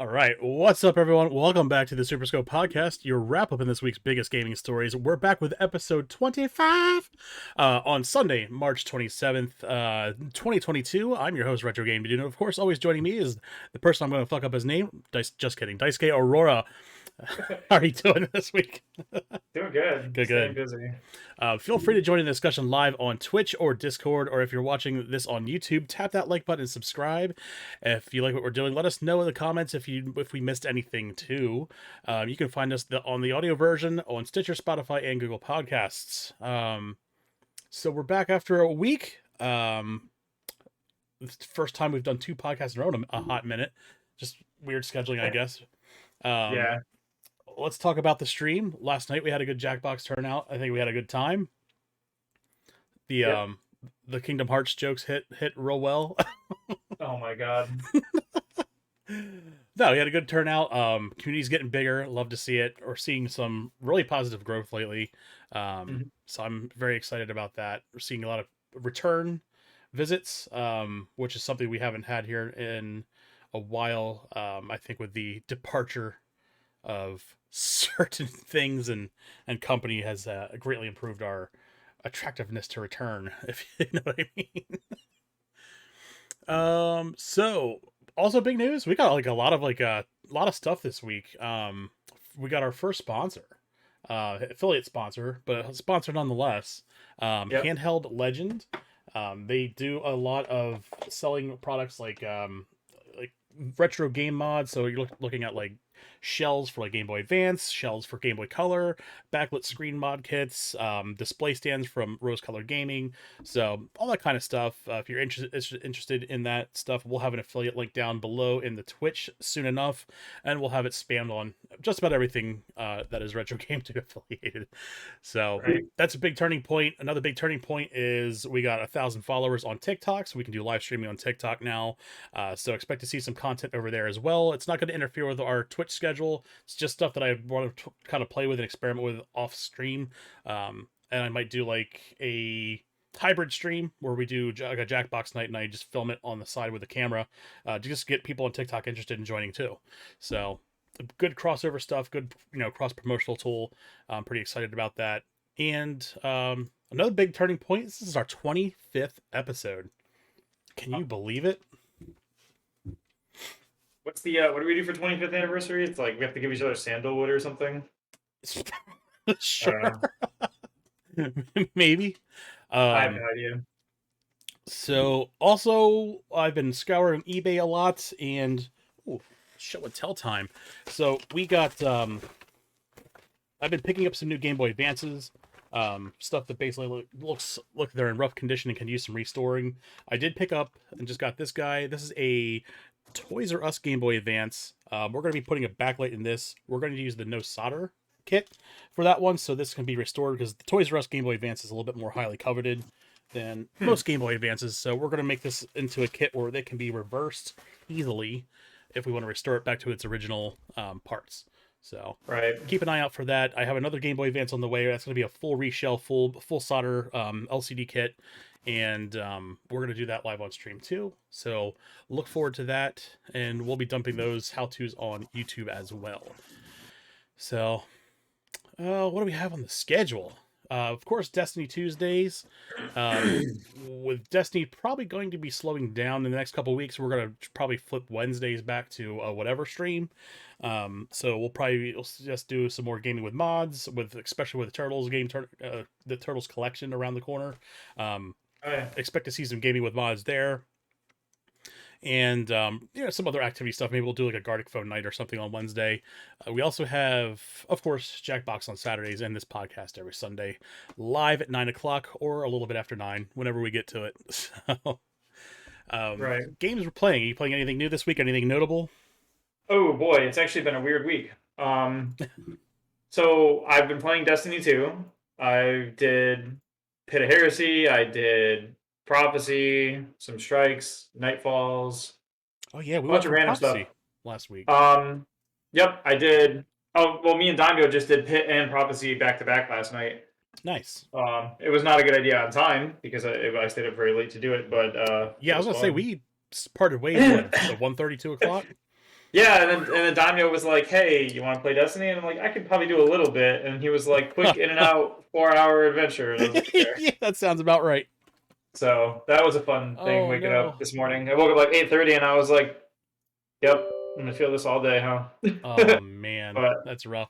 All right, what's up, everyone? Welcome back to the SuperScope podcast, your wrap up in this week's biggest gaming stories. We're back with episode 25 on Sunday, March 27th, 2022. I'm your host, Retro Game Dude. Of course, always joining me is the person I'm going to fuck up his name. Just kidding. Daisuke Aurora. How are you doing this week? Doing good. Good, Staying good. busy. Feel free to join in the discussion live on Twitch or Discord, or if you're watching this on YouTube, tap that like button and subscribe. If you like what we're doing, let us know in the comments if we missed anything too. You can find us on the audio version on Stitcher, Spotify, and Google Podcasts. So we're back after a week. It's the first time we've done two podcasts in a row in a hot minute. Just weird scheduling, I guess. Yeah. Let's talk about the stream. Last night we had a good Jackbox turnout. I think we had a good time. The Yep. the Kingdom Hearts jokes hit real well. Oh my god. No, we had a good turnout. Community's getting bigger. Love to see it. Or seeing some really positive growth lately. Mhm. So I'm very excited about that. We're seeing a lot of return visits, which is something we haven't had here in a while. I think with the departure of certain things and company has greatly improved our attractiveness to return, if you know what I mean. So also big news, we got like a lot of stuff this week. We got our first sponsor, affiliate sponsor, but a sponsor nonetheless. Yep. Handheld Legend. They do a lot of selling products like retro game mods. So you're looking at like shells for like Game Boy Advance, shells for Game Boy Color, backlit screen mod kits, display stands from Rose Color Gaming. So all that kind of stuff. If you're interested in that stuff, we'll have an affiliate link down below in the Twitch soon enough, and we'll have it spammed on just about everything that is Retro Game 2 affiliated. So Right. that's a big turning point. Another big turning point is we got 1,000 followers on TikTok, so we can do live streaming on TikTok now. So expect to see some content over there as well. It's not going to interfere with our Twitch schedule. It's just stuff that I want to kind of play with and experiment with off stream. And I might do like a hybrid stream where we do like a Jackbox night and I just film it on the side with a camera to just get people on TikTok interested in joining too. So good crossover stuff, good cross promotional tool. I'm pretty excited about that. And another big turning point. This is our 25th episode. Can you believe it? What's the what do we do for 25th anniversary? It's like we have to give each other sandalwood or something. I don't Sure. know. Maybe. I have no Um, idea. so also I've been scouring eBay a lot and show and tell time. So we got I've been picking up some new Game Boy Advances, stuff that basically look they're in rough condition and can use some restoring. I did pick up and just got this guy. This is a Toys R Us Game Boy Advance. We're going to be putting a backlight in this. We're going to use the no solder kit for that one, so this can be restored because the Toys R Us Game Boy Advance is a little bit more highly coveted than most Game Boy Advances. So we're going to make this into a kit where they can be reversed easily if we want to restore it back to its original parts. So Right. keep an eye out for that. I have another Game Boy Advance on the way. That's going to be a full reshell, full solder LCD kit, and we're going to do that live on stream too. So look forward to that, and we'll be dumping those how-tos on YouTube as well. So what do we have on the schedule? Of course, Destiny Tuesdays. With Destiny probably going to be slowing down in the next couple weeks, we're going to probably flip Wednesdays back to whatever stream. So we'll probably just do some more gaming with mods, especially with the Turtles the Turtles collection around the corner. Oh, yeah. Expect to see some gaming with mods there. And some other activity stuff. Maybe we'll do like a Gartic Phone night or something on Wednesday. We also have, of course, Jackbox on Saturdays and this podcast every Sunday, live at 9 o'clock or a little bit after 9, whenever we get to it. So, Right. games we're playing. Are you playing anything new this week? Anything notable? Oh boy, it's actually been a weird week. So I've been playing Destiny 2. I did Pit of Heresy. I did Prophecy, some Strikes, Nightfalls, Oh yeah, we a went bunch of through random stuff. Prophecy last week. Yep, I did. Oh, well, me and Daimyo just did Pit and Prophecy back to back last night. Nice. It was not a good idea on time because I stayed up very late to do it, but Yeah, it I was was gonna say fun. we parted ways. What, so 1:30, 2 o'clock? Yeah, and then Daimyo was like, "Hey, you want to play Destiny?" And I'm like, "I could probably do a little bit." And he was like, "Quick in and out, 4 hour adventure." And I was like, "Okay." Yeah, that sounds about right. So that was a fun thing Oh waking up no. this morning. I woke up like 8:30, and I was like, "Yep, I'm gonna feel this all day, huh?" Oh man, But that's rough.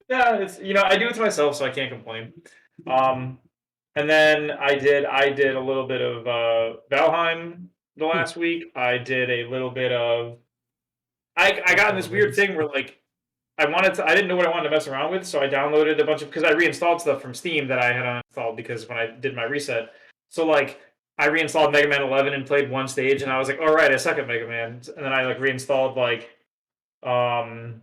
yeah, it's I do it to myself, so I can't complain. Um, and then I did a little bit of Valheim the Hmm. last week. I did a little bit of I got in this weird Borderlands. thing where like I didn't know what I wanted to mess around with, so I downloaded a bunch of because I reinstalled stuff from Steam that I had uninstalled because when I did my reset. So like I reinstalled Mega Man 11 and played one stage, and I was like, all right, I suck at Mega Man, and then I like reinstalled like um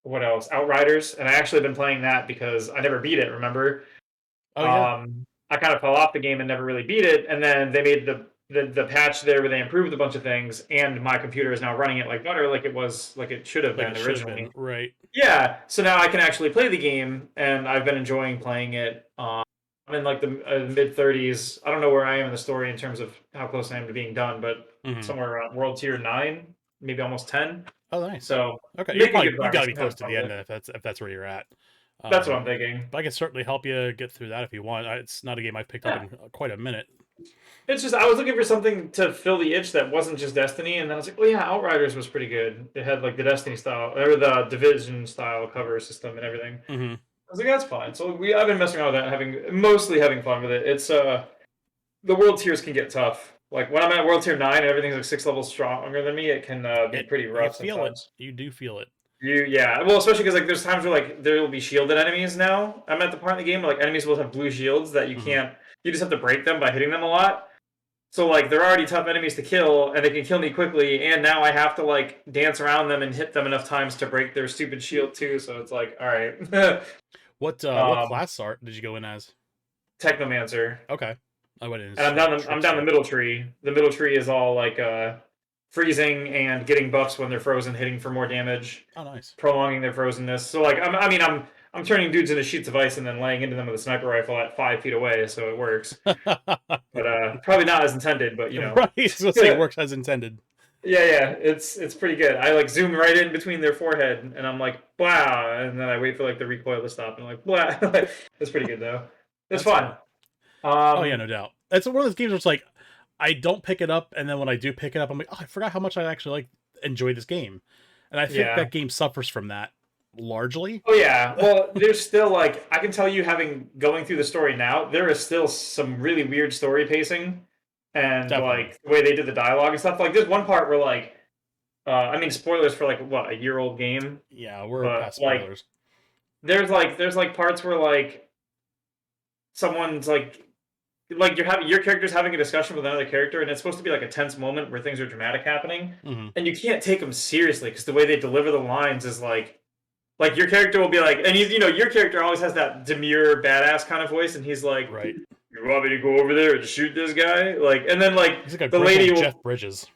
what else? Outriders, and I actually been playing that because I never beat it. Remember? Oh yeah. I kind of fell off the game and never really beat it, and then they made the patch there where they improved a bunch of things, and my computer is now running it like butter, like it should have Like been it should have been, originally. right? Yeah, so now I can actually play the game, and I've been enjoying playing it. I'm in like the mid 30s. I don't know where I am in the story in terms of how close I am to being done, but Hmm. somewhere around World Tier 9, maybe almost 10. Oh, nice. So Okay, making good you got progress. to be I'm close having to fun the with end it. then if that's where you're at. That's what I'm thinking. But I can certainly help you get through that if you want. It's not a game I've picked up Yeah. in quite a minute. It's just I was looking for something to fill the itch that wasn't just Destiny, and then I was like, oh yeah, Outriders was pretty good. It had like the Destiny style or the Division style cover system and everything. Hmm. I was like, that's fine. So I've been messing around with that, mostly having fun with it. It's the world tiers can get tough. Like when I'm at World Tier 9 and everything's like 6 levels stronger than me, it can be pretty You rough feel it. sometimes. You do feel it. Yeah, well, especially because like there's times where like there will be shielded enemies now. I'm at the part in the game where like enemies will have blue shields that you Hmm. can't. You just have to break them by hitting them a lot. So like they're already tough enemies to kill, and they can kill me quickly. And now I have to like dance around them and hit them enough times to break their stupid shield too. So it's like, all right, What um, class art did you go in as? Technomancer. Okay, I went in And as I'm down the trickster. middle tree. The middle tree is all like freezing and getting buffs when they're frozen, hitting for more damage, Oh, nice. prolonging their frozenness. So like I'm turning dudes into sheets of ice and then laying into them with a sniper rifle at 5 feet away, so it works. But probably not as intended, but you know. Right, so say Yeah, works as intended. yeah, it's pretty good. I like zoom right in between their forehead and I'm like, wow, and then I wait for like the recoil to stop and I'm like, blah. It's pretty good though. It's That's fun. cool. Oh yeah, Um, no doubt. It's one of those games where it's like I don't pick it up, and then when I do pick it up, I'm like, oh, I forgot how much I actually like enjoy this game, and I think yeah. that game suffers from that largely. Oh yeah. Well, there's still like I can tell you having going through the story now, there is still some really weird story pacing and Definitely. like the way they did the dialogue and stuff. Like there's one part where like I mean spoilers for like what, a year old game, Yeah, we're but past like spoilers. there's like parts where like someone's like you're having your character's having a discussion with another character and it's supposed to be like a tense moment where things are dramatic happening Hmm. and you can't take them seriously because the way they deliver the lines is like your character will be like, and your character always has that demure badass kind of voice, and he's like, Right. "You want me to go over there and shoot this guy?" Like, and then like He's like a the lady grizzled will, Jeff Bridges.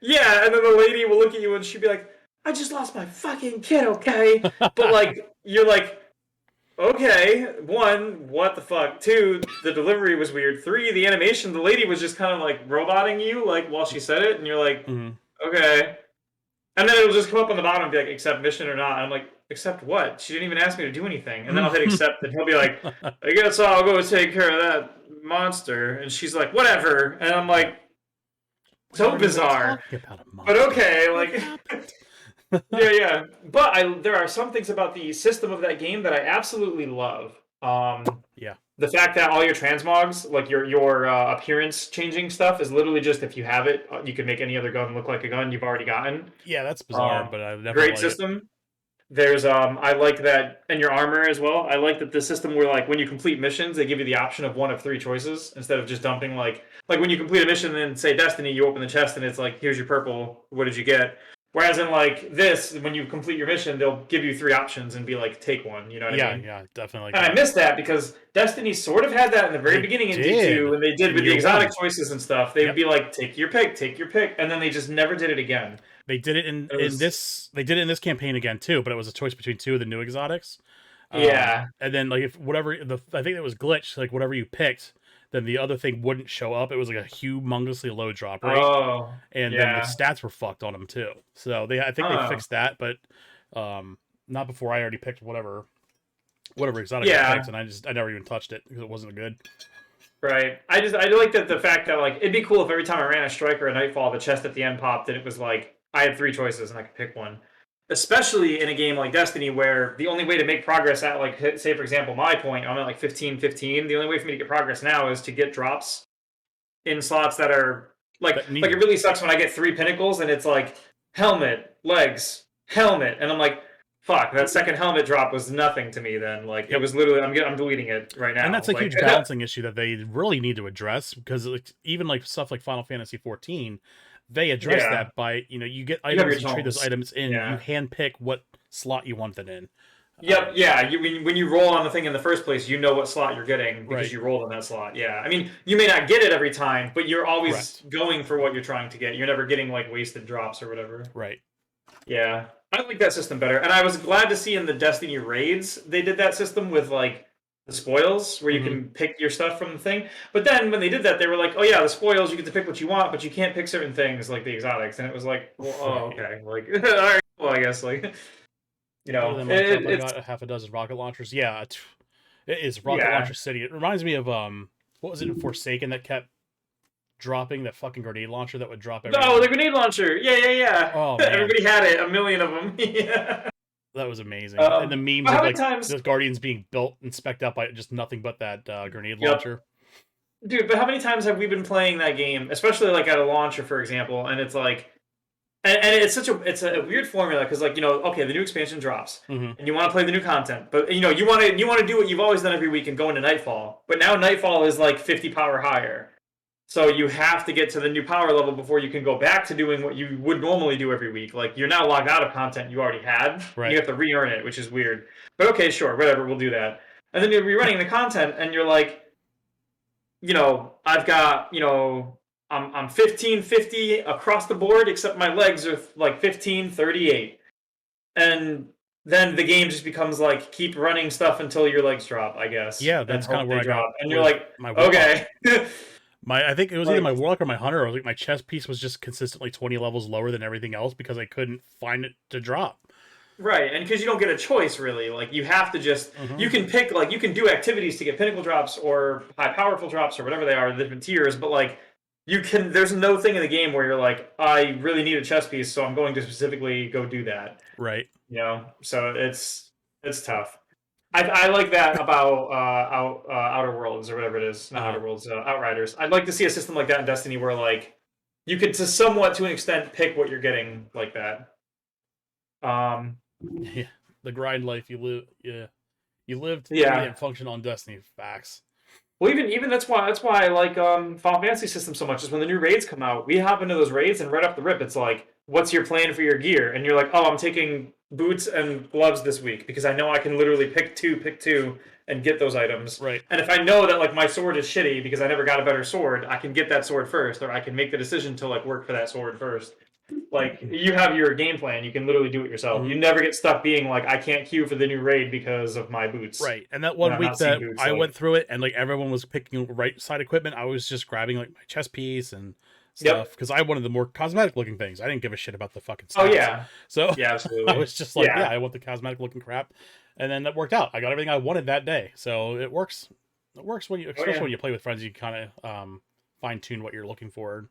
yeah, and then the lady will look at you and she'll be like, "I just lost my fucking kid, okay?" But like, you're like, okay, one, what the fuck? Two, the delivery was weird. Three, the animation, the lady was just kind of like roboting you, like while she said it, and you're like, Hmm. okay. And then it'll just come up on the bottom and be like, accept mission or not. And I'm like, accept what? She didn't even ask me to do anything. And then I'll hit accept, and he'll be like, I guess I'll go take care of that monster. And she's like, whatever. And I'm Yeah. like, We so already were bizarre. talking about a But monster. okay, What like, happened? yeah. But there are some things about the system of that game that I absolutely love. Yeah. The fact that all your transmogs, like your appearance changing stuff, is literally just if you have it, you can make any other gun look like a gun you've already gotten. Yeah, that's bizarre, Um, but I definitely Great like it. system. There's I like that, and your armor as well. I like that the system where like when you complete missions, they give you the option of one of three choices instead of just dumping like when you complete a mission and say Destiny, you open the chest and it's like here's your purple. What did you get? Whereas in like this, when you complete your mission, they'll give you three options and be like take one. You know what I Yeah, mean? yeah, definitely like And I that. miss that because Destiny sort of had that in the very They beginning in D2 did when they did in with the year exotic one. choices and stuff. They would Yep. be like take your pick, and then they just never did it again. They did it in It in was this. They did it in this campaign again too, but it was a choice between two of the new exotics. yeah, And then like if whatever I think it was glitched, like whatever you picked, then the other thing wouldn't show up. It was like a humongously low drop rate, Oh, and then the yeah. stats were fucked on them too. So I think they Huh. fixed that, but not before I already picked whatever exotic I picked, Yeah. and I never even touched it because it wasn't good. Right. I do like that the fact that like it'd be cool if every time I ran a strike or a nightfall, the chest at the end popped and it was like I had three choices and I could pick one. Especially in a game like Destiny where the only way to make progress at like say for example my point, I'm at like 15-15. The only way for me to get progress now is to get drops in slots that are That like need it really sucks when I get three pinnacles and it's like helmet, legs, helmet, and I'm like, fuck, that second helmet drop was nothing to me then. Like it Yep. was literally I'm deleting it right And now. that's a Like huge balancing issue that they really need to address because like, even like stuff like Final Fantasy 14, they address yeah, that by you get you have items, your you trade those tones. items in, you Yeah. handpick what slot you want them in. Yep, yeah. When you roll on the thing in the first place, you know what slot you're getting because Right. you rolled on that slot. Yeah, I mean, you may not get it every time, but you're always Correct. going for what you're trying to get. You're never getting like wasted drops or whatever. Right. Yeah, I like that system better, and I was glad to see in the Destiny raids they did that system with like the spoils where you Hmm. can pick your stuff from the thing. But then when they did that, they were like, "Oh yeah, the spoils you get to pick what you want, but you can't pick certain things like the exotics." And it was like, "Well, oh Right. okay, like all right, well I guess like Other than myself, I it's got a half a dozen rocket launchers. Yeah, it is Rocket yeah." Launcher City. It reminds me of what was it in Forsaken that kept dropping that fucking grenade launcher that would drop every. Oh, the grenade launcher. Yeah, yeah, yeah. Oh man, Everybody had it. A million of them. Yeah. that was amazing. And the memes But of how many like times? the Guardians being built and specced out by just nothing but that grenade Yep. launcher. Dude, but how many times have we been playing that game, especially like at a launcher, for example, and it's like, and it's such a weird formula because like okay, the new expansion drops, Hmm. and you want to play the new content, but you want to do what you've always done every week and go into Nightfall, but now Nightfall is like 50 power higher. So you have to get to the new power level before you can go back to doing what you would normally do every week. Like you're now logged out of content you already had. You Right. have to re-earn it, which is weird. But okay, sure, whatever, we'll do that. And then you're rerunning the content, and you're like, I've got, I'm 1550 across the board, except my legs are like 1538, and then the game just becomes like keep running stuff until your legs drop, I guess, Yeah, and that's kind hope of where they I got drop. And you're with like, my Warlock. okay. I think it was either Like my Warlock or my Hunter. I was like my chest piece was just consistently 20 levels lower than everything else because I couldn't find it to drop. right, and because you don't get a choice really, like you have to just Hmm. you can pick like you can do activities to get pinnacle drops or high powerful drops or whatever they are, the different tiers, but like you can there's no thing in the game where you're like, I really need a chess piece, so I'm going to specifically go do that. Right. So it's tough. I like that about Outer Worlds or whatever it is, not Uh Outer Worlds, Outriders. I'd like to see a system like that in Destiny where like you could to somewhat to an extent pick what you're getting like that. Um, yeah, the grind life you live. Yeah, you lived, breathe, yeah. and function on Destiny. Facts. Well, even that's why I like Final Fantasy system so much. Is when the new raids come out, we hop into those raids and right off the rip, it's like, what's your plan for your gear? And you're like, oh, I'm taking boots and gloves this week because I know I can literally pick two, and get those items. Right. And if I know that like my sword is shitty because I never got a better sword, I can get that sword first, or I can make the decision to like work for that sword first. Like you have your game plan, you can literally do it yourself. Hmm. You never get stuck being like, I can't queue for the new raid because of my boots. Right. And that When one I'm week not seeing that boots, I like, went through it and like everyone was picking right side equipment, I was just grabbing like my chest piece and stuff yep. because I wanted the more cosmetic looking things. I didn't give a shit about the fucking Oh stats. yeah, So yeah, I absolutely. was just like, yeah, Yeah. I want the cosmetic looking crap. And then that worked out. I got everything I wanted that day. So it works. It works when you, Oh especially yeah. when you play with friends, you kind of fine tune what you're looking for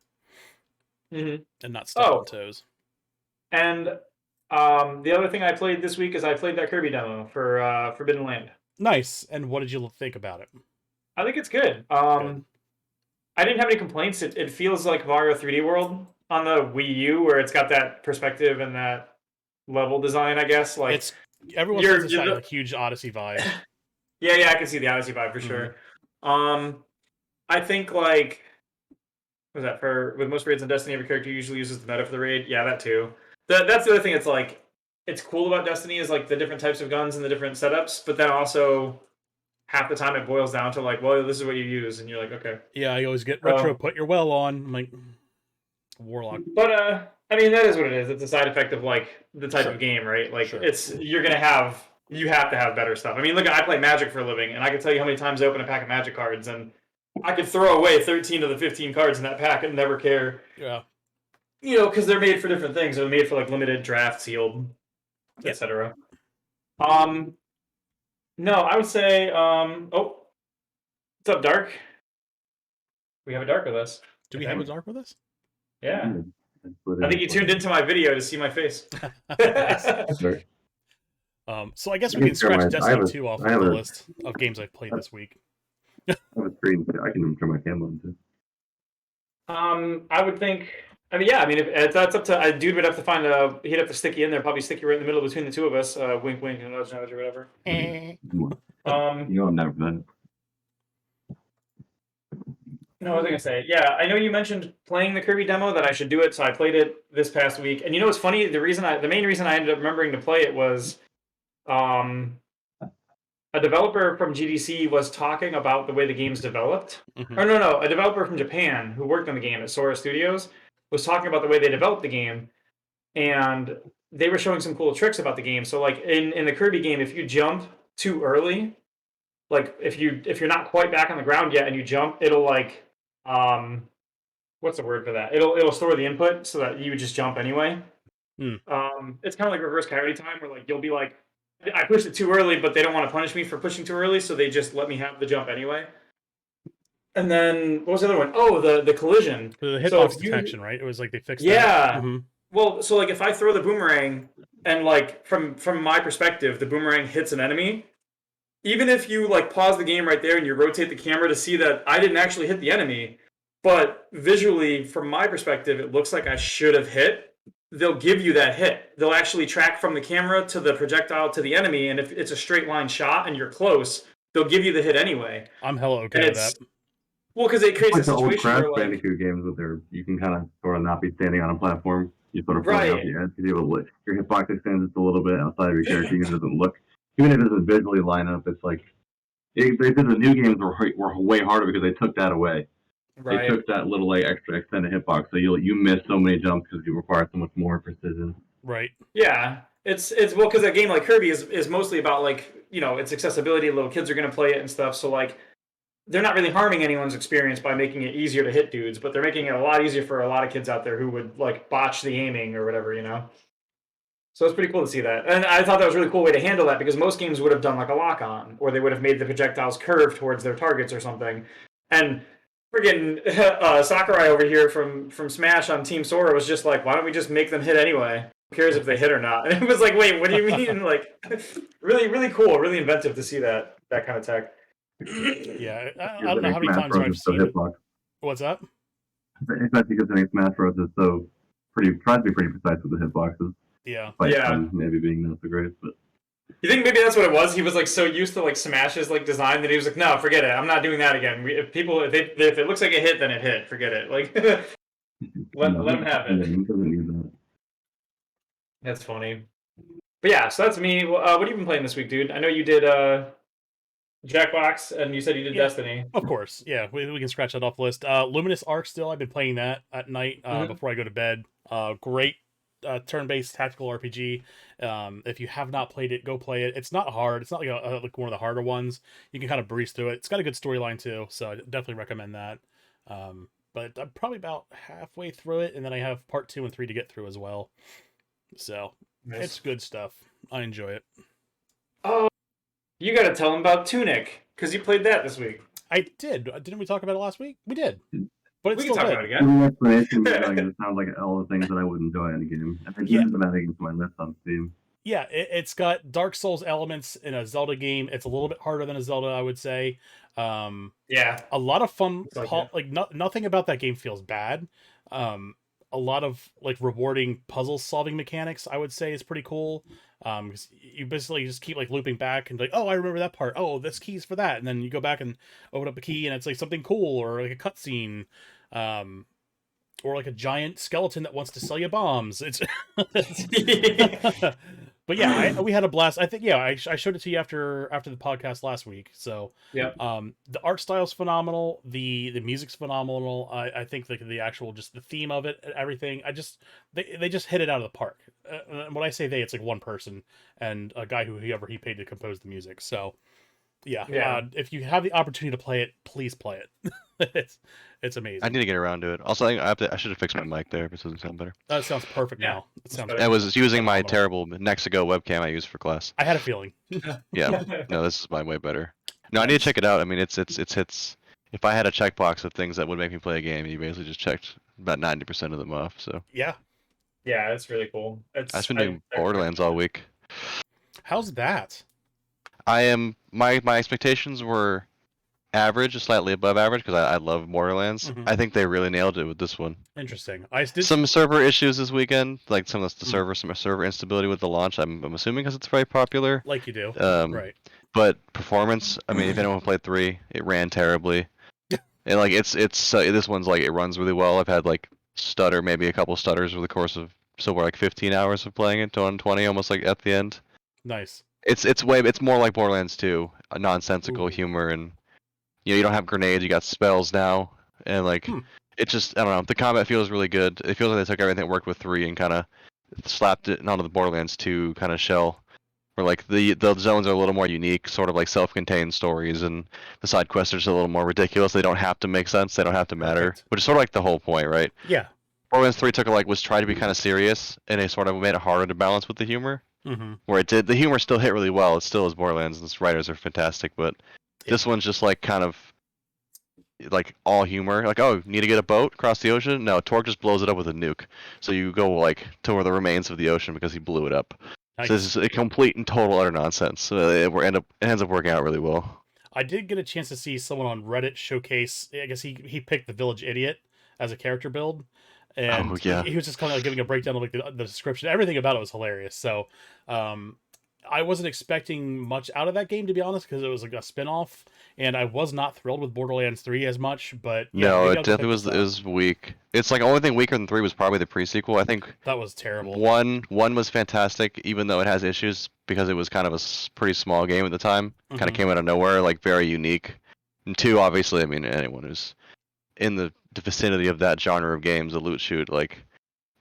Hmm. and not step on Oh, toes. and the other thing I played this week is I played that Kirby demo for Forbidden Land. Nice. And what did you think about it? I think it's good. Good. I didn't have any complaints. It feels like Mario 3D World on the Wii U, where it's got that perspective and that level design. I guess like It's everyone says you're, it's you're got the, like huge Odyssey vibes. yeah, I can see the Odyssey vibe for Hmm. sure. Um, I think like what was that for with most raids in Destiny, every character usually uses the meta for the raid. Yeah, that too. That's the other thing. It's like it's cool about Destiny is like the different types of guns and the different setups, but then also half the time it boils down to like, well, this is what you use, and you're like, okay. Yeah, I always get retro. So, Put your well on. I'm like Warlock. but I mean, that is what it is. It's a side effect of like the type Sure, of game, right? Like sure. you have to have better stuff. I mean, look, I play Magic for a living, and I can tell you how many times I open a pack of Magic cards, and I could throw away 13 of the 15 cards in that pack and never care. Yeah. Because they're made for different things. They're made for like limited, draft, sealed, Yep. etc. Um, no, I would say, oh, what's up, Dark? We have a Dark with us. Do I we have a think. Dark with us? Yeah. I think you tuned into my video to see my face. Nice. Sorry. So I guess we I can scratch I Destiny have 2 off I have the a, list of games I've played this week. I have a screen. I can even turn my camera on too. I would think. I mean, yeah. I mean, if that's up to a dude would have to find a. He'd have to stick you in there. Probably stick you right in the middle between the two of us. Wink, wink, and nudge, nudge, or whatever. Um, You know, I'm never done. no, what was I gonna say? Yeah, I know you mentioned playing the Kirby demo that I should do it, so I played it this past week. And you know what's funny? The main reason I ended up remembering to play it was, um, a developer from GDC was talking about the way the game's developed. Mhm. Or no, a developer from Japan who worked on the game at Sora Studios was talking about the way they developed the game, and they were showing some cool tricks about the game. So like in the Kirby game, if you jump too early, like if you're not quite back on the ground yet and you jump, it'll like what's the word for that? It'll store the input so that you would just jump anyway. Hmm. It's kind of like reverse coyote time, where like you'll be like, I pushed it too early, but they don't want to punish me for pushing too early, so they just let me have the jump anyway. And then what was the other one? Oh, the collision. The So hitbox if you, detection, right? It was like they fixed that. yeah. Mm-hmm. Well, so like if I throw the boomerang and like from my perspective, the boomerang hits an enemy, even if you like pause the game right there and you rotate the camera to see that I didn't actually hit the enemy, but visually from my perspective, it looks like I should have hit. They'll give you that hit. They'll actually track from the camera to the projectile to the enemy, and if it's a straight line shot and you're close, they'll give you the hit anyway. I'm hella okay And with that. well, because it creates Like a the old situation Crash where like Bandicoot games where you can kind of sort of not be standing on a platform. You sort of floating off right, the edge. You're able to look. Your hitbox extends just a little bit outside of your character, even if it doesn't look. Even if it doesn't visually line up, it's like they did the new games were way harder because they took that away. They right. took that little like extra extended hitbox, so you miss so many jumps because you require so much more precision. Right. Yeah, it's well because a game like Kirby is mostly about like its accessibility. Little kids are gonna play it and stuff. So like they're not really harming anyone's experience by making it easier to hit dudes, but they're making it a lot easier for a lot of kids out there who would like botch the aiming or whatever. So it's pretty cool to see that, and I thought that was a really cool way to handle that because most games would have done like a lock on, or they would have made the projectiles curve towards their targets or something. And friggin' Sakurai over here from Smash on Team Sora was just like, why don't we just make them hit anyway? Who cares if they hit or not? And it was like, wait, what do you mean? Like, really, really cool, really inventive to see that kind of tech. Yeah. I don't know how many times I've So seen. hitbox. What's that? Especially because Smash Bros is so tries to be pretty precise with the hitboxes. Yeah. Yeah. Maybe being not so great, but You think maybe that's what it was? He was like so used to like Smash's like design that he was like, no, forget it. I'm not doing that again. If it looks like it hit, then it hit. Forget it. Like let him have it. He doesn't need that. That's funny. But yeah, so that's me. What have you been playing this week, dude? I know you did Jackbox, and you said you did Destiny. Of course. Yeah, we can scratch that off the list. Luminous Arc still. I've been playing that at night before I go to bed. Great turn-based tactical RPG. If you have not played it, go play it. It's not hard. It's not like like one of the harder ones. You can kind of breeze through it. It's got a good storyline too, so I definitely recommend that. But I'm probably about halfway through it, and then I have part 2 and 3 to get through as well. So Nice. it's good stuff. I enjoy it. Oh, you got to tell him about Tunic because you played that this week. I did. Didn't we talk about it last week? We did. But it's We can still talk good. about it again. The explanation it sounds like all the things that I would enjoy in a game. I think Yeah. I'm adding to my list on Steam. Yeah, it's got Dark Souls elements in a Zelda game. It's a little bit harder than a Zelda, I would say. Yeah, A lot of fun. like Nothing about that game feels bad. A lot of like rewarding puzzle solving mechanics, I would say, is pretty cool. 'Cause you basically just keep like looping back and like, oh, I remember that part. Oh, this key's for that, and then you go back and open up a key, and it's like something cool or like a cutscene. Or like a giant skeleton that wants to sell you bombs. It's, but yeah, we had a blast. I think I showed it to you after the podcast last week. So yeah. the art style's phenomenal. The music's phenomenal. I think the actual just the theme of it, everything. They just hit it out of the park. When I say they, it's like one person and a guy whoever he paid to compose the music. So Yeah. Yeah. If you have the opportunity to play it, please play it. It's I amazing. need to get around to it. Also, I should have fixed my mic there if it doesn't sound better. That sounds perfect Yeah, now. It sounds. better. I was using my phenomenal. terrible Nexigo webcam I use for class. I had a feeling. Yeah. No, this is way better. No, I need to Nice. check it out. I mean, it's hits. If I had a checkbox of things that would make me play a game, you basically just checked about 90% of them off. So Yeah. Yeah, it's really cool. I've just been doing Borderlands all week. How's that? My expectations were average, slightly above average, because I love Borderlands. Mhm. I think they really nailed it with this one. Interesting. I did. Some server issues this weekend, like some of the Mm. some server instability with the launch. I'm assuming because it's very popular. Like you do. Right. But performance, I mean, if anyone played 3, it ran terribly. And like it's this one's like it runs really well. I've had like maybe a couple stutters over the course of we're like 15 hours of playing it, on 20 almost like at the end. Nice. It's more like Borderlands 2, a nonsensical Ooh. humor, and you don't have grenades, you got spells now, and like it just I don't know. The combat feels really good. It feels like they took everything that worked with 3 and kind of slapped it onto the Borderlands 2 kind of shell. Where like the zones are a little more unique, sort of like self-contained stories, and the side quests are just a little more ridiculous. They don't have to make sense. They don't have to matter, Perfect. which is sort of like the whole point, right? Yeah. Borderlands 3 was trying to be kind of serious, and it sort of made it harder to balance with the humor. Mm-hmm. Where it did, the humor still hit really well. It still is Borderlands, and its writers are fantastic, but this one's just like kind of like all humor. Like, oh, need to get a boat across the ocean? No, Torque just blows it up with a nuke. So you go like to where the remains of the ocean because he blew it up. Nice. So this is a complete and total utter nonsense. So it ends up working out really well. I did get a chance to see someone on Reddit showcase. I guess he picked the Village Idiot as a character build, and Oh, yeah. he was just kind of like giving a breakdown of like the description. Everything about it was hilarious. So, I wasn't expecting much out of that game, to be honest, because it was like a spin-off, and I was not thrilled with Borderlands 3 as much. But yeah, No, maybe it I'll go definitely check this out. was weak. It's like only thing weaker than 3 was probably the pre-sequel. I think That was terrible. one was fantastic, even though it has issues because it was kind of a pretty small game at the time. Kind of Mhm. came out of nowhere, like very unique. And 2, obviously, I mean, anyone who's in the vicinity of that genre of games, the loot shoot, like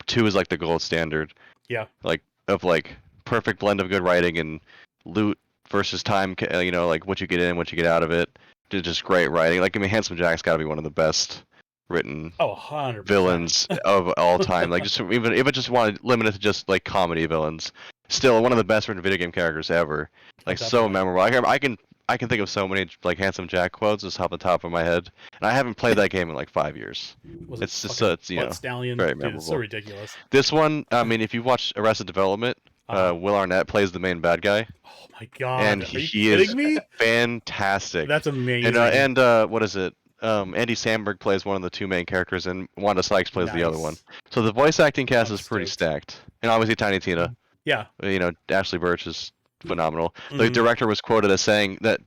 2 is like the gold standard. Yeah. Like of like perfect blend of good writing and loot versus time. Like what you get in, what you get out of it. Just great writing. Like I mean, Handsome Jack's got to be one of the best written Oh, 100%. villains of all time. Like just even if it just wanted limited to just like comedy villains, still one of the best written video game characters ever. Like so Definitely. memorable. I can think of so many like Handsome Jack quotes just off the top of my head, and I haven't played that game in like 5 years. Was It's just fucking it's Blood Stallion? very Dude, it's so memorable. ridiculous. This one, I mean, if you watch Arrested Development, Will Arnett plays the main bad guy, Oh my god! and Are you he kidding is me? fantastic. That's amazing. And what is it? Andy Samberg plays one of the 2 main characters, and Wanda Sykes plays the other one. Nice. So the voice acting cast I'm is pretty stoked. stacked, and obviously Tiny Tina. Yeah. Ashley Birch is phenomenal. The Mhm. director was quoted as saying that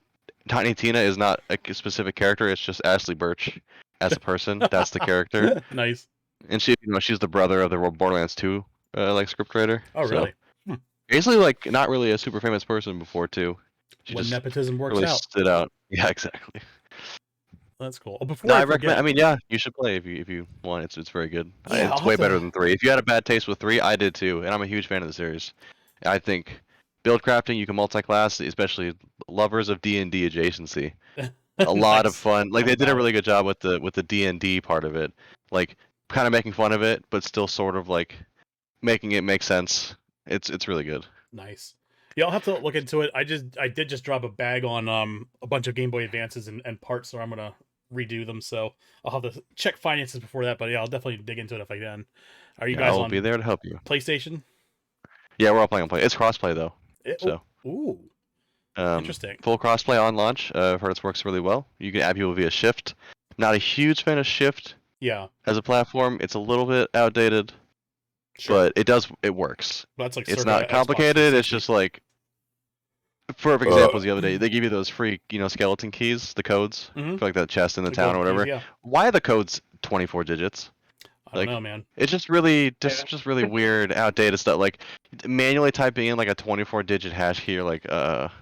Tiny Tina is not a specific character; it's just Ashley Birch as a person. That's the character, Nice. and she's the brother of the Borderlands 2 like scriptwriter. Oh, really? Basically, like not really a super famous person before too. She When just nepotism works really out. stood out. Yeah, exactly. That's cool. Oh, before No, I I forget, recommend. I mean, yeah, you should play if you want. It's very good. Yeah, It's I'll way have better to- than 3. If you had a bad taste with 3, I did too, and I'm a huge fan of the series. I think build crafting, you can multi-class, especially lovers of D&D adjacency. A lot of Nice. fun. Like they did a About really good job with the D&D part of it. Like kind of making fun of it, but still sort of like making it make sense. It's really good. Nice. Yeah, I'll have to look into it. I did just drop a bag on a bunch of Game Boy Advances and parts, so I'm gonna redo them. So I'll have to check finances before that. But yeah, I'll definitely dig into it if I can. Are you Yeah, guys I'll on be there to help you. PlayStation? Yeah, we're all playing on play. It's crossplay though. So. Ooh. Um, Interesting. Full crossplay on launch. I've heard it works really well. You can add people via Shift. Not a huge fan of Shift Yeah. as a platform. It's a little bit outdated, Sure. but it works. That's like It's circa not Xbox complicated. It's 360. just like, for example, the other day they give you those free, skeleton keys, the codes Mhm. for like that chest in the The town or gold keys, whatever. yeah. Why are the codes 24 digits? I don't know, man. It's just really, Yeah. just really weird, outdated stuff. Like manually typing in like a 24-digit hash key, like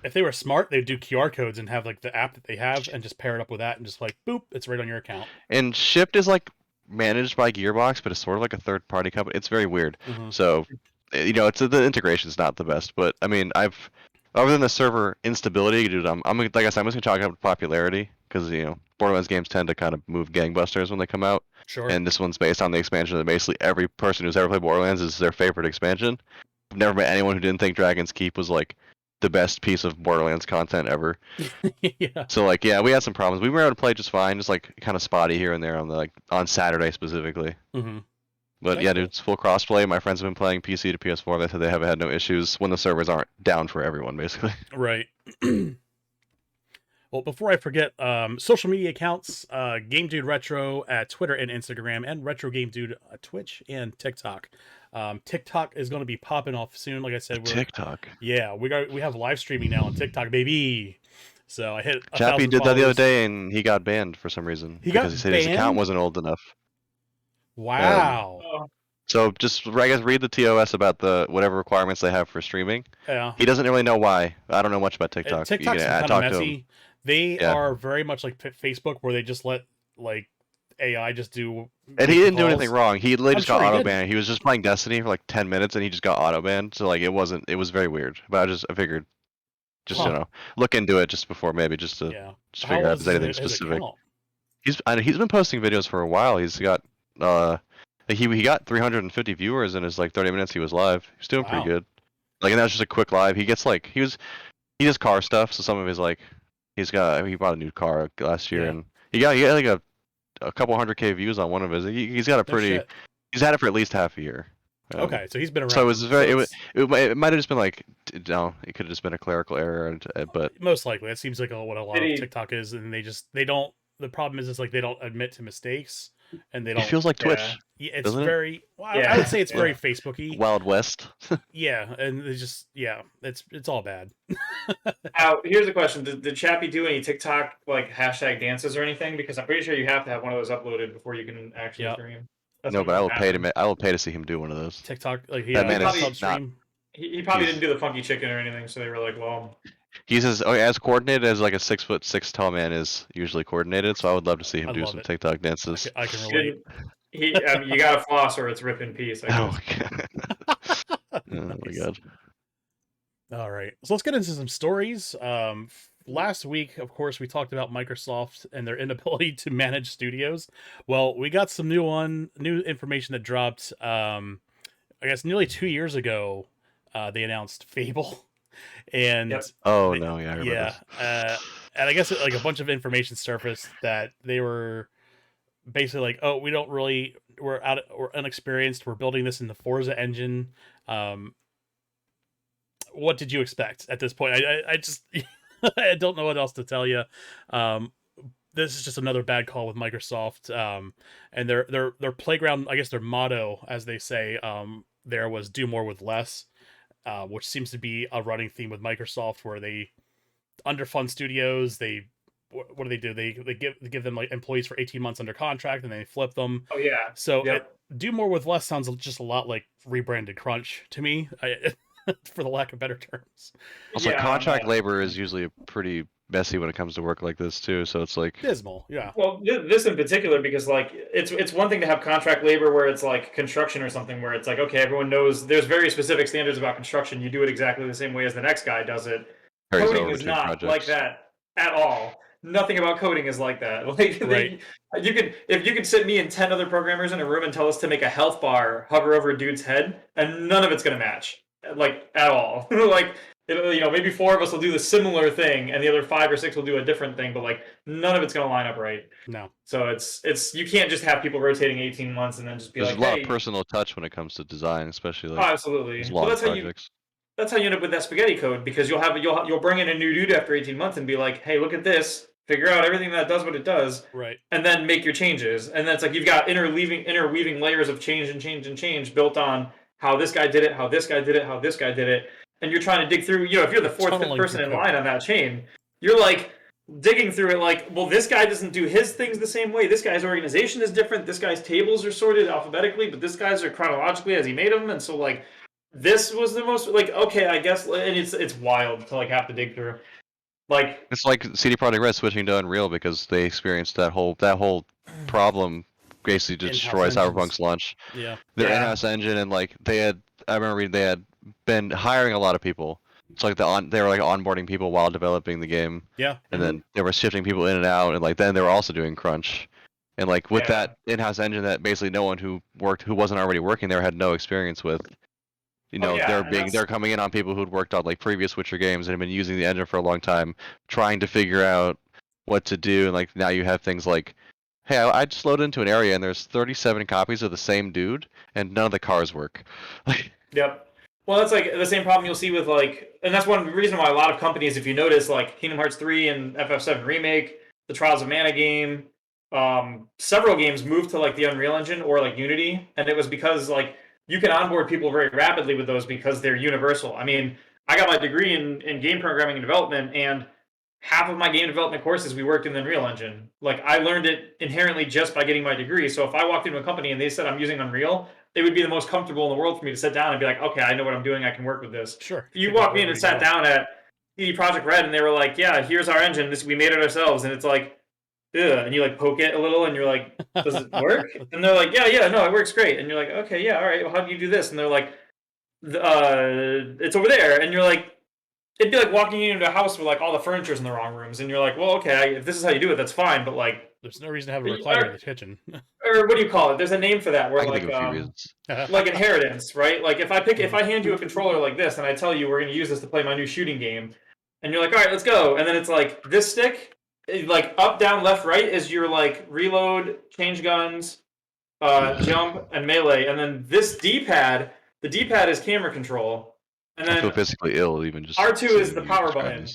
If they were smart, they'd do QR codes and have like the app that they have and just pair it up with that and just like boop, it's right on your account. And Shift is like managed by Gearbox, but it's sort of like a third-party company. It's very weird. Mhm. So, the integration's not the best, but I mean, I've other than the server instability, dude, I'm like I said, I'm just gonna talk about popularity because Borderlands games tend to kind of move gangbusters when they come out, Sure. and this one's based on the expansion that basically every person who's ever played Borderlands is their favorite expansion. I've never met anyone who didn't think Dragon's Keep was like the best piece of Borderlands content ever. Yeah. So like, yeah, we had some problems. We were able to play just fine, just like kind of spotty here and there on on Saturday specifically. Mm-hmm. But That's yeah, cool. dude, it's full crossplay. My friends have been playing PC to PS4. They said they haven't had no issues when the servers aren't down for everyone, basically. Right. Well, before I forget, social media accounts, Game Dude Retro at Twitter and Instagram, and Retro Game Dude Twitch and TikTok. TikTok is going to be popping off soon. Like I said, TikTok. Yeah, we have live streaming now on TikTok, baby. So I hit 1,000 Chappie did that the other followers. day, and he got banned for some reason He said his account banned? wasn't old enough. Wow. So just I guess read the TOS about the whatever requirements they have for streaming. Yeah. He doesn't really know why. I don't know much about TikTok. TikTok's You can kind of talk to him. messy. They Yeah. are very much like Facebook, where they just let like AI just do. And he didn't do anything calls. wrong. He literally I'm just sure got he auto didn't. banned. He was just playing Destiny for like 10 minutes, and he just got auto banned. So like it was very weird. But I figured, just Huh. look into it just before maybe just to Yeah. just How figure out old if there's anything is his specific. account? He's been posting videos for a while. He's got he got 350 viewers in his like 30 minutes he was live. He's doing pretty Wow. good. Like, and that was just a quick live. He gets like he does car stuff. So some of his like he bought a new car last year, Yeah. and he got like a couple 100K views on one of his. He's got a No pretty. shit. He's had it for at least half a year. Okay, so he's been around. So it was very. So It might have just been like no. It could have just been a clerical error, but most likely that seems like what a lot Did of he- TikTok is, and they don't. The problem is like they don't admit to mistakes, and they it don't. feels like Twitch. Yeah, it's doesn't it? very. Well, I Yeah. would say it's Yeah. very Facebooky. Wild West. Yeah, and they just it's all bad. Now, here's a question: Did Chappie do any TikTok like hashtag dances or anything? Because I'm pretty sure you have to have one of those uploaded before you can actually Yep. stream. That's No, what but I will pay happened. I will pay to see him do one of those. TikTok, like That man is sub not- stream. He probably He's- didn't do the funky chicken or anything, so they were like, "Well, He's as coordinated as like a 6'6" tall man is usually coordinated. So I would love to see him I do love some it. TikTok dances. I can he relate. didn't." You got to floss or it's rip in peace. I Oh guess. my god. Oh my Nice. god. All right, so let's get into some stories. Last week, of course, we talked about Microsoft and their inability to manage studios. Well, we got some new information that dropped. I guess nearly 2 years ago, they announced Fable, and Yep. Oh no, yeah, I remember yeah, this. and I guess like a bunch of information surfaced that they were basically like, oh, we're inexperienced. We're building this in the Forza engine. What did you expect at this point? I just I don't know what else to tell you. This is just another bad call with Microsoft. And their playground, I guess their motto, as they say, there was do more with less, which seems to be a running theme with Microsoft, where they underfund studios. What do they do? They give them like employees for 18 months under contract, and they flip them. Oh yeah. So Yep. do more with less sounds just a lot like rebranded Crunch to me, for the lack of better terms. Also, Yeah, contract labor is usually pretty messy when it comes to work like this too. So it's like Dismal, yeah. Well, this in particular, because like it's one thing to have contract labor where it's like construction or something where it's like, okay, everyone knows there's very specific standards about construction. You do it exactly the same way as the next guy does it. carries Coding over is between not projects. like that at all. Nothing about coding is like that. Like Right. if you could sit me and 10 other programmers in a room and tell us to make a health bar hover over a dude's head, and none of it's gonna match, like at all. Like maybe 4 of us will do the similar thing, and the other 5 or 6 will do a different thing, but like none of it's gonna line up right. No. So it's you can't just have people rotating 18 months and then just be There's like, a lot hey, of personal touch when it comes to design, especially oh, like absolutely. these Well, long that's projects. how you end up with that spaghetti code, because you'll bring in a new dude after 18 months and be like, hey, look at this, figure out everything that does what it does, Right. and then make your changes. And then it's like you've got interweaving layers of change and change and change built on how this guy did it, how this guy did it, how this guy did it. And you're trying to dig through, if you're the fourth, fifth Tunneling person through in code. line on that chain, you're like digging through it like, well, this guy doesn't do his things the same way. This guy's organization is different. This guy's tables are sorted alphabetically, but this guy's are chronologically as he made them. And so like, this was the most like, okay, I guess, and it's wild to like have to dig through. Like, It's like CD Projekt Red switching to Unreal because they experienced that whole problem basically to In-house destroy engines. Cyberpunk's launch. Yeah. Their Yeah. in-house engine, and like I remember reading they had been hiring a lot of people, So like they were like onboarding people while developing the game, Yeah. and then they were shifting people in and out, and like then they were also doing crunch, and like with Yeah. that in-house engine that basically no one who wasn't already working there had no experience with. You know, yeah, and they're coming in on people who'd worked on like previous Witcher games and have been using the engine for a long time, trying to figure out what to do, and like now you have things like, hey, I just loaded into an area and there's 37 copies of the same dude, and none of the cars work. Like, Yep. Well, that's like the same problem you'll see with like, and that's one reason why a lot of companies, if you notice, like Kingdom Hearts 3 and FF7 Remake, the Trials of Mana game, several games moved to like the Unreal Engine or like Unity, and it was because like you can onboard people very rapidly with those because they're universal. I mean, I got my degree in game programming and development, and half of my game development courses we worked in the Unreal Engine. Like I learned it inherently just by getting my degree. So if I walked into a company and they said I'm using Unreal, it would be the most comfortable in the world for me to sit down and be like, okay, I know what I'm doing. I can work with this. Sure. If you walked in and sat down at CD Projekt Red and they were like, yeah, here's our engine. We made it ourselves. And it's like, ugh. And you like poke it a little and you're like, does it work? And they're like, yeah, no, it works great. And you're like, okay, yeah, all right. Well, how do you do this? And they're like, it's over there. And you're like, it'd be like walking into a house where like all the furniture's in the wrong rooms, and you're like, well, okay, if this is how you do it, that's fine. But like, there's no reason to have a recliner in the kitchen. Or what do you call it? There's a name for that. Where I can like, think of a few reasons. like inheritance, right? Like if I hand you a controller like this, and I tell you we're going to use this to play my new shooting game, and you're like, all right, let's go, and then it's like this stick, like up, down, left, right is your like reload, change guns, jump, and melee, and then this D-pad, the D-pad is camera control. And then I feel physically ill even just. R2 is the power button.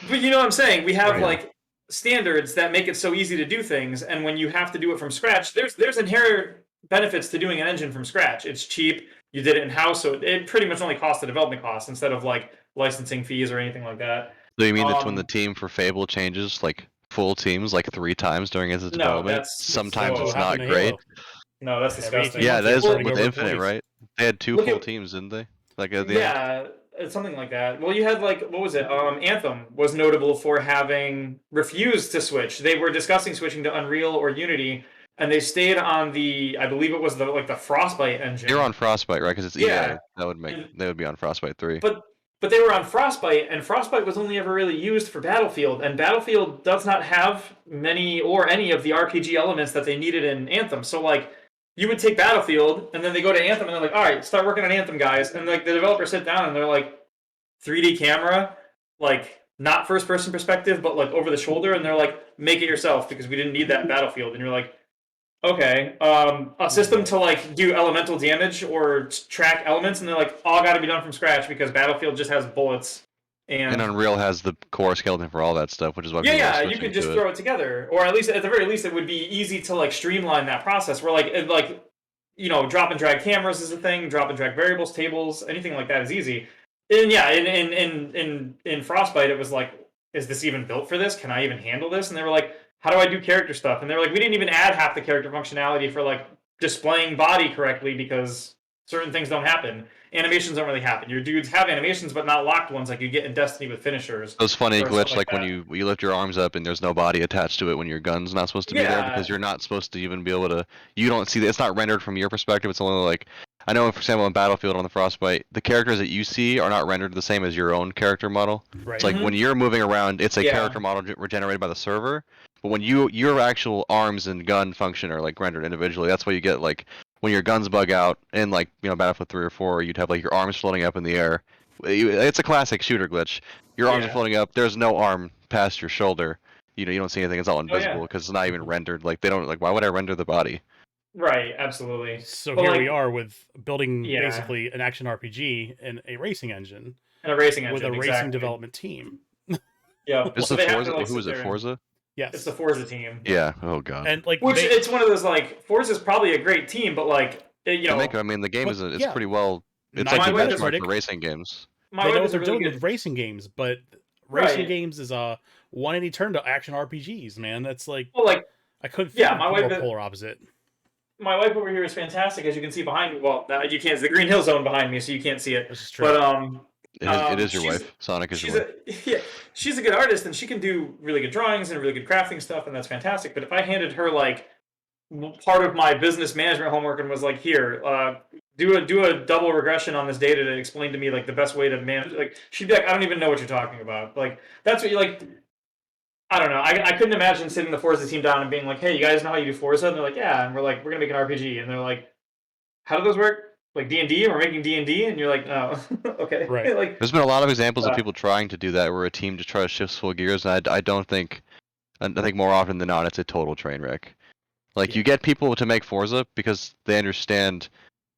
But you know what I'm saying? We have like standards that make it so easy to do things, and when you have to do it from scratch, there's inherent benefits to doing an engine from scratch. It's cheap. You did it in house, so it pretty much only costs the development cost instead of like licensing fees or anything like that. So you mean that when the team for Fable changes like full teams like 3 times during its development, sometimes it's not great. No, that's disgusting. Yeah, that is with Infinite, 20s. right? They had 2 full teams, didn't they? Like at the end? It's something like that. Well, you had like, what was it? Anthem was notable for having refused to switch. They were discussing switching to Unreal or Unity, and they stayed on the, I believe it was the Frostbite engine. You're on Frostbite, right? Because it's EA. Yeah. They would be on Frostbite 3. But they were on Frostbite, and Frostbite was only ever really used for Battlefield, and Battlefield does not have many or any of the RPG elements that they needed in Anthem. So like, you would take Battlefield, and then they go to Anthem, and they're like, all right, start working on Anthem, guys. And like the developers sit down, and they're like, 3D camera, like not first-person perspective, but like over the shoulder, and they're like, make it yourself, because we didn't need that in Battlefield. And you're like, okay. A system to like do elemental damage or track elements, and they're like, all got to be done from scratch, because Battlefield just has bullets. And Unreal has the core skeleton for all that stuff, which is why you could just throw it together, or at the very least, it would be easy to like streamline that process. Where like you know, drop and drag cameras is a thing, drop and drag variables, tables, anything like that is easy. And yeah, in Frostbite, it was like, is this even built for this? Can I even handle this? And they were like, how do I do character stuff? And they were like, we didn't even add half the character functionality for like displaying body correctly because certain things don't happen. Animations don't really happen. Your dudes have animations, but not locked ones like you get in Destiny with finishers. Those funny glitch like when you lift your arms up and there's no body attached to it when your gun's not supposed to be there, because you're not supposed to even be able to. You don't see that. It's not rendered from your perspective. It's only like, I know, for example, in Battlefield on the Frostbite, the characters that you see are not rendered the same as your own character model. Right. It's like when you're moving around, it's a character model regenerated by the server. But when your actual arms and gun function are like rendered individually, that's why you get like when your guns bug out in like, you know, Battlefield 3 or 4, you'd have like your arms floating up in the air. It's a classic shooter glitch. Your arms are floating up. There's no arm past your shoulder. You know, you don't see anything. It's all invisible because it's not even rendered. Like they don't like. Why would I render the body? Right. Absolutely. So but here we are with building basically an action RPG and a racing engine. And a racing engine with a racing development team. Yeah. Is the Forza? Who was it? Forza? Yes. It's the Forza team. Yeah. Oh god. And like, it's one of those like Forza's probably a great team, but like you know, I mean, the game is pretty well. It's like the benchmark for racing games. They know what they're doing with racing games, but racing games is a 180 turn to action RPGs, man. That's like, I couldn't feel more polar opposite. My wife over here is fantastic, as you can see behind me. Well, you can't. It's the Green Hill Zone behind me, so you can't see it. This is true. But it is your wife. Sonic is your wife. Yeah, she's a good artist, and she can do really good drawings and really good crafting stuff, and that's fantastic. But if I handed her like part of my business management homework and was like, here, do a double regression on this data to explain to me like the best way to manage. Like she'd be like, I don't even know what you're talking about. Like that's what you like. I don't know. I couldn't imagine sitting the Forza team down and being like, hey, you guys know how you do Forza? And they're like, yeah. And we're like, we're gonna make an RPG. And they're like, how do those work? Like D&D? We're making D&D? And you're like, no, okay. Right. Like, There's been a lot of examples of people trying to do that, where a team just try to shift full gears, and I don't think, I think more often than not, it's a total train wreck. Like you get people to make Forza because they understand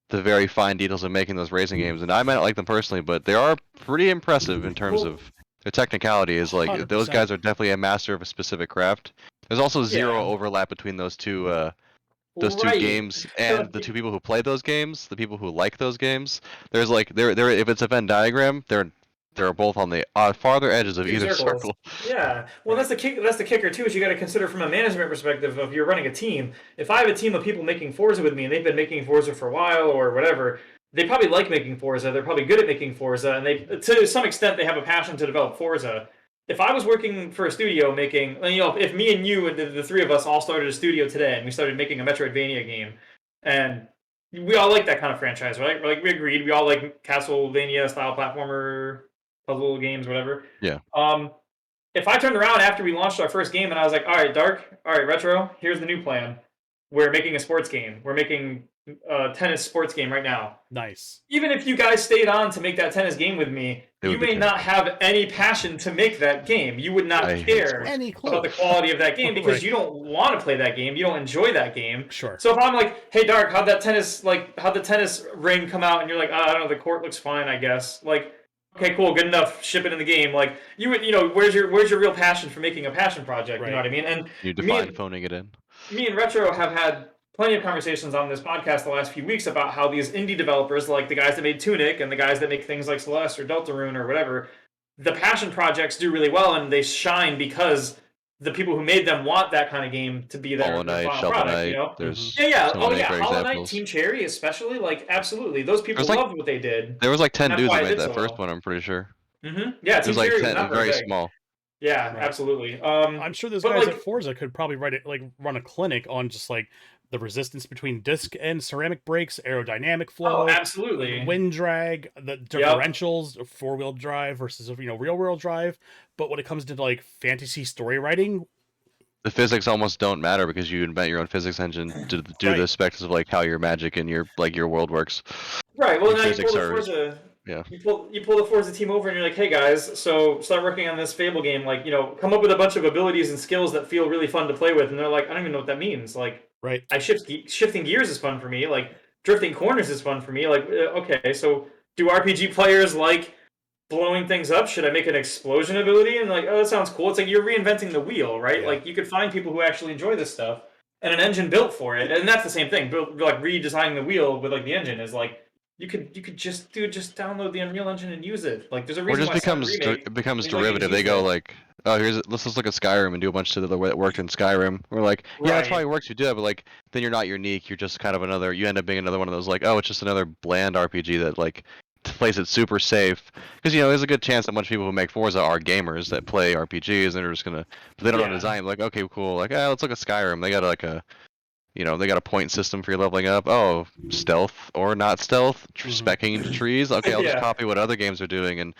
the very fine details of making those racing games, and I might not like them personally, but they are pretty impressive in terms Well, of their technicality. Is like those 100%. guys are definitely a master of a specific craft. There's also zero Yeah. overlap between those two two right. games and the two people who play those games, the people who like those games. There's like there if it's a Venn diagram, they're both on the farther edges of Two either circles. circle. Yeah. Well, that's the kicker too. Is you got to consider from a management perspective of you're running a team. If I have a team of people making Forza with me and they've been making Forza for a while or whatever, they probably like making Forza. They're probably good at making Forza, and they to some extent they have a passion to develop Forza. If I was working for a studio making, if me and you and the three of us all started a studio today and we started making a Metroidvania game, and we all like that kind of franchise, right? Like we agreed, we all like Castlevania style platformer puzzle games, whatever. Yeah. If I turned around after we launched our first game and I was like, all right, Dark, all right, Retro, here's the new plan. We're making a sports game. We're making a tennis sports game right now. Nice. Even if you guys stayed on to make that tennis game with me, you may not have any passion to make that game. You would not care Any clue about the quality of that game because Right. you don't want to play that game. You don't enjoy that game. Sure. So if I'm like, hey, Dark, how'd the tennis ring come out? And you're like, I don't know, the court looks fine, I guess. Like, okay, cool, good enough. Ship it in the game. Like you would, where's your real passion for making a passion project? Right. You know what I mean? And You define phoning it in. me and Retro have had plenty of conversations on this podcast the last few weeks about how these indie developers, like the guys that made Tunic and the guys that make things like Celeste or Deltarune or whatever, the passion projects do really well and they shine because the people who made them want that kind of game to be their Hollow Knight, final Shovel product. Knight. There's Yeah. so Oh many yeah, great Hollow Knight, examples. Team Cherry, especially, like absolutely, those people There's, like, loved what they did. There was like 10 That's dudes why that it made did that so first well. one, I'm pretty sure. Yeah, It Team was like Cherry 10, was not very big. small. Yeah, Right. absolutely. I'm sure those but, guys like- at Forza could probably run a clinic on just like the resistance between disc and ceramic brakes, aerodynamic flow, Oh, absolutely. wind drag, the differentials, four-wheel drive versus real-wheel drive. But when it comes to like fantasy story writing, The physics almost don't matter because you invent your own physics engine to do Right. the specs of like how your magic and your world works. Right. Well, Your now you physics pull the are- Forza. yeah. You pull the Forza team over, and you're like, "Hey guys, so start working on this Fable game. Like, come up with a bunch of abilities and skills that feel really fun to play with." And they're like, "I don't even know what that means." Like, right? shifting gears is fun for me. Like, drifting corners is fun for me. Like, okay, so do RPG players like blowing things up? Should I make an explosion ability? And like, oh, that sounds cool. It's like you're reinventing the wheel, right? Yeah. Like, you could find people who actually enjoy this stuff and an engine built for it. And that's the same thing. Like redesigning the wheel with like the engine is like. You could just download the Unreal Engine and use it. Like there's a Or reason just why it becomes they like derivative. use They go it. like, oh, let's just look at Skyrim and do a bunch of the way it worked in Skyrim. We're like, yeah, that's Right. probably works. You do that, but like, then you're not unique. You're just kind of another. You end up being another one of those like, oh, it's just another bland RPG that like plays it super safe. Because there's a good chance that a bunch of people who make Forza are gamers that play RPGs and they're just gonna, but they don't know Yeah. design. Like, okay, cool. Like, let's look at Skyrim. They got like a. They got a point system for your leveling up. Oh, stealth or not stealth, specking into trees. Okay, I'll just Yeah. copy what other games are doing, and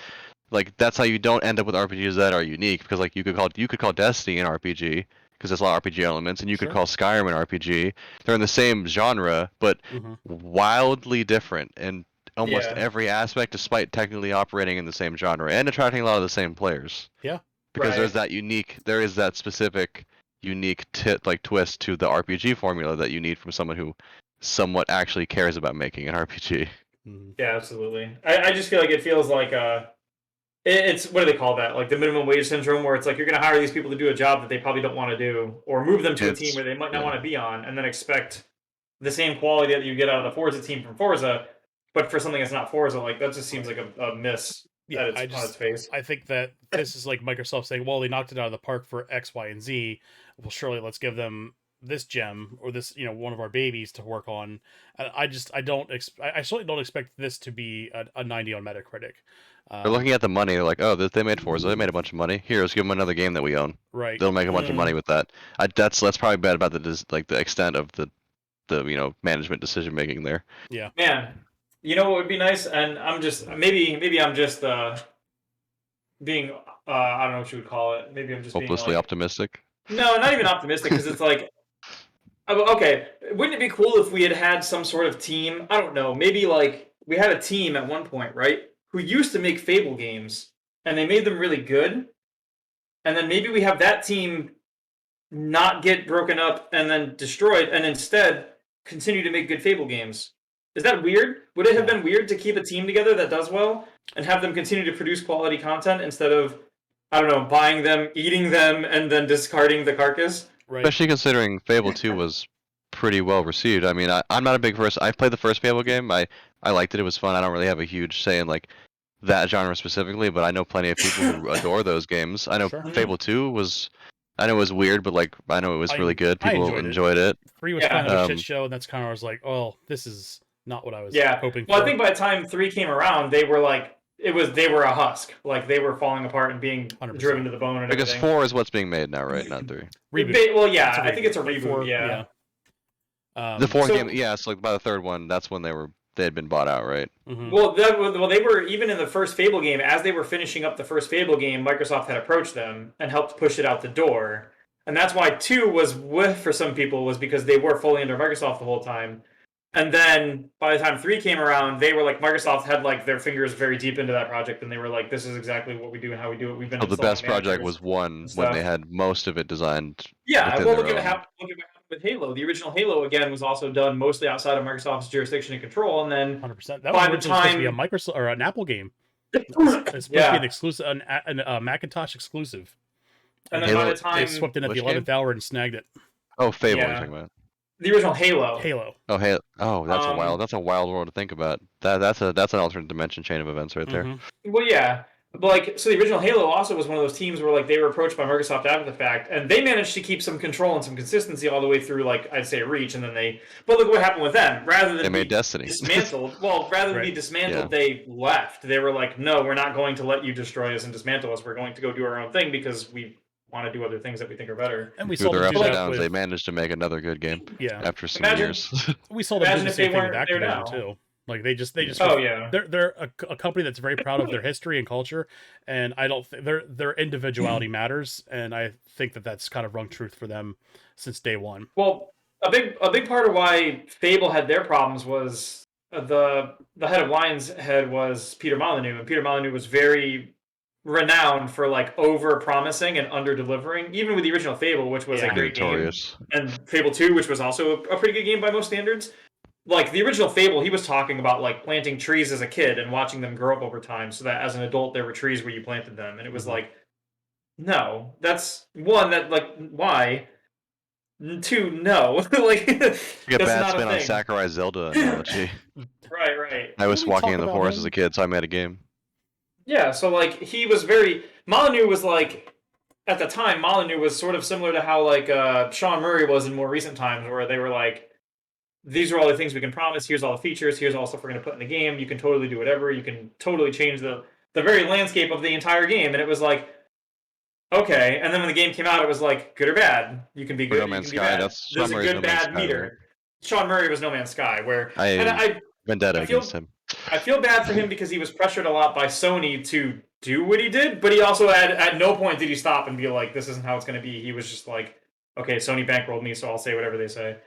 like that's how you don't end up with RPGs that are unique. Because like you could call Destiny an RPG because there's a lot of RPG elements, and you could Sure. call Skyrim an RPG. They're in the same genre, but wildly different in almost Yeah. every aspect, despite technically operating in the same genre and attracting a lot of the same players. Yeah. Because Right. there is that specific unique twist to the RPG formula that you need from someone who somewhat actually cares about making an RPG. Yeah, absolutely. I just feel like it feels like it's what do they call that? Like the minimum wage syndrome, where it's like you're going to hire these people to do a job that they probably don't want to do, or move them to a team where they might not want to be on, and then expect the same quality that you get out of the Forza team from Forza, but for something that's not Forza. Like that just seems like a miss. Yeah, on its face. I think that this is like Microsoft saying, well, they knocked it out of the park for X, Y, and Z. Well, surely let's give them this gem or this, one of our babies to work on. And I certainly don't expect this to be a 90 on Metacritic. They're looking at the money. They're like, oh, they made Forza. They made a bunch of money. Here, let's give them another game that we own. Right. They'll make a bunch of money with that. That's probably bad about the extent of the management decision making there. Yeah. Man, You know what would be nice, and I'm just maybe I'm just being I don't know what you would call it. Maybe I'm just being Hopelessly like optimistic. no, not even optimistic because it's like okay, wouldn't it be cool if we had had some sort of team? I don't know, maybe like we had a team at one point, right? Who used to make Fable games, and they made them really good, and then maybe we have that team not get broken up and then destroyed, and instead continue to make good Fable games. Is that weird? Would it have been weird to keep a team together that does well and have them continue to produce quality content instead of, I don't know, buying them, eating them, and then discarding the carcass? Right. Especially considering Fable 2 was pretty well received. I mean, I'm not a big first. I played the first Fable game. I liked it. It was fun. I don't really have a huge say in like that genre specifically, but I know plenty of people who adore those games. I know Sure. Fable 2 was. I know it was weird, but like I know it was really good. I People enjoyed it. 3 was Yeah. kind of a Um, shit show, and that's kind of I was like, oh, this is not what I was Yeah. hoping Well, for. I think by the time 3 came around, they were like, they were a husk. Like they were falling apart and being 100%. driven to the bone and because everything. 4 is what's being made now, right? Not 3. Reboot. Well, yeah, It's a I think it's a reboot. reboot. 4, yeah. The 4 So- game, yeah. So like by the third one, that's when they had been bought out, right? Mhm. Well, they were even in the first Fable game. As they were finishing up the first Fable game, Microsoft had approached them and helped push it out the door, and that's why 2 was for some people was because they were fully under Microsoft the whole time. And then by the time 3 came around, they were like Microsoft had like their fingers very deep into that project, and they were like, "This is exactly what we do and how we do it. We've been So the installing best project managers was 1 and when they stuff." had most of it designed. Yeah, within well, their look at own- what happened with Halo. The original Halo again was also done mostly outside of Microsoft's jurisdiction and control, and then 100%. That was by the originally supposed to be a time- Microsoft or an Apple game. It's supposed to be yeah, an exclusive, a Macintosh exclusive. and then Halo- by the They time swept in at the Which 11th hour and snagged it. Oh, Fable, Yeah. you're talking about. the original Halo. Halo. Oh, hey, oh, that's a Um, wild. That's a wild world to think about. That's an alternate dimension chain of events right there. Mhm. Well, yeah, but like, so the original Halo also was one of those teams where like they were approached by Microsoft after the fact, and they managed to keep some control and some consistency all the way through, like I'd say Reach, and then but look what happened with them. Rather than They made be Destiny. dismantled, rather than be Right. dismantled, Yeah. they left. They were like, no, we're not going to let you destroy us and dismantle us. We're going to go do our own thing because we want to do other things that we think are better. And we Through saw their them ups do and that downs, they with managed to make another good game yeah. after some Imagine- years. We saw them do Imagine the if they same thing with weren't there Activision now. too. Like they just Oh yeah, they're a company that's very proud of their history and culture, and I don't think their individuality matters, and I think that that's kind of rung truth for them since day one. well, a big part of why Fable had their problems was the head of Lion's Head was Peter Molyneux, and Peter Molyneux was very renowned for like over promising and under delivering, even with the original Fable, which was Yeah. a great game, Notorious. and Fable 2, which was also a pretty good game by most standards. Like the original Fable, he was talking about like planting trees as a kid and watching them grow up over time, so that as an adult there were trees where you planted them, and it was Mhm. like, no, that's one that like why. 2, no, like You get that's bad not spin a on thing. Sakurai Zelda analogy. Right. I was Didn't we walking talk in the about forest him? as a kid, so I made a game. Yeah, so like he was very Molyneux was like at the time Molyneux was sort of similar to how like Sean Murray was in more recent times, where they were like, these are all the things we can promise. Here's all the features. Here's all the stuff we're going to put in the game. You can totally do whatever. You can totally change the very landscape of the entire game. And it was like, okay. And then when the game came out, it was like good or bad. You can be For good. No You Man's can be Sky, bad. that's There's Sean a Murray's good No Man's bad Sky, meter. right? Sean Murray was No Man's Sky, where I and I vendetta I feel- against him. I feel bad for him because he was pressured a lot by Sony to do what he did, but he also at no point did he stop and be like, this isn't how it's going to be. He was just like, okay, Sony bankrolled me, so I'll say whatever they say.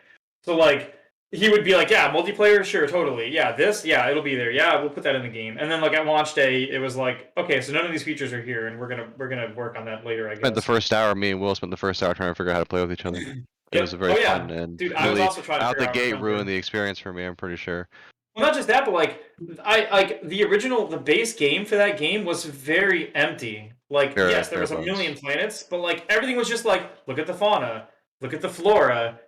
So like he would be like, yeah, multiplayer, sure, totally. Yeah, this, yeah, it'll be there. Yeah, we'll put that in the game. And then like at launch day, it was like, okay, so none of these features are here, and we're gonna work on that later, I Spent the guess. first hour, me and Will spent the first hour trying to figure out how to play with each other. It Yep. was a very Oh, yeah. fun and Dude, I was really also trying to out figure the out gate how to ruined the experience for me. I'm pretty sure. Well, not just that, but like I like the base game for that game was very empty. Like, Fair- yes, there fair was a bones. million planets, but like everything was just like, look at the fauna, look at the flora.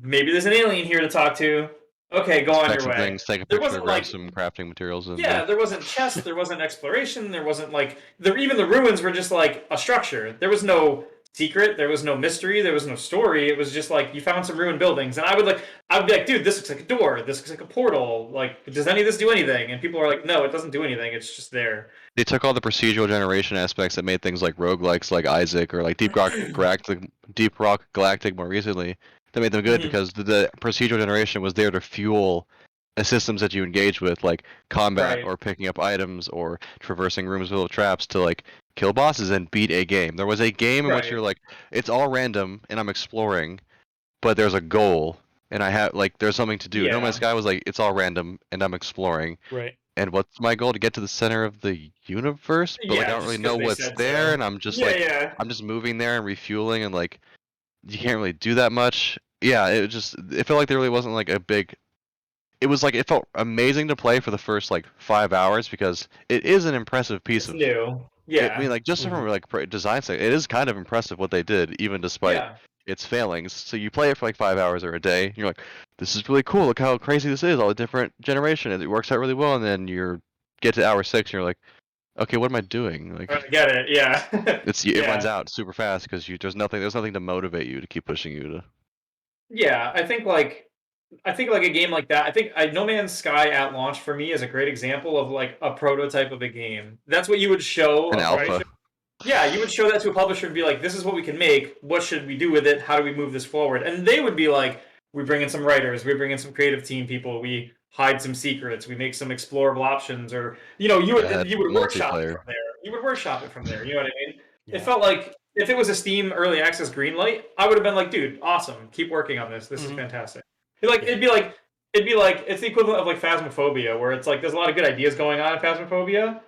Maybe there's an alien here to talk to. Okay, go on Check your some way. things, take a There picture, wasn't, grab like- some crafting materials, and Yeah, there wasn't chests, there wasn't exploration, there wasn't like even the ruins were just like a structure. There was no secret, there was no mystery, there was no story. It was just like you found some ruined buildings, and I'd be like, dude, this looks like a door, this looks like a portal. Like, does any of this do anything? And people are like, no, it doesn't do anything. It's just there. they took all the procedural generation aspects that made things like roguelikes like Isaac or like Deep Rock Galactic more recently. They made them good Mhm. because the procedural generation was there to fuel systems that you engage with, like combat Right. or picking up items or traversing rooms full of traps to like kill bosses and beat a game. There was a game in which Right. you're like, it's all random and I'm exploring, but there's a goal and I have like there's something to do. No Man's Yeah. Sky was like, it's all random and I'm exploring. Right. And what's my goal? To get to the center of the universe, but like I Yeah, don't just really because know they what's said there, so. and I'm just Yeah, like yeah. I'm just moving there and refueling, and like you can't really do that much. Yeah, it felt like there really wasn't like a big. It was like it felt amazing to play for the first like 5 hours because it is an impressive piece It's of. new. I mean, Yeah. like just from like design side, it is kind of impressive what they did, even despite Yeah. its failings. So you play it for like 5 hours or a day, and you're like, this is really cool. Look how crazy this is. All the different generation, it works out really well. And then you get to hour 6, and you're like, okay, what am I doing? I Like, get it. Yeah. it runs Yeah. out super fast because there's nothing to motivate you to keep pushing you to Yeah. I think like a game like that. I think No Man's Sky at launch for me is a great example of like a prototype of a game. That's what you would show an a Right. alpha. publisher. Yeah, you would show that to a publisher and be like, "This is what we can make. What should we do with it? How do we move this forward?" And they would be like, "We bring in some writers. We bring in some creative team people. We hide some secrets. We make some explorable options." Or Bad you would workshop it multiplayer. from there. You would workshop it from there. You know what I mean? It Yeah. felt like if it was a Steam early access greenlight, I would have been like, "Dude, awesome! Keep working on this. This is Mhm. fantastic." Yeah. It'd be like it's the equivalent of like Phasmophobia, where it's like there's a lot of good ideas going on in Phasmophobia,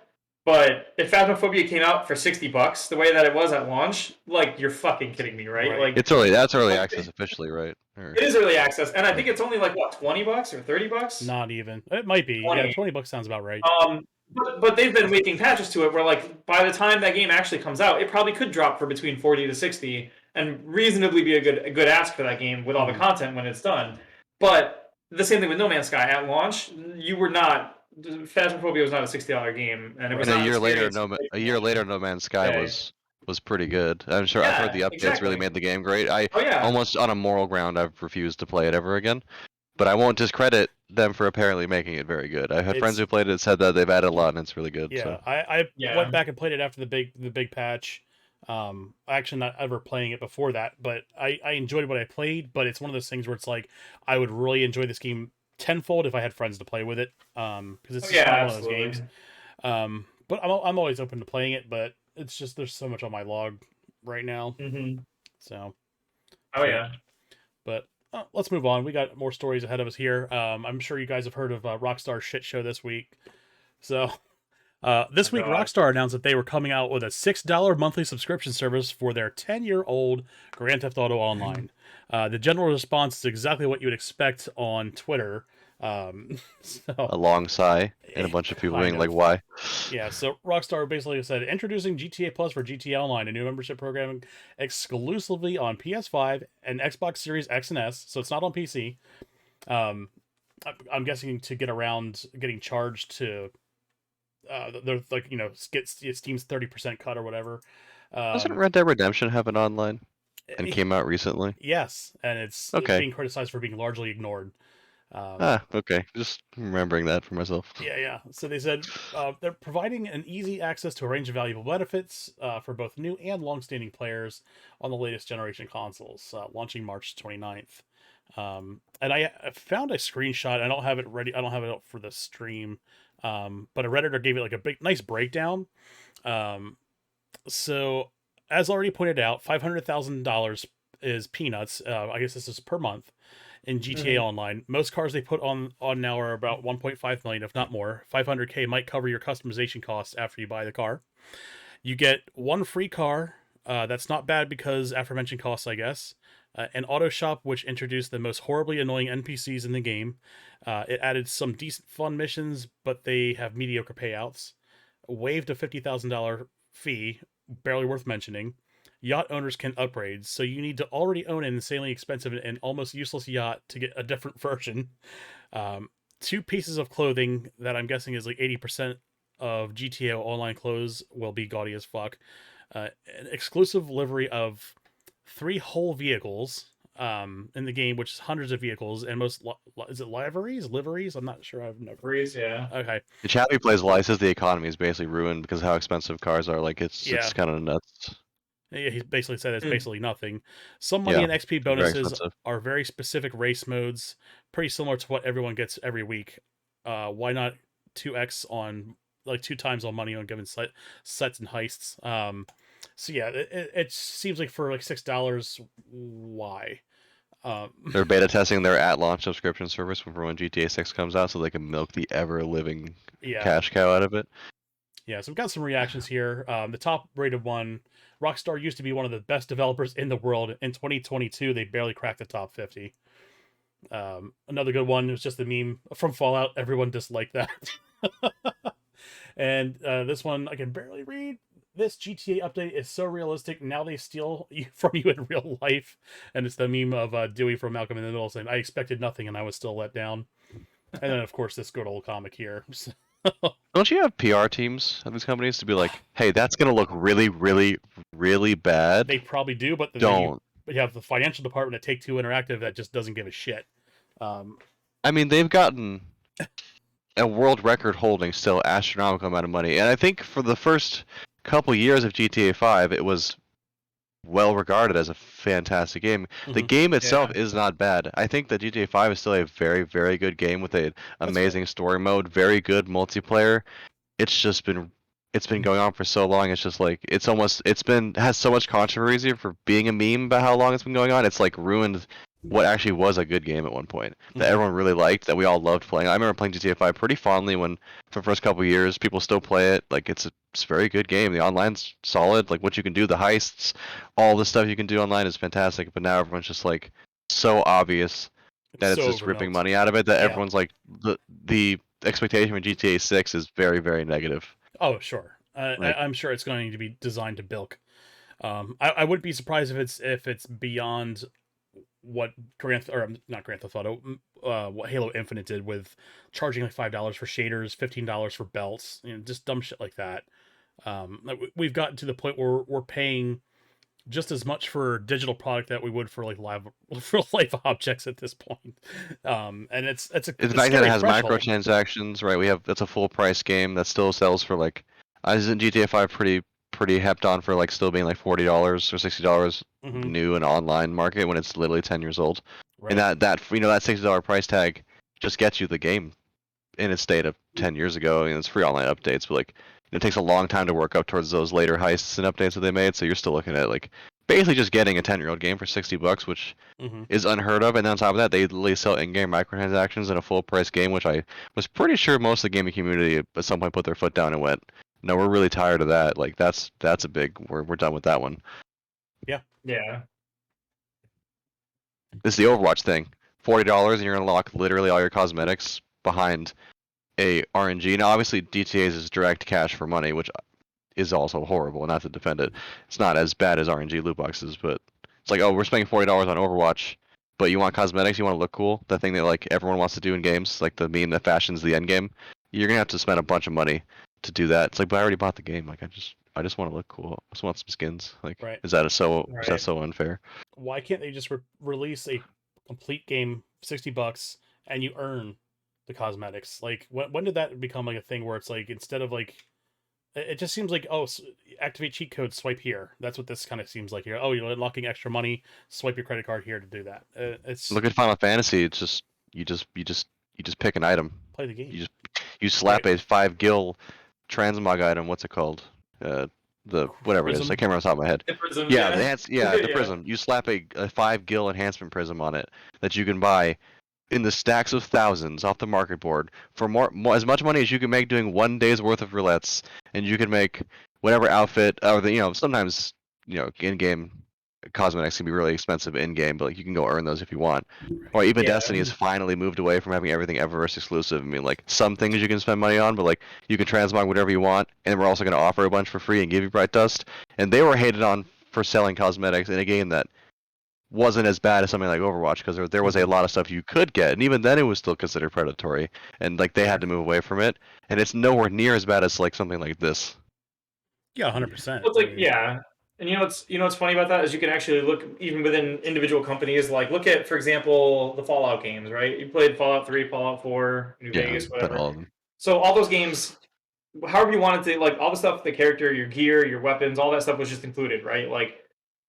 but if Phasmophobia came out for $60, the way that it was at launch, like you're fucking kidding me, right? Right. Like It's early. That's early like, access officially, right? Or, it is early access, and I think it's only like what $20 or $30. Not even. It might be. Yeah, 20. $20 sounds about right. But they've been making patches to it where like by the time that game actually comes out, it probably could drop for between 40 to 60 and reasonably be a good ask for that game with all the content when it's done. But the same thing with No Man's Sky at launch, you were not Phasmophobia was not a $60 game, and it was and not an experience. A year later, No Man's Sky Day. was pretty good. I'm sure I've heard Yeah, the updates really exactly. made the game great. I Oh yeah. almost on a moral ground I've refused to play it ever again. But I won't discredit them for apparently making it very good. I have friends who played it said that they've added a lot and it's really good. Yeah, So I Yeah. went back and played it after the big patch. Actually not ever playing it before that, but I enjoyed what I played. But it's one of those things where it's like I would really enjoy this game tenfold if I had friends to play with it. Because it's Oh just yeah, not one of those absolutely. games. But I'm always open to playing it. But it's just there's so much on my log right now. Mm-hmm. So, Oh yeah. but let's move on. We got more stories ahead of us here. I'm sure you guys have heard of Rockstar's shit show this week. So. This week, God. Rockstar announced that they were coming out with a $6 monthly subscription service for their 10-year-old Grand Theft Auto Online. The general response is exactly what you would expect on Twitter. So, a long sigh and a bunch of people kind being like, of. "Why?" Yeah, so Rockstar basically said, introducing GTA Plus for GTA Online, a new membership program exclusively on PS5 and Xbox Series X and S, so it's not on PC. I'm guessing to get around getting charged to they're like get Steam's 30% cut or whatever. Doesn't Red Dead Redemption have an online and came out recently? Yes, and it's Okay. being criticized for being largely ignored. Okay. Just remembering that for myself. Yeah. So they said they're providing an easy access to a range of valuable benefits for both new and long-standing players on the latest generation consoles, launching March 29th. And I found a screenshot. I don't have it ready. I don't have it up for the stream. But a Redditor gave it like a nice breakdown. So as already pointed out, $500,000 is peanuts. I guess this is per month in GTA Online. Most cars they put on now are about 1.5 million, if not more. 500K might cover your customization costs after you buy the car. You get one free car. That's not bad because aforementioned costs, I guess. An auto shop which introduced the most horribly annoying NPCs in the game. It added some decent fun missions, but they have mediocre payouts. Waived a $50,000 fee, barely worth mentioning. Yacht owners can upgrade, so you need to already own an insanely expensive and almost useless yacht to get a different version. 2 pieces of clothing that I'm guessing is like 80% of GTA Online clothes will be gaudy as fuck. An exclusive livery of 3 whole vehicles in the game, which is hundreds of vehicles, and most is it liveries? I'm not sure. I've never. Breeze, yeah. Okay. The chat who plays Lice says the economy is basically ruined because of how expensive cars are. Like it's Yeah. kind of nuts. He basically said it's Hmm. basically nothing. Some money Yeah, and XP very bonuses expensive. are very specific race modes, pretty similar to what everyone gets every week. Why not 2x on like 2 times on money on given sets and heists? So yeah, it seems like for like $6, why? They're beta testing their at launch subscription service for when GTA 6 comes out, so they can milk the ever living Yeah. cash cow out of it. Yeah, so we've got some reactions here. The top rated one, Rockstar used to be one of the best developers in the world. In 2022, they barely cracked the top 50. Another good one was just the meme from Fallout. Everyone disliked that. And this one, I can barely read. This GTA update is so realistic. Now they steal from you in real life. And it's the meme of Dewey from Malcolm in the Middle saying, I expected nothing and I was still let down. And then, of course, this good old comic here. Don't you have PR teams at these companies to be like, hey, that's gonna look really, really, really bad? They probably do, but then Don't. you have the financial department at Take Two Interactive that just doesn't give a shit. I mean, they've gotten a world record holding still astronomical amount of money, and I think for the first couple years of GTA 5, it was well regarded as a fantastic game. The Mhm. game itself is not bad. I think that GTA 5 is still a very, very good game with an amazing story mode, very good multiplayer. It's been going on for so long. It's just like it's been has so much controversy for being a meme about how long it's been going on. It's like ruined what actually was a good game at one point that Mhm. everyone really liked, that we all loved playing. I remember playing GTA 5 pretty fondly when for the first couple of years. People still play it. Like it's a very good game. The online's solid. Like what you can do, the heists, all the stuff you can do online is fantastic. But now everyone's just like so obvious It's that it's so just ripping overmilked. money out of it that Yeah. everyone's like the expectation for GTA 6 is very, very negative. Oh, sure. Like I'm sure it's going to be designed to bilk. I wouldn't be surprised if it's beyond what not Grand Theft Auto, what Halo Infinite did with charging like $5 for shaders, $15 for belts, just dumb shit like that. We've gotten to the point where we're paying just as much for digital product that we would for like live for live objects at this point. And it's a, the a fact that it scary has threshold. microtransactions, right? That's a full price game that still sells for like, isn't GTA 5 pretty hepped on for like still being like $40 or $60 Hmm. new and online market when it's literally 10 years old, and Right. that $60 price tag just gets you the game in its state of 10 years ago. It's free online updates, but like it takes a long time to work up towards those later heists and updates that they made. So you're still looking at like basically just getting a 10-year-old game for $60, which Hmm. is unheard of. And then on top of that, they literally sell in-game microtransactions in a full-price game, which I was pretty sure most of the gaming community at some point put their foot down and went, "No, we're really tired of that. Like that's a big. We're done with that one." Yeah. Yeah. This is the Overwatch thing. $40 and you're gonna unlock literally all your cosmetics behind a RNG. Now, obviously, DTA's is direct cash for money, which is also horrible. Not to defend it, it's not as bad as RNG loot boxes, but it's like, oh, we're spending $40 on Overwatch, but you want cosmetics, you want to look cool, the thing that like everyone wants to do in games, like the meme that fashions the end game. You're gonna have to spend a bunch of money to do that. It's like, but I already bought the game. Like, I just want to look cool. I just want some skins. Like, Right. is that Right. so unfair? Why can't they just release a complete game, $60, and you earn the cosmetics? Like, when did that become like a thing where it's like instead of like it just seems like, oh, activate cheat code, swipe here. That's what this kind of seems like here. Oh, you're unlocking extra money, swipe your credit card here to do that. It's Look at Final Fantasy. It's just you just pick an item. play the game. You slap a 5 gil transmog item. What's it called? The whatever it is. I Prism. can't remember off the top of my head. The prism, Yeah, yeah. the Yeah. prism. You slap a 5 gil enhancement prism on it that you can buy in the stacks of thousands off the market board for more as much money as you can make doing 1 day's worth of roulettes, and you can make whatever outfit or sometimes in-game cosmetics can be really expensive in-game, but like you can go earn those if you want. Or even Yeah. Destiny has finally moved away from having everything Eververse exclusive. I mean, like some things you can spend money on, but like you can transmog whatever you want, and we're also going to offer a bunch for free and give you Bright Dust. And they were hated on for selling cosmetics in a game that wasn't as bad as something like Overwatch because there was a lot of stuff you could get, and even then it was still considered predatory, and like they had to move away from it, and it's nowhere near as bad as like something like this. Yeah, 100%. Well, it's like, yeah. And what's funny about that is you can actually look even within individual companies. Like look at, for example, the Fallout games, right? You played Fallout 3, Fallout 4, New Yeah, Vegas, but whatever. all of them. So all those games, however you wanted to, like all the stuff, the character, your gear, your weapons, all that stuff was just included, right? Like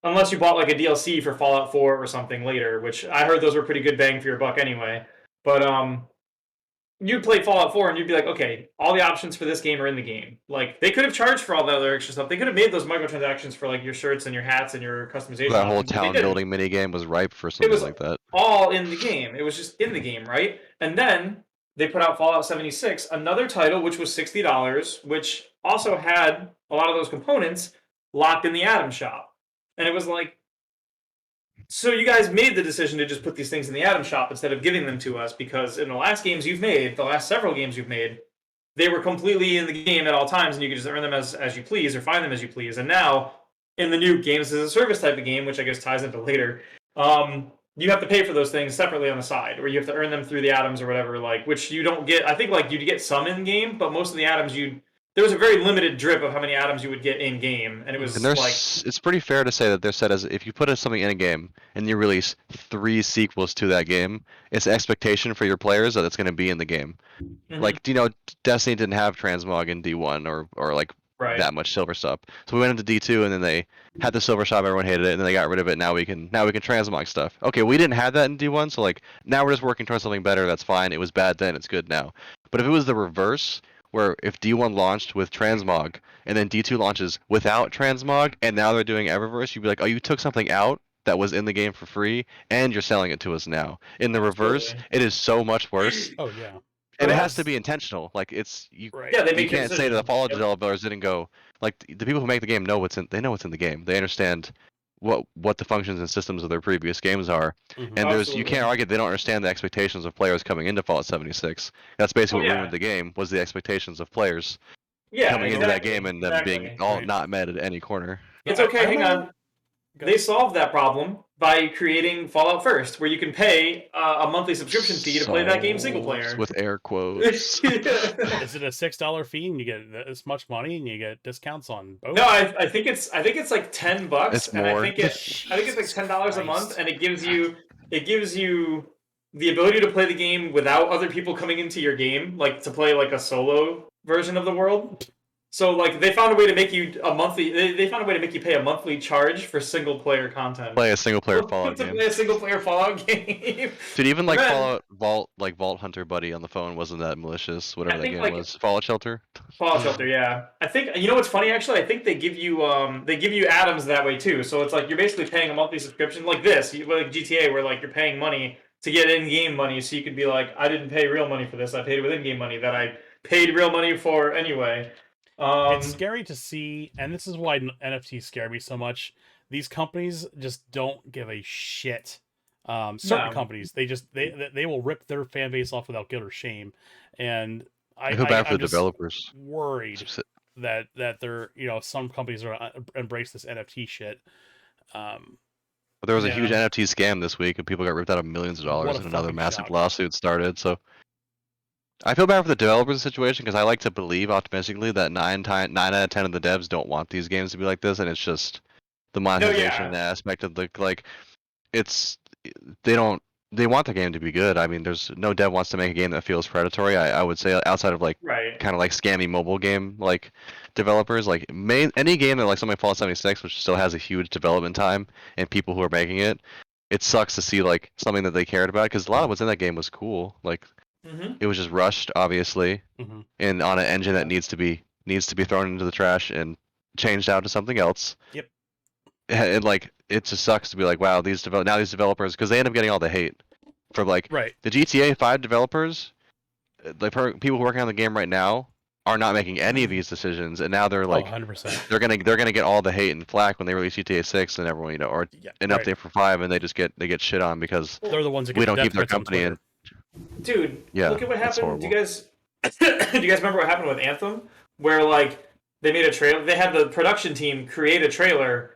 unless you bought like a DLC for Fallout 4 or something later, which I heard those were pretty good bang for your buck anyway. But you'd play Fallout 4 and you'd be like, okay, all the options for this game are in the game. Like they could have charged for all the other extra stuff. They could have made those microtransactions for like your shirts and your hats and your customization That whole options, but they town didn't. building mini game was ripe for It something was like that. all in the game. It was just in the game, right? And then they put out Fallout 76, another title which was $60, which also had a lot of those components locked in the Atom Shop. And it was like, so you guys made the decision to just put these things in the Atom Shop instead of giving them to us because in the last games you've made, the last several games you've made, they were completely in the game at all times and you could just earn them as you please or find them as you please. And now in the new games as a service type of game, which I guess ties into later, you have to pay for those things separately on the side, or you have to earn them through the atoms or whatever, like which you don't get. I think like you get some in game, but most of the atoms there was a very limited drip of how many atoms you would get in game, and it was And there's, like it's pretty fair to say that they're set as if you put something in a game and you release 3 sequels to that game, it's an expectation for your players that it's going to be in the game. Like, you know, Destiny didn't have transmog in D1 or like right. that much silver stuff. So we went into D2 and then they had the silver shop, everyone hated it, and then they got rid of it. Now we can transmog stuff. Okay, we didn't have that in D1, so like now we're just working towards something better. That's fine. It was bad then, it's good now. But if it was the reverse, where if D1 launched with transmog and then D2 launches without transmog and now they're doing Eververse, you'd be like, oh, you took something out that was in the game for free and you're selling it to us now. In the reverse, Absolutely. it is so much worse. Oh yeah. And it Yes. has to be intentional. Like it's you. Right. Yeah, they You make can't say to the decisions. Fallout Yep. developers didn't go like the people who make the game know what's in. They know what's in the game. They understand what the functions and systems of their previous games are. Mhm. And there's you Absolutely. can't argue they don't understand the expectations of players coming into Fallout 76. That's basically Oh, what yeah. ruined the game was the expectations of players Yeah, coming into that game and them being exactly. all Right. not met at any corner. It's I okay. Hang remember- on. Go They ahead. solved that problem by creating Fallout First, where you can pay a monthly subscription fee to play that game single player. With air quotes. Is it a $6 fee and you get this much money and you get discounts on both? No, I think it's like $10, It's and I more. think it's like $10 a month, Christ. and it gives you the ability to play the game without other people coming into your game, like to play like a solo version of the world. So like they found a way to make you a monthly. They found a way to make you pay a monthly charge for single player content. Play a single player Fallout to game. play a single player Fallout game. Dude, even like Then- Vault Hunter Buddy on the phone wasn't that malicious. Whatever that think, game like- was. Fallout Shelter. Fallout Shelter, yeah. I think you know what's funny actually. I think they give you atoms that way too. So it's like you're basically paying a monthly subscription like this, like GTA, where like you're paying money to get in-game money. So you could be like, I didn't pay real money for this. I paid with in-game money that I paid real money for anyway. It's scary to see, and this is why NFTs scare me so much. These companies just don't give a shit. Certain No. companies, they will rip their fan base off without guilt or shame, and I feel bad for I'm the just developers. worried that they're some companies are embrace this NFT shit. But there was a Yeah. huge NFT scam this week, and people got ripped out of millions of dollars, What a and another fucking massive shock. lawsuit started. So I feel bad for the developers in the situation because I like to believe optimistically that 9 out of 10 of the devs don't want these games to be like this, and it's just the monetization aspect of the like. It's they want the game to be good. I mean, there's no dev wants to make a game that feels predatory. I would say outside of like right. kind of like scammy mobile game like developers, like any game that like something like Fallout 76, which still has a huge development time and people who are making it. It sucks to see like something that they cared about because a lot of what's in that game was cool. Like Mm-hmm. it was just rushed, obviously, Mhm. and on an engine that needs to be thrown into the trash and changed out to something else. Yep. And like it just sucks to be like, wow, these developers because they end up getting all the hate from like Right. the GTA 5 developers, like people working on the game right now are not making any of these decisions, and now they're like 100%. they're gonna get all the hate and flack when they release GTA 6 and everyone or Yeah, an right. update for 5 and they get shit on because They're the ones that get we the don't death keep their threats on company in. Twitter. Dude, Yeah, look at what that's happened. Do horrible. you guys do you guys remember what happened with Anthem? Where like they made a trailer, they had the production team create a trailer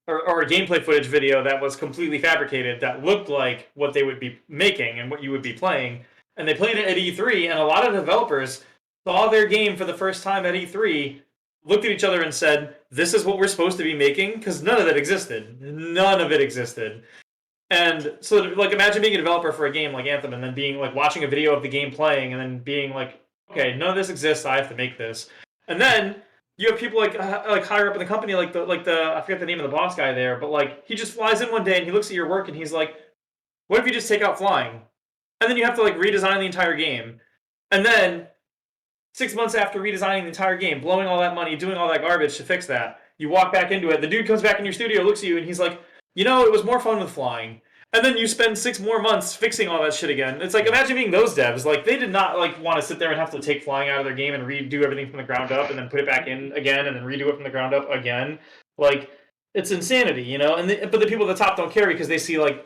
or a gameplay footage video that was completely fabricated that looked like what they would be making and what you would be playing. And they played it at E3, and a lot of developers saw their game for the first time at E3, looked at each other and said, "This is what we're supposed to be making," because none of it existed. None of it existed. And so, like, imagine being a developer for a game like Anthem, and then being like watching a video of the game playing, and then being like, "Okay, none of this exists. I have to make this." And then you have people like higher up in the company, like the I forget the name of the boss guy there, but like he just flies in one day and he looks at your work and he's like, "What if you just take out flying?" And then you have to like redesign the entire game, and then 6 months after redesigning the entire game, blowing all that money, doing all that garbage to fix that, you walk back into it. The dude comes back in your studio, looks at you, and he's like, it was more fun with flying. And then you spend 6 more months fixing all that shit again. It's like, imagine being those devs. Like, they did not like want to sit there and have to take flying out of their game and redo everything from the ground up, and then put it back in again, and then redo it from the ground up again. Like, it's insanity, And but the people at the top don't care because they see like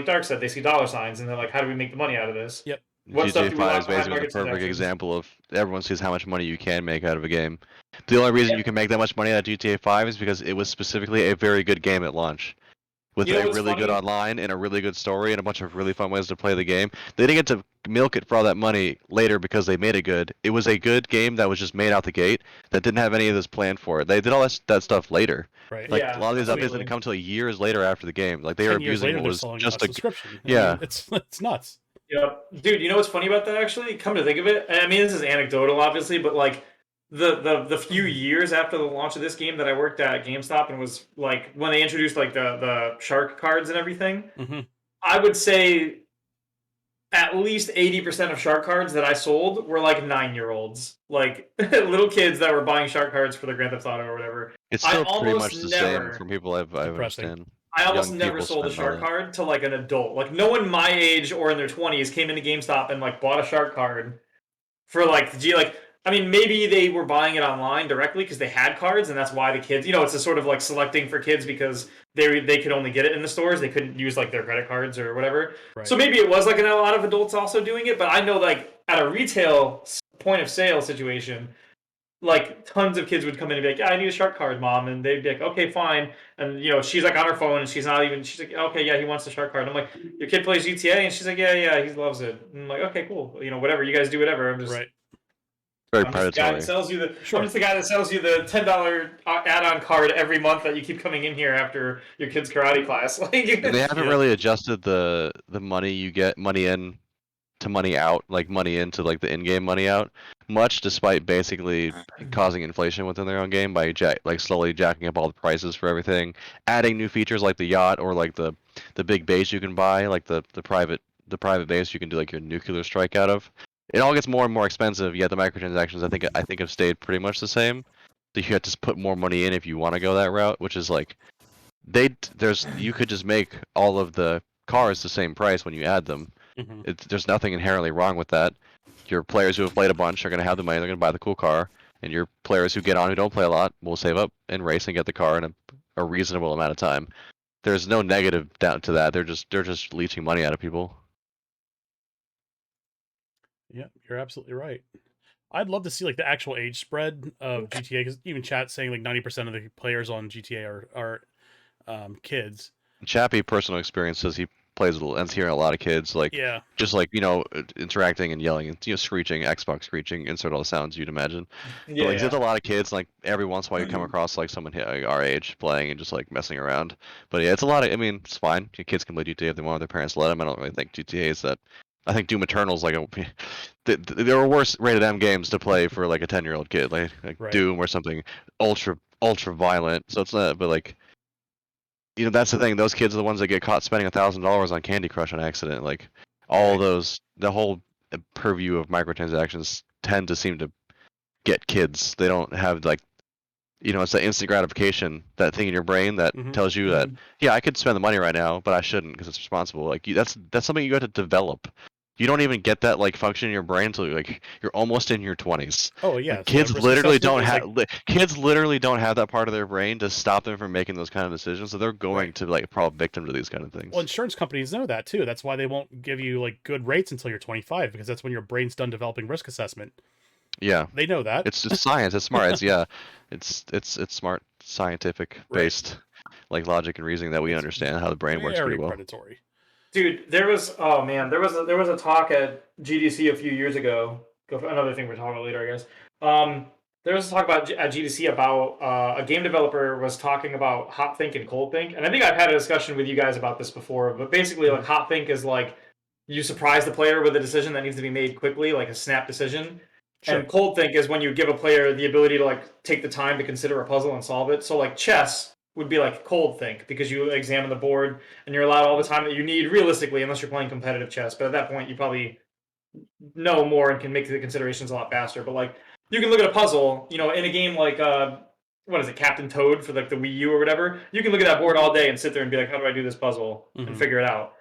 Dark said, they see dollar signs, and they're like, how do we make the money out of this? Yep. What stuff GTA do we 5 lock is behind basically the perfect microtransactions? example of everyone sees how much money you can make out of a game. The only reason you can make that much money out of GTA 5 is because it was specifically a very good game at launch. With a what's really good funny? online and a really good story and a bunch of really fun ways to play the game. They didn't get to milk it for all that money later because they made it good. It was a good game that was just made out the gate that didn't have any of this planned for it. They did all that stuff later. Right. Like Yeah, a lot of these updates completely. didn't come until years later after the game. Like they were 10 years abusing later, what they're was selling just a a subscription. yeah. I mean, it's nuts. Yep. Dude, you know what's funny about that actually? Come to think of it, I mean this is anecdotal obviously, but like the few years after the launch of this game that I worked at GameStop and was like when they introduced like the shark cards and everything, Mm-hmm. I would say at least 80% of shark cards that I sold were like 9-year-olds. Like little kids that were buying shark cards for their Grand Theft Auto or whatever. It's I still pretty almost much the same never from people I've Depressing. understand. I almost Young never people sold a spend all shark that. card to like an adult. Like no one my age or in their 20s came into GameStop and like bought a shark card for like I mean maybe they were buying it online directly because they had cards and that's why the kids, it's a sort of like selecting for kids because they could only get it in the stores. They couldn't use like their credit cards or whatever. Right. So maybe it was like a lot of adults also doing it, but I know like at a retail point of sale situation, like tons of kids would come in and be like, "Yeah, I need a shark card, mom," and they'd be like, "Okay, fine." And she's like on her phone and she's like, "Okay, yeah, he wants the shark card." And I'm like, "Your kid plays GTA?" And she's like, "Yeah, he loves it." And I'm like, "Okay, cool. Whatever. You guys do whatever. Right. Very I'm just the guy that predatory. sells you the. Sure. I'm just the guy that sells you the $10 add-on card every month that you keep coming in here after your kid's karate class. Like They haven't Yeah. really adjusted the money you get, money in to money out, like money into like the in-game money out, much despite basically causing inflation within their own game by slowly jacking up all the prices for everything, adding new features like the yacht or like the big base you can buy, like the private base you can do like your nuclear strike out of. It all gets more and more expensive. Yet the microtransactions I think have stayed pretty much the same. So you have to put more money in if you want to go that route, which is like you could just make all of the cars the same price when you add them. Mm-hmm. There's nothing inherently wrong with that. Your players who have played a bunch are going to have the money. They're going to buy the cool car, and your players who get on who don't play a lot will save up and race and get the car in a reasonable amount of time. There's no negative down to that. They're just leeching money out of people. Yeah, you're absolutely right. I'd love to see like the actual age spread of GTA because even chat saying like 90% of the players on GTA are kids. Chappie personal experience says he plays and hearing a lot of kids Yeah. just interacting and yelling and screeching, Xbox screeching, insert all the sounds you'd imagine. yeah, But it's yeah. a lot of kids. Like every once in a while, you come across like someone our age playing and just like messing around. But yeah, it's a lot of. I mean, it's fine. Your kids can play GTA if they want. Their parents let them. I don't really think GTA is that. I think Doom Eternal's like there are worse rated M games to play for like a 10-year-old kid, like Right. Doom or something ultra violent. So it's not. But like, that's the thing. Those kids are the ones that get caught spending $1,000 on Candy Crush on accident. Like all Right. those, the whole purview of microtransactions tend to seem to get kids. They don't have like, it's that instant gratification, that thing in your brain that Mhm. tells you that, yeah, I could spend the money right now, but I shouldn't because it's responsible. Like that's something you got to develop. You don't even get that like function in your brain until you're almost in your 20s. Oh yeah. Like, So kids risk literally assessment don't is, have like, kids literally don't have that part of their brain to stop them from making those kind of decisions. So they're going Right. to like fall victim to these kind of things. Well, insurance companies know that too. That's why they won't give you like good rates until you're 25 because that's when your brain's done developing risk assessment. Yeah, They know that. it's just science. It's smart. It's smart, scientific based, like logic and reasoning that we It's understand how the brain works very pretty well. predatory. Dude, there was a talk at GDC a few years ago. Another thing we're talking about later, I guess. There was a talk at GDC about a game developer was talking about hot think and cold think, and I think I've had a discussion with you guys about this before. But basically, like hot think is like you surprise the player with a decision that needs to be made quickly, like a snap decision, Sure. And cold think is when you give a player the ability to like take the time to consider a puzzle and solve it. So like chess would be like cold think because you examine the board and you're allowed all the time that you need realistically, unless you're playing competitive chess. But at that point, you probably know more and can make the considerations a lot faster. But like you can look at a puzzle, you know, in a game like what is it, Captain Toad for like the Wii U or whatever. You can look at that board all day and sit there and be like, how do I do this puzzle and figure it out.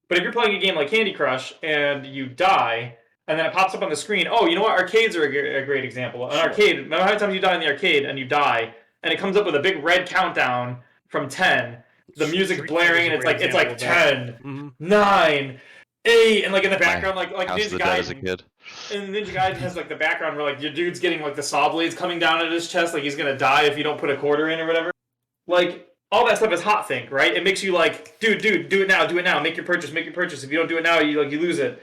But if you're playing a game like Candy Crush and you die, and then it pops up on the screen, oh, you know what? Arcades are a great example. An arcade, remember how many times you die in the arcade and you die, and it comes up with a big red countdown from 10, the music's blaring, and it's like 10, 9, 8, and like in the background, like Ninja Gaiden. And Ninja Gaiden has like the background where like your dude's getting like the saw blades coming down at his chest, like he's gonna die if you don't put a quarter in or whatever. Like all that stuff is hot think, right? It makes you like, dude, do it now, make your purchase. If you don't do it now, you lose it.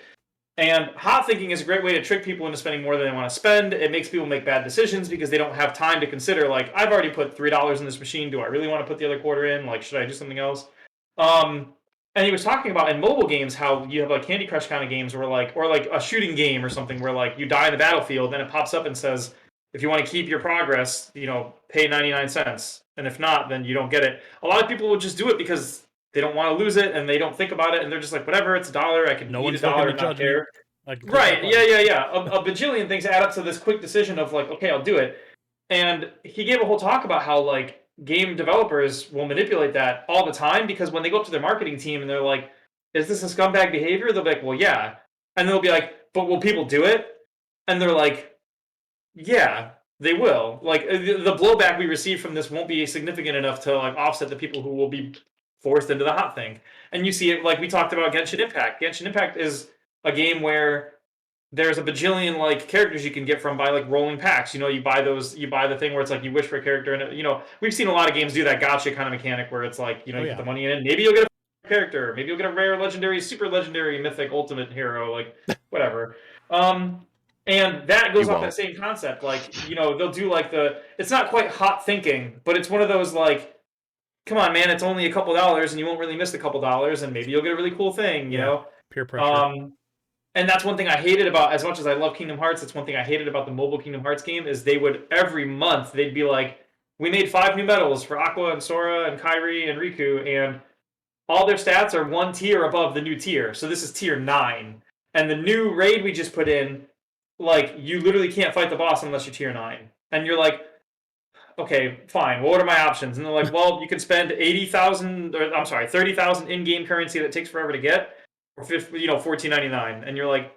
And hot thinking is a great way to trick people into spending more than they want to spend. It makes people make bad decisions because they don't have time to consider, like, I've already put $3 in this machine. Do I really want to put the other quarter in? Like, should I do something else? And he was talking about in mobile games how you have like Candy Crush kind of games where like, or like a shooting game or something where like you die in the battlefield, then it pops up and says, if you want to keep your progress, you know, pay 99 cents. And if not, then you don't get it. A lot of people will just do it because they don't want to lose it and they don't think about it and they're just like, whatever, it's $1. I can eat $1 and not care. Right? Yeah. A bajillion things add up to this quick decision of like, okay, I'll do it. And he gave a whole talk about how like game developers will manipulate that all the time because when they go up to their marketing team and they're like, is this a scumbag behavior? They'll be like, well, yeah. And they'll be like, but will people do it? And they're like, yeah, they will. Like the blowback we receive from this won't be significant enough to like offset the people who will be forced into the hot thing. And you see it like we talked about Genshin Impact. Genshin Impact is a game where there's a bajillion like characters you can get from by like rolling packs. You know, you buy the thing where it's like you wish for a character, and you know, we've seen a lot of games do that gotcha kind of mechanic where it's like, you know, you put the money in, maybe you'll get a character, maybe you'll get a rare, legendary, super legendary, mythic, ultimate hero, like whatever. And that goes off that same concept. Like, you know, they'll do like it's not quite hot thinking, but it's one of those like, come on, man, it's only a couple dollars and you won't really miss a couple dollars and maybe you'll get a really cool thing, you know? Peer pressure. And that's one thing I hated about, as much as I love Kingdom Hearts, that's one thing I hated about the mobile Kingdom Hearts game is they would, every month, they'd be like, we made 5 new medals for Aqua and Sora and Kairi and Riku, and all their stats are 1 tier above the new tier. So this is tier 9. And the new raid we just put in, like, you literally can't fight the boss unless you're tier 9. And you're like, okay, fine, well, what are my options? And they're like, well, you can spend 30,000 in-game currency that takes forever to get, or $14.99, and you're like,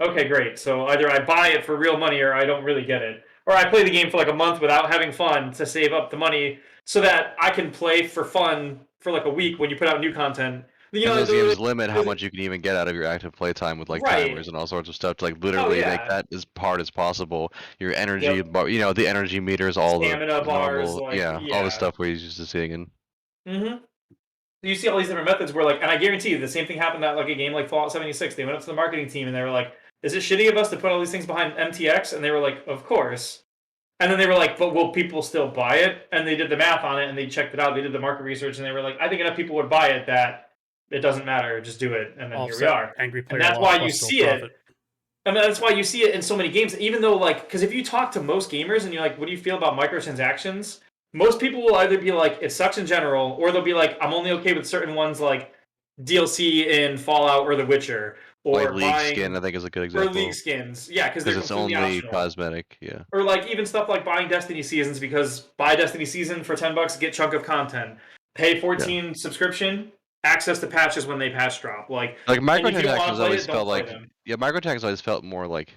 okay, great. So either I buy it for real money or I don't really get it, or I play the game for like a month without having fun to save up the money so that I can play for fun for like a week when you put out new content. You know, those games limit how much you can even get out of your active playtime with like timers and all sorts of stuff to like literally make that as hard as possible. Your energy, you know, the energy meters, all stamina the bars, normal, all the stuff we're used to seeing. You see all these different methods where like, and I guarantee you the same thing happened at like a game like Fallout 76. They went up to the marketing team and they were like, is it shitty of us to put all these things behind MTX? And they were like, of course. And then they were like, but will people still buy it? And they did the math on it and they checked it out. They did the market research and they were like, I think enough people would buy it that it doesn't matter, just do it. And then here we are. Angry player, and that's why you see it. I mean, that's why you see it in so many games, even though like, because if you talk to most gamers and you're like, what do you feel about microtransactions? Most people will either be like, it sucks in general, or they'll be like, I'm only okay with certain ones like DLC in Fallout or The Witcher. Or like League skin, I think, is a good example. Or League skins, yeah, because it's only optional. Cosmetic, yeah. Or like even stuff like buying Destiny seasons, because buy Destiny season for $10, get chunk of content. Pay 14 subscription, access to patches when they patch drop. Like microtransactions always felt like microtransactions always felt more like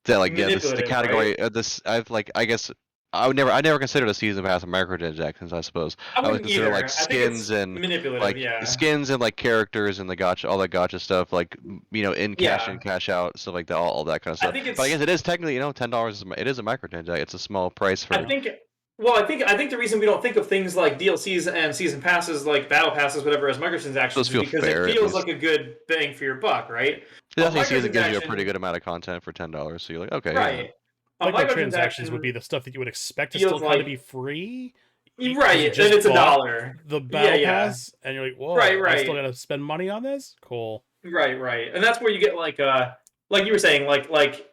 that. Like this is the category. Right? I never considered a season pass a microtransactions. I suppose I would consider like skins and like skins and like characters and the gotcha, all that gotcha stuff, like in cash and cash out, stuff like that, all that kind of stuff. But I guess it is technically $10. It is a microtransaction. It's a small price for. I think the reason we don't think of things like DLCs and season passes, like battle passes, whatever, as microtransactions is because it feels like a good bang for your buck, right? Destiny season gives you a pretty good amount of content for $10, so you're like, okay, right. Yeah. Microtransactions would be the stuff that you would expect to still kind of be free. Right, and it's $1. The battle pass, and you're like, whoa, right. I still gotta spend money on this? Cool. Right. And that's where you get like you were saying, like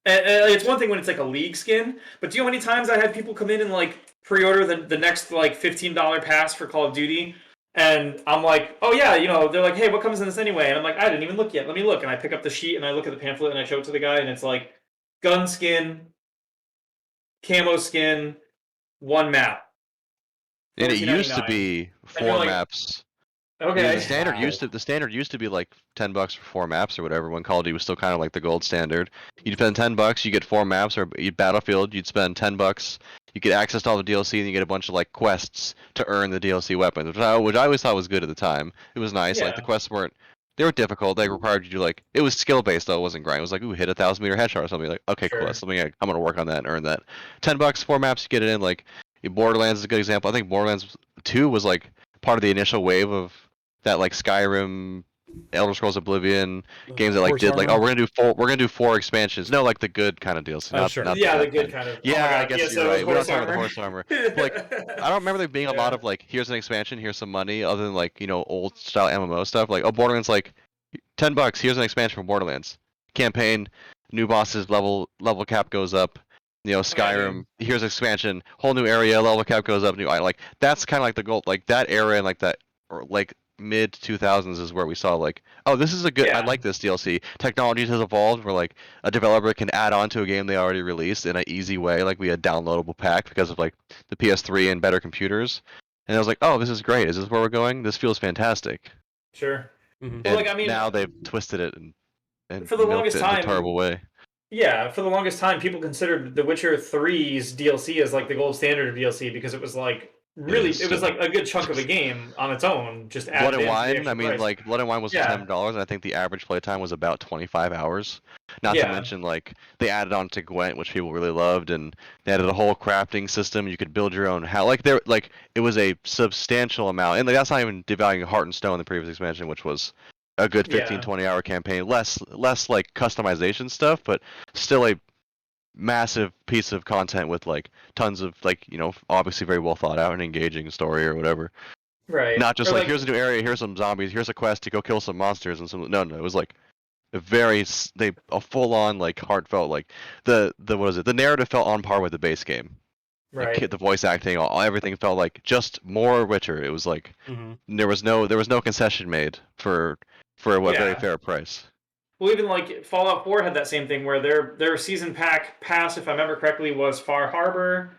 It's one thing when it's like a league skin, but do you know how many times I had people come in and like pre-order the next like $15 pass for Call of Duty, and I'm like, oh yeah, they're like, hey, what comes in this anyway? And I'm like, I didn't even look yet. Let me look, and I pick up the sheet and I look at the pamphlet and I show it to the guy, and it's like gun skin, camo skin, one map. And it used to $14.99. be And you're 4 like, maps. okay. The standard Wow. used to be like $10 for 4 maps or whatever when Call of Duty was still kind of like the gold standard. You'd spend $10, you get 4 maps, or Battlefield, you'd spend $10, you get access to all the DLC, and you get a bunch of like quests to earn the DLC weapons, which I always thought was good at the time. It was nice. Like the Yeah, quests they were difficult. They required you to like it was skill based though. It wasn't grind. It was like ooh, hit a 1,000-meter headshot or something. Like okay, cool. That's sure. something I'm gonna work on that and earn that. $10, 4 maps, you get it in. Like Borderlands is a good example. I think Borderlands 2 was like part of the initial wave of that like Skyrim, Elder Scrolls Oblivion games that like Horse did like oh Armor. we're gonna do 4 expansions. No, like the good kind of DLC, Oh, not sure. not Yeah, the the bad good kind. kind of. Oh my Yeah, I god. guess Yeah, you're so it was right. We don't horse talk about the armor. horse armor. But, like I don't remember there being a lot Yeah. of like here's an expansion, here's some money, other than like old style MMO stuff. Like oh Borderlands like $10, here's an expansion for Borderlands campaign, new bosses, level cap goes up. I Skyrim. mean, Here's expansion, whole new area, level cap goes up. New like that's kind of like the goal. Like that era and like that, or like mid 2000s is where we saw like, oh, this is a good. I yeah, like this DLC. Technology has evolved where like a developer can add on to a game they already released in an easy way. Like we had downloadable pack because of like the PS3 and better computers. And I was like, oh, this is great. Is this where we're going? This feels fantastic. sure. Mhm. Well, And like I mean, now they've twisted it and for the milked longest it in a time, terrible way. yeah, for the longest time, people considered The Witcher 3's DLC as like the gold standard of DLC because it was like It is it was still. like a good chunk of a game on its own, just Blood added and in for the Wine, I extra mean, price. like Blood and Wine was Yeah, $10, and I think the average playtime was about 25 hours. Not to yeah, mention, like they added on to Gwent, which people really loved, and they added a whole crafting system. You could build your own house. Like it was a substantial amount, and like, that's not even devaluing Heart and Stone, the previous expansion, which was a good 15, yeah, 20-hour campaign. Less like customization stuff, but still a massive piece of content with like tons of like obviously very well thought out and engaging story or whatever. right. Not just Or like like, here's a new area, here's some zombies, here's a quest to go kill some monsters and some. No, no, it was like a very a full on like heartfelt like the what is it? The narrative felt on par with the base game. Like right. the voice acting, everything felt like just more Witcher. It was like Mhm. there was no concession made for what very Yeah. fair price. Well, even like Fallout 4 had that same thing where their season pass, if I remember correctly, was Far Harbor,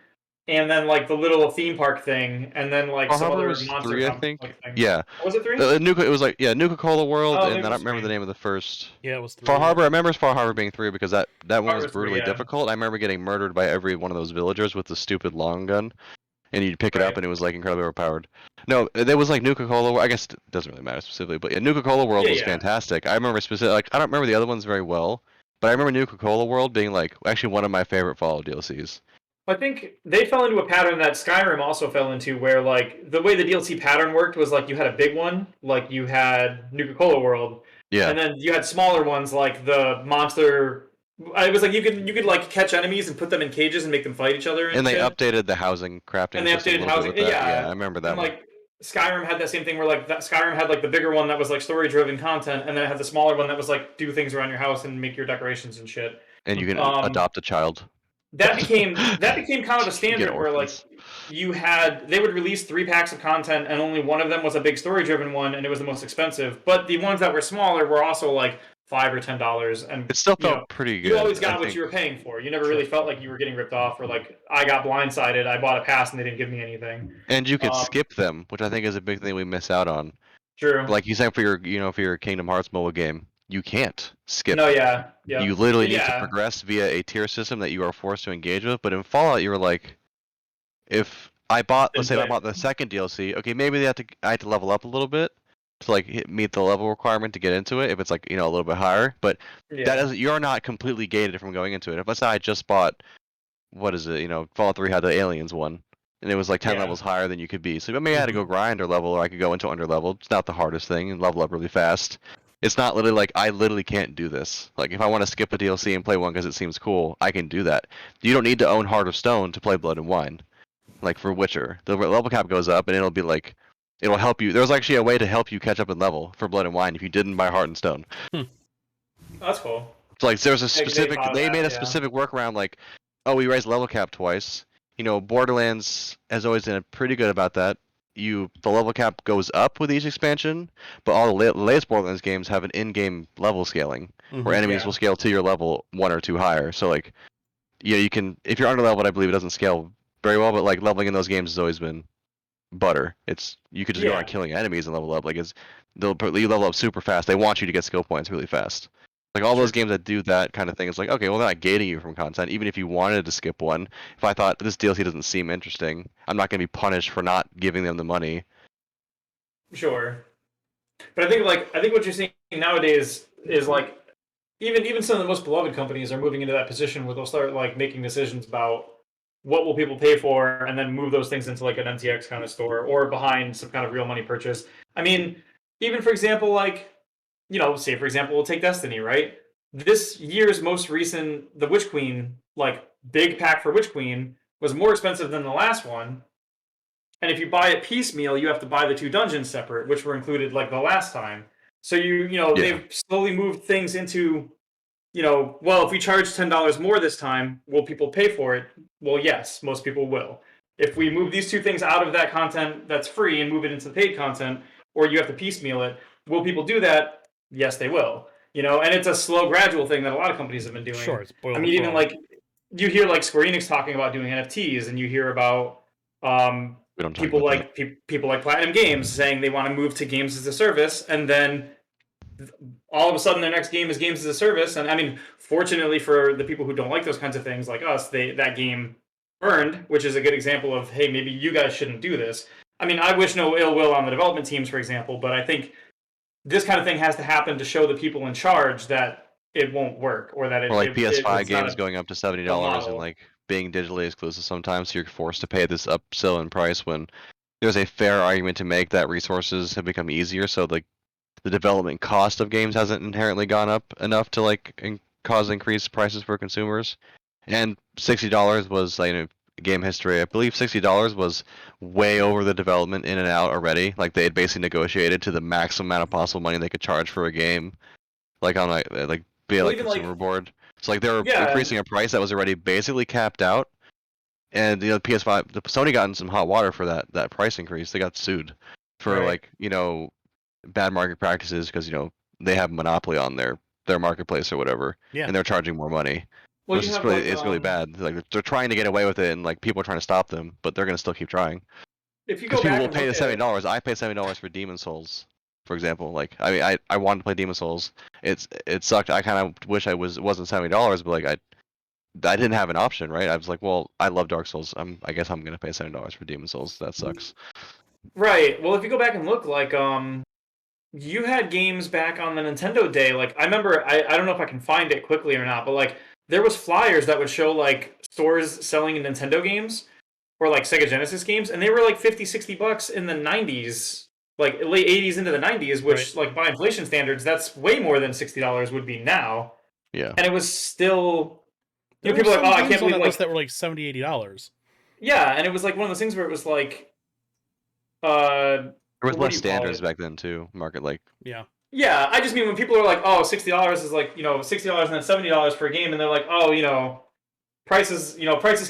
and then like the little theme park thing, and then like Far some Harbor other was monster 3, I think. like thing. Yeah, Was it 3? It was like Nuka Cola World, Oh, and maybe I it don't was remember the 3. name of the first. Yeah, it was Far 3. Yeah. Harbor, I remember Far Harbor being 3 because that one Far was was 3, brutally yeah. difficult. I remember getting murdered by every one of those villagers with the stupid long gun, and you'd pick it up Right. and it was like incredibly overpowered. No, there was like Nuka Cola. I guess it doesn't really matter specifically, but yeah, Nuka Cola World Yeah, was yeah. fantastic. I remember specific like I don't remember the other ones very well, but I remember Nuka Cola World being like actually one of my favorite Fallout DLCs. I think they fell into a pattern that Skyrim also fell into, where like the way the DLC pattern worked was like you had a big one, like you had Nuka Cola World, Yeah, and then you had smaller ones like the monster. It was like you could like catch enemies and put them in cages and make them fight each other and and they shit. updated the housing And crafting they system a updated little bit housing. with that. Yeah, I Yeah, remember and that one. like Skyrim had that same thing where like that Skyrim had like the bigger one that was like story driven content, and then it had the smaller one that was like do things around your house and make your decorations and shit. And you can Um, adopt a child. that became kind of a You get standard where like orphans. they would release 3 packs of content and only one of them was a big story driven one and it was the most expensive. But the ones that were smaller were also like $5 or $10, and It still felt pretty you good, always I got what think. you were paying for. You never really felt like you were getting ripped off or like I got blindsided. I bought a pass and they didn't give me anything. And you could Um, skip them, which I think is a big thing we miss out on. True. Like you said for your Kingdom Hearts mobile game, you can't skip. No, yeah, You yep, literally need to yeah, progress via a tier system that you are forced to engage with. But in Fallout, you were like, if I bought, let's didn't say I play. bought the second DLC, okay, maybe I had to level up a little bit to like meet the level requirement to get into it. If it's like a little bit higher, but that Yeah, doesn't. You're not completely gated from going into it. If let's say I just bought, what is it? Fallout 3 had the aliens one, and it was like 10 yeah, levels higher than you could be. So maybe I had to go Mhm. grind or level, or I could go into under level. It's not the hardest thing and level up really fast. It's not literally like I literally can't do this. Like if I want to skip a DLC and play one because it seems cool, I can do that. You don't need to own Heart of Stone to play Blood and Wine. Like for Witcher, the level cap goes up and it'll be like, it'll help you. There's actually a way to help you catch up in level for Blood and Wine if you didn't buy Heart and Stone. Hmm. that's cool. So like there's a They specific, thought of they that, made a yeah. specific workaround like, oh, we raised level cap twice. You know, Borderlands has always been pretty good about that. The level cap goes up with each expansion, but all the latest Borderlands games have an in-game level scaling where enemies Yeah. will scale to your level 1 or 2 higher. So like, yeah, you can, if you're under leveled, I believe it doesn't scale very well, but like leveling in those games has always been butter. It's you could just go Yeah. around killing enemies and level up. Like you level up super fast. They want you to get skill points really fast. Like all those games that do that kind of thing, it's like, okay, well they're not gating you from content. Even if you wanted to skip one, if I thought this DLC doesn't seem interesting, I'm not going to be punished for not giving them the money. Sure. But I think what you're seeing nowadays is like even some of the most beloved companies are moving into that position where they'll start like making decisions about what will people pay for and then move those things into like an MTX kind of store or behind some kind of real money purchase. I mean, even for example, like, say for example, we'll take Destiny, right? This year's most recent, the Witch Queen, like big pack for Witch Queen was more expensive than the last one. And if you buy it piecemeal, you have to buy the 2 dungeons separate, which were included like the last time. So they've slowly moved things into, well, if we charge $10 more this time, will people pay for it? Well, yes, most people will. If we move these 2 things out of that content that's free and move it into the paid content, or you have to piecemeal it, will people do that? Yes, they will. And it's a slow, gradual thing that a lot of companies have been doing. Sure, it's boiled I mean, even frog. like you hear like Square Enix talking about doing NFTs, and you hear about We don't talk people about like people like Platinum Games saying they want to move to games as a service, and then all of a sudden their next game is games as a service. And I mean, fortunately for the people who don't like those kinds of things like us, that game earned, which is a good example of, hey, maybe you guys shouldn't do this. I mean, I wish no ill will on the development teams, for example, but I think this kind of thing has to happen to show the people in charge that it won't work, or that or like PS5 it's not games going up to $70 and model. like being digitally exclusive sometimes, so you're forced to pay this upsell in price when there's a fair argument to make that resources have become easier. So like the development cost of games hasn't inherently gone up enough to like cause increased prices for consumers. And $60 was like game history. I believe $60 was way over the development in and out already. Like they had basically negotiated to the maximum amount of possible money they could charge for a game, like on like via Well, like even consumer like board. So like they were yeah, increasing a price that was already basically capped out. And PS5, Sony got in some hot water for that price increase. They got sued for right. like bad market practices because they have a monopoly on their marketplace or whatever, Yeah. and they're charging more money. Well, Which you is have really like, it's really bad. Like they're trying to get away with it, and like people are trying to stop them, but they're gonna still keep trying if you because go people back will and pay look the at $70. I paid $70 for Demon Souls, for example. Like I mean, I wanted to play Demon Souls. It sucked. I kind of wish it wasn't $70, but like I didn't have an option, right? I was like, well, I love Dark Souls. I guess I'm gonna pay $70 for Demon Souls. That sucks. right. Well, if you go back and look, like you had games back on the Nintendo day. Like I remember, I don't know if I can find it quickly or not, but like there was flyers that would show like stores selling Nintendo games or like Sega Genesis games, and they were like 50, $60 in the 90s, like late 80s into the 90s, which like by inflation standards, that's way more than $60 would be now. Yeah. And it was still, There people were are like, oh, I games can't on believe that like list that were like $70, $80. yeah, and it was like one of those things where it was like, There was what less do you call standards it? back then too. Market like Yeah. Yeah, I just mean when people are like, "Oh, $60 is like $60 and then $70 for a game," and they're like, "Oh, prices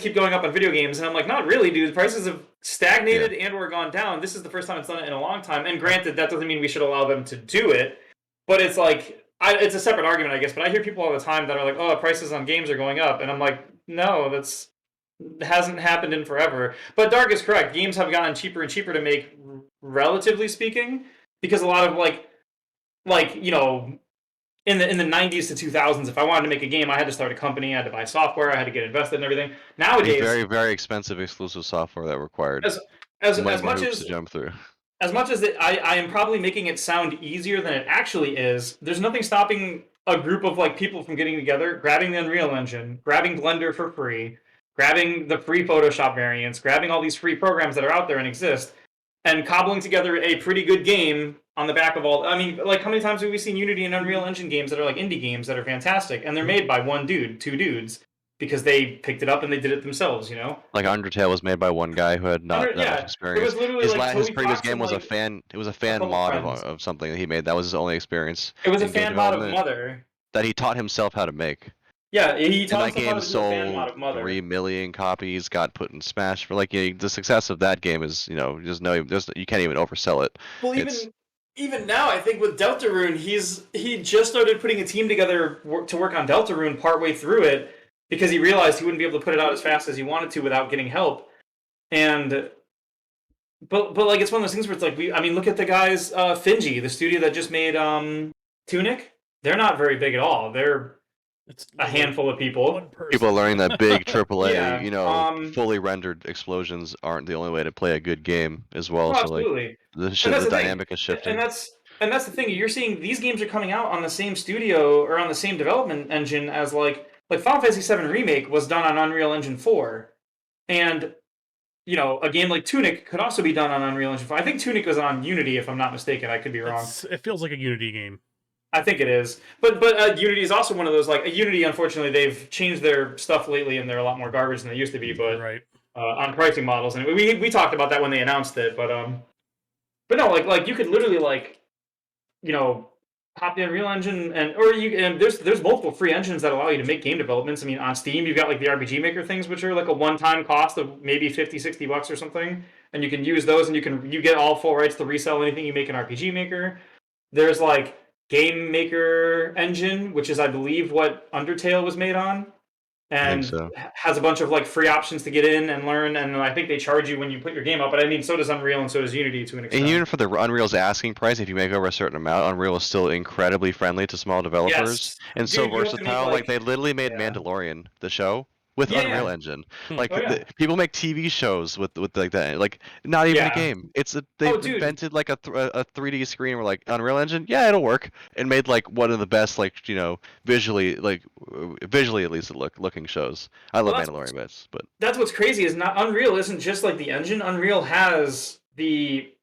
keep going up on video games," and I'm like, "Not really, dude. Prices have stagnated and or gone down. This is the first time it's done it in a long time." And granted, that doesn't mean we should allow them to do it, but it's like it's a separate argument, I guess. But I hear people all the time that are like, "Oh, prices on games are going up," and I'm like, "No, that's hasn't happened in forever." But Dark is correct. Games have gotten cheaper and cheaper to make, relatively speaking, because a lot of in the 90s to 2000s, if I wanted to make a game, I had to start a company, I had to buy software, I had to get invested in everything. Nowadays, very, very expensive exclusive software that required as way more much hoops as to jump through. I am probably making it sound easier than it actually is, there's nothing stopping a group of like people from getting together, grabbing the Unreal Engine, grabbing Blender for free, grabbing the free Photoshop variants, grabbing all these free programs that are out there and exist, and cobbling together a pretty good game on the back of all. I mean, like how many times have we seen Unity and Unreal Engine games that are like indie games that are fantastic, and they're made by one dude, two dudes, because they picked it up and they did it themselves, Like Undertale was made by one guy who had not that much Yeah, it experience. was literally like His Toby previous Fox game and was a like fan. It was a a fan couple mod friends. of something that he made. That was his only experience It was a in game fan mod of development. Mother. that he taught himself how to make. Yeah, he And taught that himself how game to do a fan sold mother. 3 million copies, got put in Smash for like the success of that game is you can't even oversell it. Well, It's even now, I think with Deltarune, he just started putting a team together to work on Deltarune partway through it because he realized he wouldn't be able to put it out as fast as he wanted to without getting help. And but like it's one of those things where it's like I mean look at the guys Finji, the studio that just made Tunic. They're not very big at all. They're It's a handful of people. One person. people are learning that big AAA, Yeah, fully rendered explosions aren't the only way to play a good game as well. oh, So like absolutely. the And that's the the thing. dynamic is And shifting. that's the thing. You're seeing these games are coming out on the same studio or on the same development engine as like Final Fantasy VII Remake was done on Unreal Engine 4, and a game like Tunic could also be done on Unreal Engine 4. I think Tunic was on Unity, if I'm not mistaken. I could be wrong. It feels like a Unity game. I think it is, but Unity is also one of those like Unity. Unfortunately, they've changed their stuff lately, and they're a lot more garbage than they used to be. But Right. on pricing models, and we talked about that when they announced it. But no, like you could literally you know pop the Unreal Engine and there's multiple free engines that allow you to make game developments. I mean, on Steam, you've got like the RPG Maker things, which are like a one-time cost of maybe $50-$60 or something, and you can use those, and you get all full rights to resell anything you make in RPG Maker. There's like Game Maker Engine, which is I believe what Undertale was made on, I think and so. has a bunch of like free options to get in and learn. And I think they charge you when you put your game up. But I mean, so does Unreal and so does Unity to an And extent. even for the Unreal's asking price, if you make over a certain amount, Unreal is still incredibly friendly to small developers Yes, and so dude, you have to make versatile. Like they literally made yeah, Mandalorian the show with yeah, Unreal yeah. Engine. Hmm. Like Oh yeah, people make TV shows with like that. Like not even a yeah. game. Oh, They've dude, invented like a 3D screen where like Unreal Engine, yeah, it'll work, and made like one of the best visually at least looking shows. I well love that's Mandalorian bits, but that's what's crazy is not Unreal isn't just like the engine. Unreal has the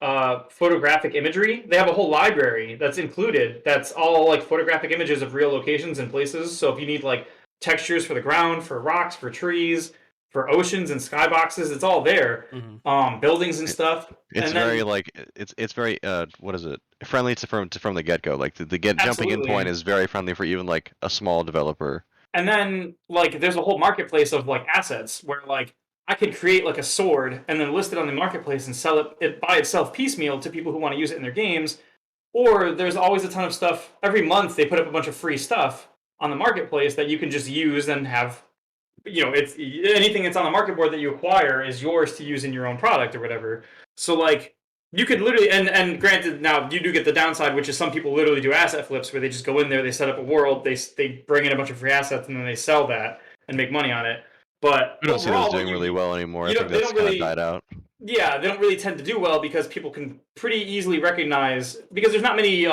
photographic imagery. They have a whole library that's included. That's all like photographic images of real locations and places. So if you need like textures for the ground, for rocks, for trees, for oceans and skyboxes, it's all there. Mm-hmm. Buildings and stuff. it's And very then like it's very what is it, friendly from the get go. Like the get jumping in point absolutely. is very friendly for even like a small developer. And then like there's a whole marketplace of like assets where like I could create like a sword and then list it on the marketplace and sell it by itself piecemeal to people who want to use it in their games. Or there's always a ton of stuff. Every month they put up a bunch of free stuff on the marketplace that you can just use and have. It's anything that's on the market board that you acquire is yours to use in your own product or whatever. So like you could literally and granted now you do get the downside, which is some people literally do asset flips where they just go in there, they set up a world, they bring in a bunch of free assets and then they sell that and make money on it. But We don't see those overall, doing really well anymore. I you think don't they that's don't kind of really died out. yeah they don't really tend to do well because people can pretty easily recognize because there's not many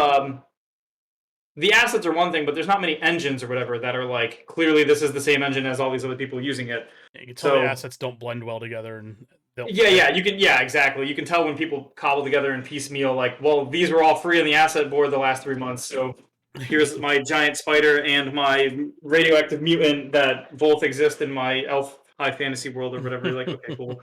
the assets are one thing, but there's not many engines or whatever that are like clearly this is the same engine as all these other people using it. You can tell the So assets don't blend well together, and yeah, exactly. You can tell when people cobble together in piecemeal, like, well, these were all free on the asset board the last 3 months, so here's my giant spider and my radioactive mutant that both exist in my elf high fantasy world or whatever. You're like, okay, cool.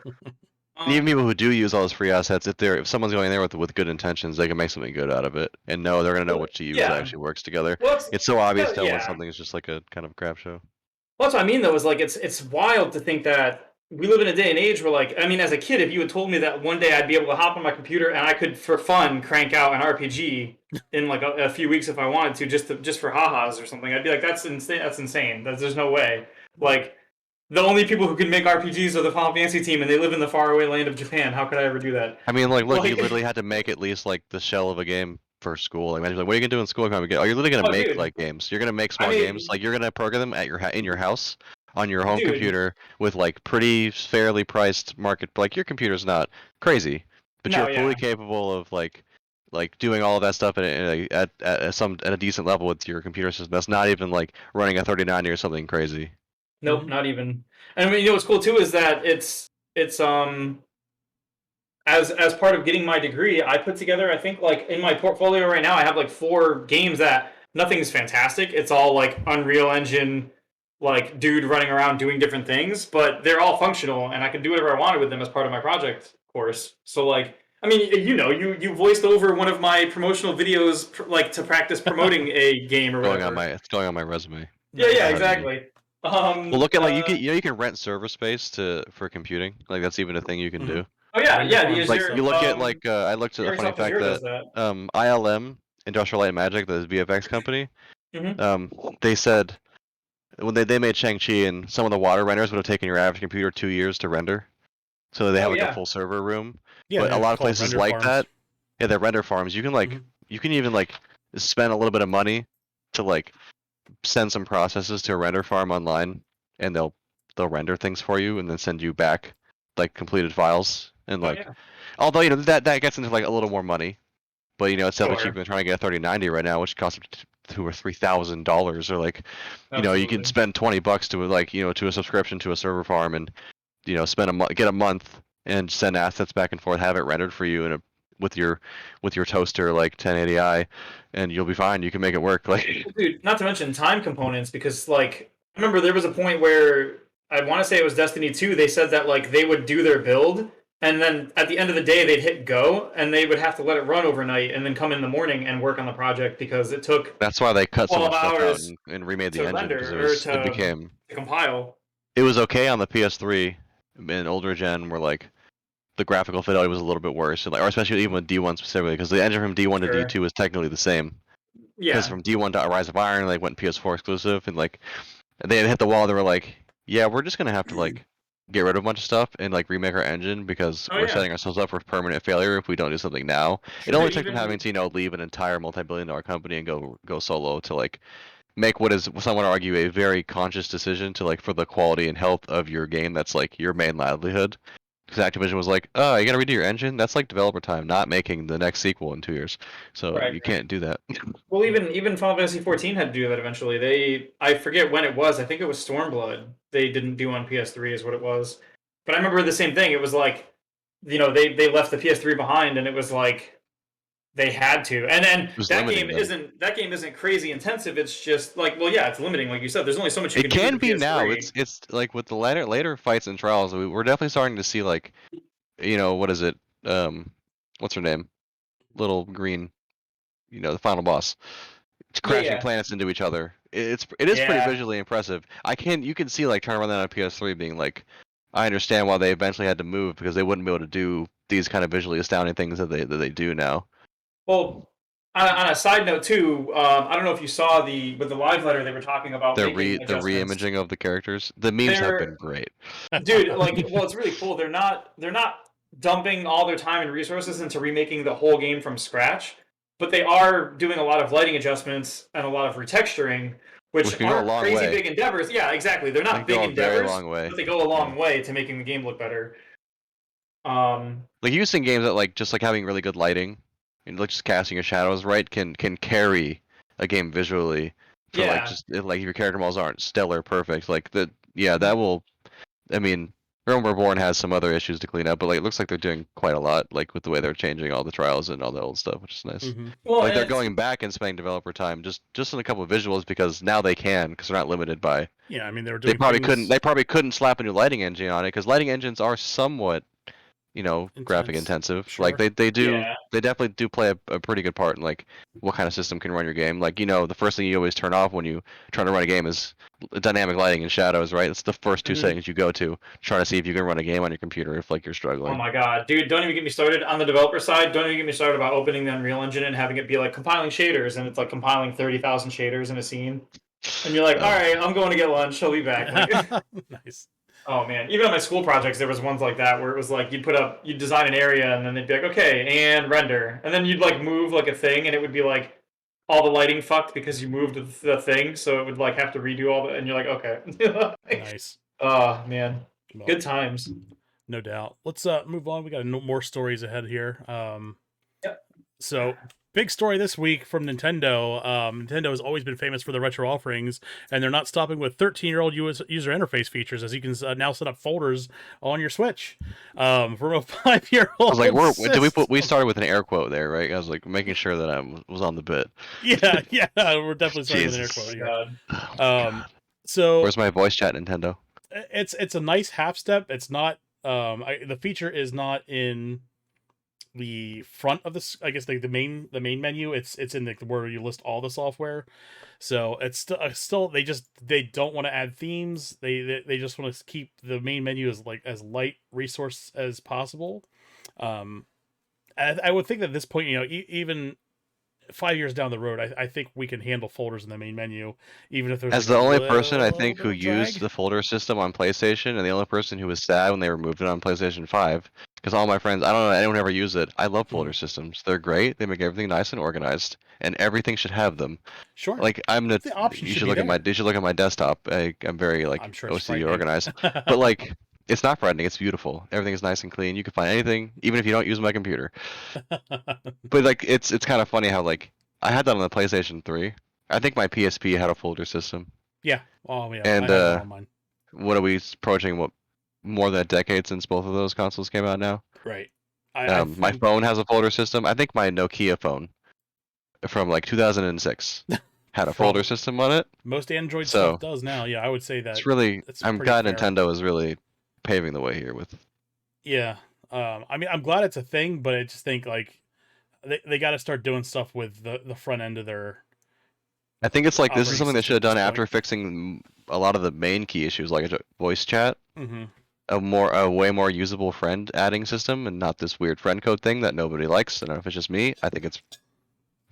And even people who do use all those free assets, if someone's going in there with good intentions, they can make something good out of it, and they're gonna know what to use that Yeah, actually works together. well, It's so obvious though when yeah. something is just like a kind of crap show. Well, that's what I mean, though, is like it's wild to think that we live in a day and age where, like, I mean, as a kid, if you had told me that one day I'd be able to hop on my computer and I could, for fun, crank out an RPG in like a few weeks if I wanted to, just for ha-has or something, I'd be like, that's insane. That's insane. There's no way. Like, the only people who can make RPGs are the Final Fantasy team, and they live in the faraway land of Japan. How could I ever do that? I mean, like, look, you Like, literally had to make at least like the shell of a game for school. Like, imagine, like, what are you gonna do in school? Are you literally gonna oh, make dude. like games? You're gonna make I small games. mean, Like, you're gonna program them at in your house on your home dude. computer with like pretty fairly priced market. Like, your computer's not crazy, but No, you're fully yeah. capable of like doing all of that stuff at a decent level with your computer system. That's not even like running a 3090 or something crazy. Nope, not even. And I mean, what's cool too is that it's as part of getting my degree, I put together, I think, like in my portfolio right now, I have like 4 games that nothing's fantastic. It's all like Unreal Engine, like dude running around doing different things, but they're all functional, and I can do whatever I wanted with them as part of my project course. So like, I mean, you voiced over one of my promotional videos, like to practice promoting a game or whatever. It's going on my resume. Yeah, Nice. exactly. Well, look at like you can rent server space for computing. Like that's even a thing you can do. Oh yeah, Render yeah. farms The and Like Azure, stuff. you look at like I looked at the funny Microsoft fact Azure that does that. ILM Industrial Light and Magic, the VFX company, Mhm. they said when they made Shang-Chi and some of the water renders would have taken your average computer 2 years to render. So they have Oh like a yeah. full server room. Yeah, But a they lot of call it places render like farms. that, yeah, they're render farms. You can Mhm. you can even like spend a little bit of money to like send some processes to a render farm online, and they'll render things for you and then send you back like completed files. And Oh like, yeah. although that gets into like a little more money, but it's definitely cheaper Sure. than trying to get a 3090 right now, which costs $2,000 or $3,000, or like you can Absolutely. spend $20 to like to a subscription to a server farm and spend get a month and send assets back and forth, have it rendered for you in a with your toaster like 1080i, and you'll be fine. You can make it work. Like Well, dude, not to mention time components, because like I remember there was a point where I want to say it was Destiny 2. They said that like they would do their build, and then at the end of the day they'd hit go, and they would have to let it run overnight, and then come in the morning and work on the project because it took that's why they cut so 12 much stuff out hours and remade the to engine because render or it to compile. was okay on the PS3 and older gen, where like the graphical fidelity was a little bit worse, and, like, or especially even with D1 specifically, because the engine from D1 to Sure. D2 is technically the same. Because Yeah. from D1 to Rise of Iron, they went PS4 exclusive, and like they had hit the wall. They were like, "Yeah, we're just gonna have to like get rid of a bunch of stuff and like remake our engine because Oh we're yeah. setting ourselves up for permanent failure if we don't do something now." It Sure, only dude. took them having Even to leave an entire multi-billion-dollar company and go solo to like make what is some would argue a very conscious decision to like for the quality and health of your game that's like your main livelihood. Because Activision was like, "Oh, you gotta redo your engine? That's like developer time, not making the next sequel in 2 years. So right. you can't do that." Well, even Final Fantasy 14 had to do that eventually. I forget when it was. I think it was Stormblood. They didn't do on PS3 is what it was. But I remember the same thing. It was like, they left the PS3 behind, and it was like they had to. And then It was limiting them. that game isn't crazy intensive. It's just like, well, yeah, it's limiting, like you said. There's only so much you It can do with can the be now. PS3. It's like with the later fights and trials, we're definitely starting to see like, what is it? What's her name? Little green, the final boss. It's Yeah, crashing yeah, planets into each other. It is pretty yeah. visually impressive. You can see like trying to run that on PS3 being like, I understand why they eventually had to move because they wouldn't be able to do these kind of visually astounding things that they do now. Well, on a side note too, I don't know if you saw with the live letter they were talking about making The adjustments. re-imaging of the characters. The memes have been They're great. Dude, like, well, it's really cool. They're not dumping all their time and resources into remaking the whole game from scratch, but they are doing a lot of lighting adjustments and a lot of retexturing, Which which can go a aren't long crazy way. big endeavors. Yeah, exactly. They're That not can big go a very endeavors, long way. but they go a Yeah. long way to making the game look better. Um, Like you've seen games that like just like having really good lighting and like just casting your shadows right can carry a game visually for like yeah. just like if your character models aren't stellar perfect like that. Yeah, that will. I mean, Realm Reborn has some other issues to clean up, but like it looks like they're doing quite a lot like with the way they're changing all the trials and all the old stuff, which is nice. Hmm. Well, Like and they're it's going back and spending developer time just in a couple of visuals because now they can because they're not limited by. Yeah, I mean they were They doing probably couldn't. things They probably couldn't slap a new lighting engine on it because lighting engines are somewhat graphic intense. intensive. Like Sure. they yeah. definitely do play a pretty good part in like what kind of system can run your game. Like the first thing you always turn off when you try to run a game is dynamic lighting and shadows, right? It's the first two Mhm. settings you go to trying to see if you can run a game on your computer if like you're Oh struggling. my god, dude! Don't even get me started on the developer side. Don't even get me started about opening the Unreal Engine and having it be like compiling shaders, and it's like compiling 30,000 shaders in a scene. And you're like, all Uh, right, I'm going to get lunch. I'll be back. Like, Nice. oh man, even on my school projects, there was ones like that where it was like you'd design an area, and then they'd be like, okay, and render, and then you'd like move like a thing, and it would be like all the lighting fucked because you moved the thing, so it would like have to redo all the, and you're like, okay, Nice. oh man, Well, good times. no doubt. Let's move on. We got more stories ahead here. Yep. So big story this week from Nintendo. Nintendo has always been famous for their retro offerings, and they're not stopping with 13-year-old user interface features, as you can now set up folders on your Switch from a 5-year-old. I was like, system. we started with an air quote there, right? I was like making sure that I was on the bit. Yeah, we're definitely starting with an air Jesus. quote here. God. Oh my God. So Where's my voice chat, Nintendo? it's a nice half step. It's not the feature is not in the front of this, I guess the main menu. It's in the where you list all the software. So it's still they don't want to add themes. They just want to keep the main menu as light resource as possible. I would think that at this point, even 5 years down the road, I think we can handle folders in the main menu, even if there's As like the a only person I little think bit who of drag. used the folder system on PlayStation, and the only person who was sad when they removed it on PlayStation 5, because all my friends, I don't know anyone ever used it. I love folder systems. They're great. They make everything nice and organized, and everything should have them. Sure, Like the option you should should be look at there. you should look at my desktop. I'm very I'm like sure it's OCD frightening. organized, but like it's not frightening. It's beautiful. Everything is nice and clean. You can find anything, even if you don't use my computer. But like it's kind of funny how like I had that on the PlayStation 3. I think my PSP had a folder system. Yeah. Oh yeah. And I have one on mine. what are we approaching? What, more than a decade since both of those consoles came out now? Right. I My think phone has a folder system. I think my Nokia phone from like 2006 had a folder Probably. system on it. most Android So stuff does now. Yeah, I would say that it's really, it's I'm pretty glad fair. Nintendo is really paving the way here with. Yeah. I mean, I'm glad it's a thing, but I just think like they got to start doing stuff with the front end of their. I think it's like this is Operating something they should have system at done this after point. fixing a lot of the main key issues, like voice chat. Mm-hmm. A way more usable friend adding system, and not this weird friend code thing that nobody likes. I don't know if it's just me. I think it's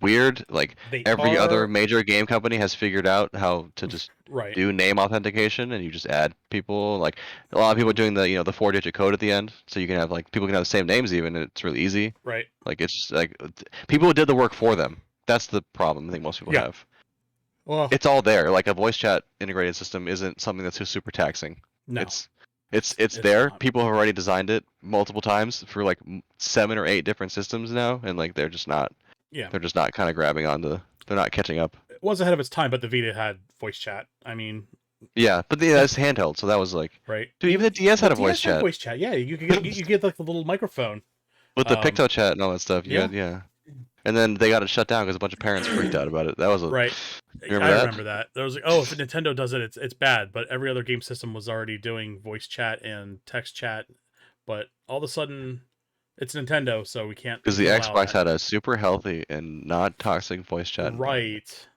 weird. Like They every other are major game company has figured out how to just right. do name authentication, and you just add people. Like a lot of people are doing the 4-digit code at the end, so you can have like people can have the same names even, and it's really easy. Right. Like it's like people did the work for them. That's the problem I think most people Yeah. have. Well, It's all there. Like a voice chat integrated system isn't something that's super taxing. no. It's there. not. People have already designed it multiple times for like 7 or 8 different systems now, and like they're just not. Yeah. They're just not kind of grabbing onto. They're not catching up. It was ahead of its time, but the Vita had voice chat. I mean, Yeah, but that's handheld, so that was like. right? Dude, even the DS had a The voice DS had chat voice chat. Yeah, you could get like the little microphone. with the Picto chat and all that stuff. Yeah. And then they got it shut down because a bunch of parents freaked out about it. That was a. Right. Remember I that? remember that. There was like, oh, if Nintendo does it, it's bad. But every other game system was already doing voice chat and text chat. But all of a sudden, it's Nintendo, so we can't. Because the allow Xbox that. had a super healthy and not toxic voice chat. Right.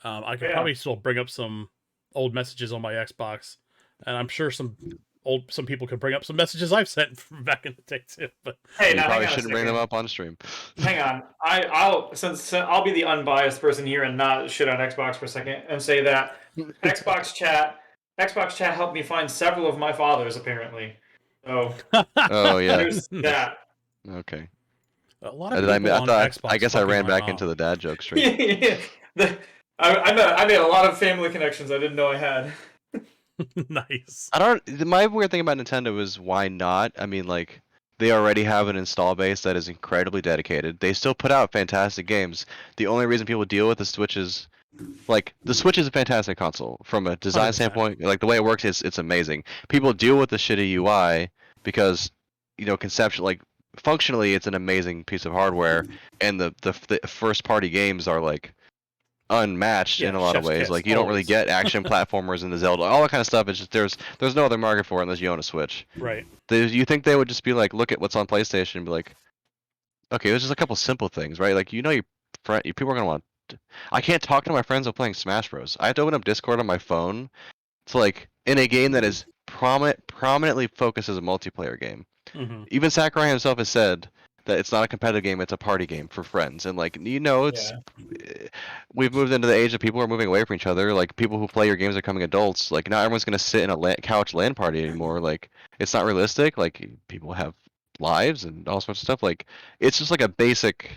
I could probably still bring up some old messages on my Xbox, and I'm sure some people could bring up some messages I've sent from back in the day too. But Hey, You now probably hang on a shouldn't bring them second. up on stream. Hang on. I'll be the unbiased person here and not shit on Xbox for a second and say that Xbox chat helped me find several of my fathers apparently. So Oh yeah. there's that. Okay. a lot of people on Xbox. I guess I fucking ran my back mom. into the dad joke stream. I made a lot of family connections I didn't know I had. Nice. My weird thing about Nintendo is why not? I mean, like, they already have an install base that is incredibly dedicated. They still put out fantastic games. The only reason people deal with the Switch is, like, the Switch is a fantastic console from a design 100%. standpoint. Like the way it works it's amazing. People deal with the shitty UI because, conceptually, like, functionally, it's an amazing piece of hardware, and the first party games are like unmatched in a lot of chef's ways. kiss, Like you don't really always. get action platformers in the Zelda, all that kind of stuff. It's just there's no other market for it unless you own a Switch. Right. You think they would just be like, look at what's on PlayStation and be like, okay, there's just a couple simple things, right? Like your people are gonna want. I can't talk to my friends while playing Smash Bros. I have to open up Discord on my phone to like in a game that is prominently focused as a multiplayer game. Mm-hmm. Even Sakurai himself has said that it's not a competitive game; it's a party game for friends. And like it's we've moved into the age of people are moving away from each other. Like people who play your games are becoming adults. Like not everyone's gonna sit in a couch LAN party anymore. Like it's not realistic. Like people have lives and all sorts of stuff. Like it's just like a basic.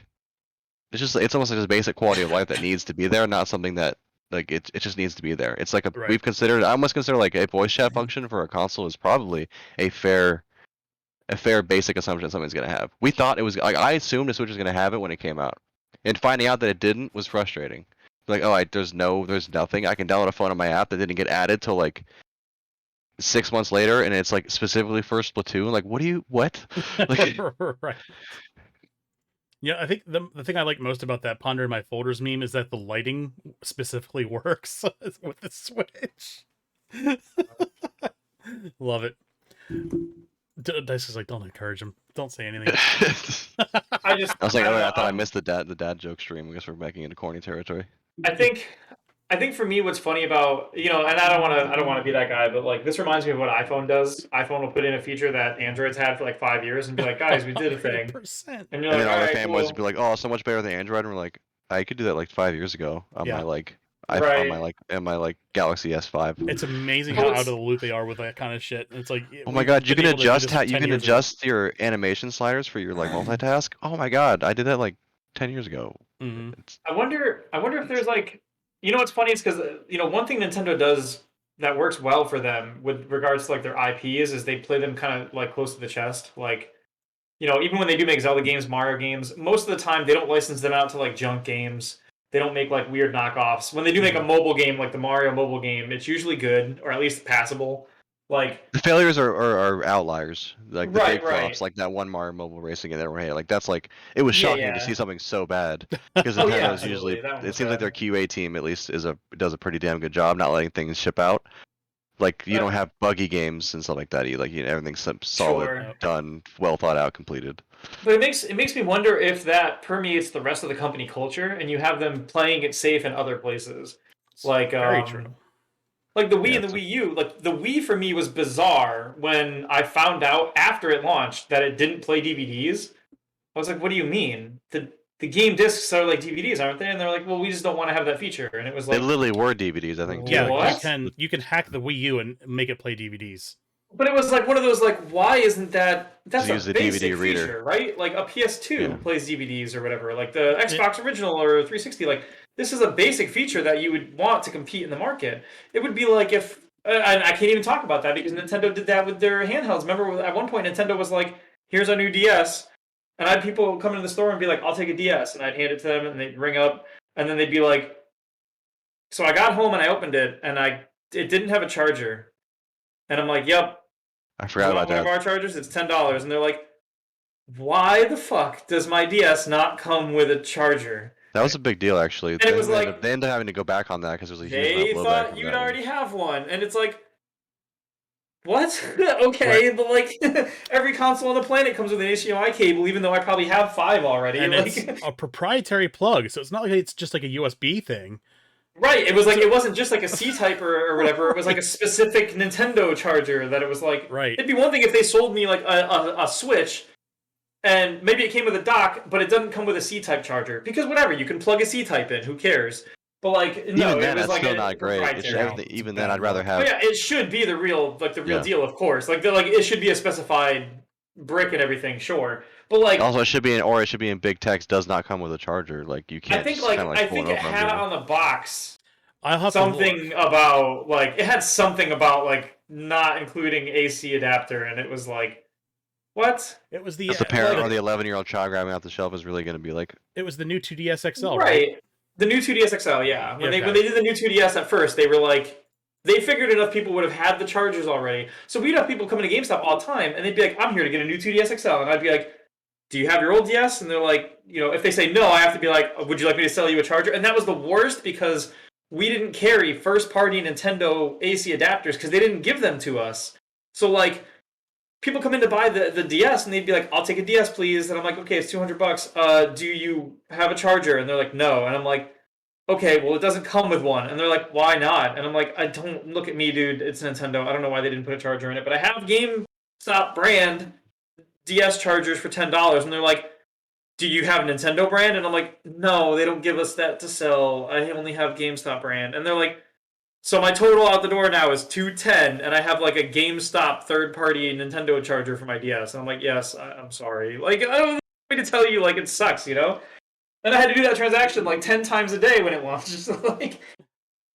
It's almost like a basic quality of life that needs to be there, not something that like it just needs to be there. It's like Right. we've considered. I almost consider like a voice chat function for a console is probably a fair basic assumption something's gonna have. We thought it was like I assumed the Switch was gonna have it when it came out, and finding out that it didn't was frustrating. Like there's nothing. I can download a phone on my app that didn't get added till like 6 months later, and it's like specifically for Splatoon. Like what? Like, Right. Yeah, I think the thing I like most about that ponder in my folders meme is that the lighting specifically works with the Switch. Love it. Dice is like, don't encourage him. Don't say anything. I just I was like, don't oh, know. I thought I missed the dad joke stream. I guess we're backing into corny territory. I think for me, what's funny about and I don't want to be that guy, but like this reminds me of what iPhone does. iPhone will put in a feature that Android's had for like 5 years and be like, guys, we did a thing, 100%. and you're And like, then all all the right, fanboys cool. would be like, "Oh, so much better than Android." And we're like, "I could do that like 5 years ago on Yeah. my like, Right. on my like Galaxy S5." It's amazing Well, how out it's- of the loop they are with that kind of shit. It's like, Oh my we've god, you been can able to do adjust this how 10 you can years ago. adjust your animation sliders for your like multitask. Oh my god, I did that like 10 years ago. Mhm. It's, I wonder if there's like, what's funny is because one thing Nintendo does that works well for them with regards to like their IPs is they play them kind of like close to the chest. Like, even when they do make Zelda games, Mario games, most of the time they don't license them out to like junk games. They don't make like weird knockoffs. When they do make a mobile game like the Mario mobile game, it's usually good or at least passable. Like, the failures are outliers. Like the Right, big flops, right. like that one Mario mobile racing game that were hey, like that's like it was Yeah, shocking to yeah. see something so bad because Oh, yeah, Nintendo's usually absolutely. That one it was seems like their bad. QA team at least does a pretty damn good job not letting things ship out. Like you don't But- have buggy games and stuff like that. Like everything's solid, Sure. done, well thought out, completed. But it makes me wonder if that permeates the rest of the company culture, and you have them playing it safe in other places, like Very true. like the Wii Yeah, and the it's Wii U. Like the Wii for me was bizarre when I found out after it launched that it didn't play DVDs. I was like, "What do you mean? The game discs are like DVDs, aren't they?" And they're like, "Well, we just don't want to have that feature." And it was They like, literally were DVDs, I think. Yeah, Too. What? you can hack the Wii U and make it play DVDs. but it was like one of those like, why isn't that's Just a use the basic DVD reader. feature, right? Like a PS2 Yeah. plays DVDs or whatever, like the Xbox original or 360. Like this is a basic feature that you would want to compete in the market. It would be like if and I can't even talk about that because Nintendo did that with their handhelds. Remember at one point Nintendo was like, "Here's our new DS," and I had people come into the store and be like, "I'll take a DS," and I'd hand it to them and they'd ring up and then they'd be like, "So I got home and I opened it and it didn't have a charger," and I'm like, "Yep." I You forgot want about one of that. our chargers? It's $10. And they're like, why the fuck does my DS not come with a charger? That was a big deal, actually. And it was like, they ended up having to go back on that because there was a huge amount they of blowback thought from you'd that one. already have one. And it's like, what? Okay, but like every console on the planet comes with an HDMI cable, even though I probably have 5 already. And like, it's a proprietary plug, so it's not like it's just like a USB thing. right, it was like it wasn't just like a C-type or whatever. It was like a specific Nintendo charger that it was like. Right. It'd be one thing if they sold me like a Switch, and maybe it came with a dock, but it doesn't come with a C-type charger because whatever, you can plug a C-type in. Who cares? But like, no, Even then, it was that's like still not great. It's proprietary. everything, even then, I'd rather Oh have. yeah, it should be the real Yeah. deal, of course. Like it should be a specified brick and everything, sure. But like, Also, it should be in big text. Does not come with a charger. Like you can't. I think just like kinda, I pull think it it over had them. on the box I'll have something to look. about like it had something about like not including AC adapter, and it was like, what? It was the As the parent like- or the 11-year-old child grabbing off the shelf is really going to be like. it was the new 2DS XL, right? Right. The new 2DS XL, yeah. When Okay. they did the new 2DS at first, they were like, they figured enough people would have had the chargers already. So we'd have people coming to GameStop all the time, and they'd be like, "I'm here to get a new 2DS XL," and I'd be like, "Do you have your old DS?" And they're like, if they say no, I have to be like, "Would you like me to sell you a charger?" And that was the worst because we didn't carry first-party Nintendo AC adapters because they didn't give them to us. So like, people come in to buy the DS and they'd be like, "I'll take a DS, please." And I'm like, "Okay, it's $200. Do you have a charger?" And they're like, "No." And I'm like, "Okay, well, it doesn't come with one." And they're like, "Why not?" And I'm like, "I don't look at me, dude. It's Nintendo. I don't know why they didn't put a charger in it, but I have GameStop brand DS chargers for $10." And they're like, "Do you have Nintendo brand?" And I'm like, "No, they don't give us that to sell. I only have GameStop brand." And they're like, "So my total out the door now is $210, and I have like a GameStop third-party Nintendo charger for my DS." And I'm like, "Yes, I'm sorry. Like, I don't need to tell you, like, it sucks, And I had to do that transaction like 10 times a day when it launched. Just like,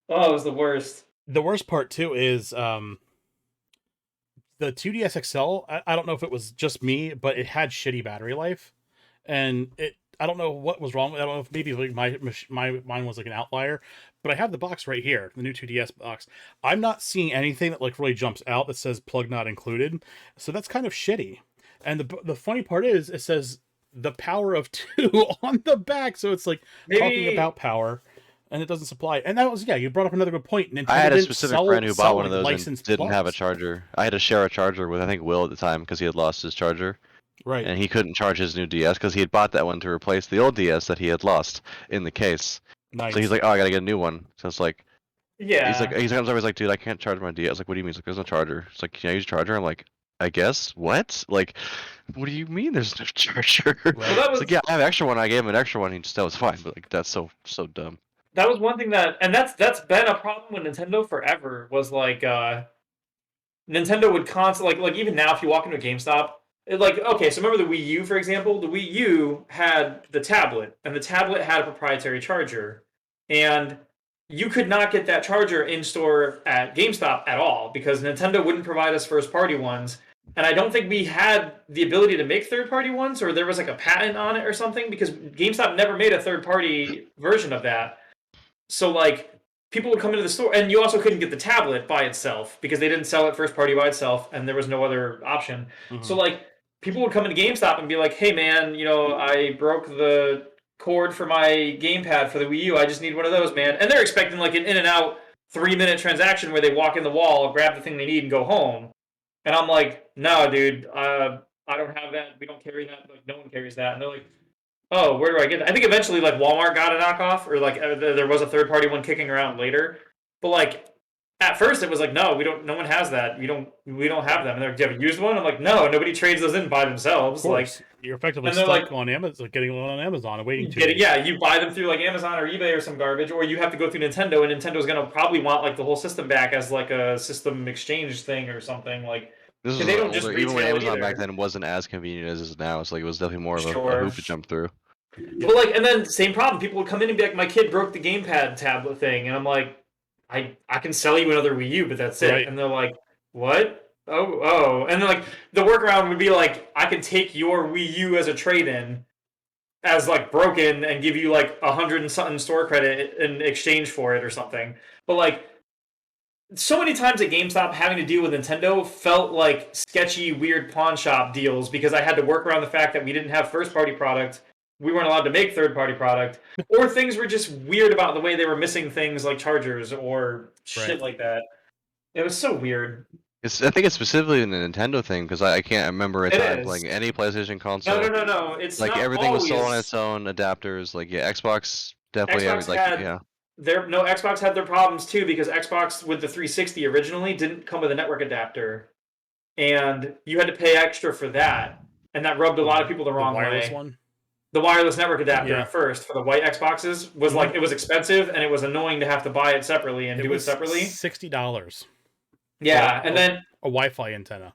oh, it was the worst. The worst part too is the 2DS XL. I don't know if it was just me, but it had shitty battery life, and I don't know what was wrong. I don't know if maybe like mine was like an outlier, but I have the box right here, the new 2DS box. I'm not seeing anything that like really jumps out that says plug not included, so that's kind of shitty. And the funny part is it says the power of 2 on the back, so it's like talking about power. and it doesn't supply. And that was you brought up another good point. Nintendo I had a didn't specific sell, friend who bought one of like, those and licensed didn't have a plugs. charger. I had to share a charger with I think Will at the time because he had lost his charger, Right. and he couldn't charge his new DS because he had bought that one to replace the old DS that he had lost in the case. Nice. So he's like, "Oh, I gotta get a new one." So it's like, Yeah. he's always like, "Dude, I can't charge my DS." I was like, "What do you mean?" He's like, "There's no charger." It's like, "Can I use a charger?" I'm like, "I guess." What? Like, what do you mean there's no charger? Right. Well, that was It's like, yeah, I have an extra one. I gave him an extra one. That was fine. But like, that's so dumb. that was one thing that's been a problem with Nintendo forever. Was like Nintendo would constantly like even now if you walk into a GameStop, okay, so remember the Wii U for example? The Wii U had the tablet, and the tablet had a proprietary charger, and you could not get that charger in store at GameStop at all because Nintendo wouldn't provide us first party ones. And I don't think we had the ability to make third party ones, or there was like a patent on it or something, because GameStop never made a third party version of that. So like people would come into the store, and you also couldn't get the tablet by itself because they didn't sell it first party by itself, and there was no other option. Mhm. So like people would come into GameStop and be like, "Hey man, I broke the cord for my gamepad for the Wii U. I just need one of those, man." And they're expecting like an in and out 3-minute transaction where they walk in the wall, grab the thing they need, and go home. And I'm like, "No, dude, I don't have that. We don't carry that. Like, no one carries that." And they're like, "Oh, where do I get that?" I think eventually like Walmart got a knockoff, or like there was a third party one kicking around later. But like at first it was like, "No, we don't. No one has that. We don't have them." And they're like, "Do you have a used one?" I'm like, "No, nobody trades those in by themselves." Of Like, course, you're effectively and they're stuck like, on Amazon, like getting one on Amazon and waiting you to. get it, yeah, you buy them through like Amazon or eBay or some garbage, or you have to go through Nintendo, and Nintendo's gonna probably want like the whole system back as like a system exchange thing or something. Like, This was they don't just older, even when retail it Amazon back either. then wasn't as convenient as it is now. It's like it was definitely more of a Sure. hoop to jump through. But like, and then same problem. People would come in and be like, "My kid broke the gamepad tablet thing," and I'm like, "I can sell you another Wii U, but that's it." Right. And they're like, "What? Oh," and then like the workaround would be like, "I can take your Wii U as a trade-in, as like broken, and give you like 100 and something store credit in exchange for it or something." But like, so many times at GameStop having to deal with Nintendo felt like sketchy, weird pawn shop deals because I had to work around the fact that we didn't have first party product, we weren't allowed to make third party product, or things were just weird about the way they were missing things like chargers or shit Right. like that. It was so weird. I think it's specifically a Nintendo thing because I can't remember a It time is. playing any PlayStation console. No. It's Like not everything was sold on always. its own adapters. Like yeah, Xbox definitely Xbox like had yeah. Xbox had their problems too because Xbox with the 360 originally didn't come with a network adapter, and you had to pay extra for that, and that rubbed a lot of people the wrong wireless way. one. The wireless network adapter Yeah. at first for the white Xboxes was like it was expensive and it was annoying to have to buy it separately and do it separately. $60. Yeah, and then a Wi-Fi antenna.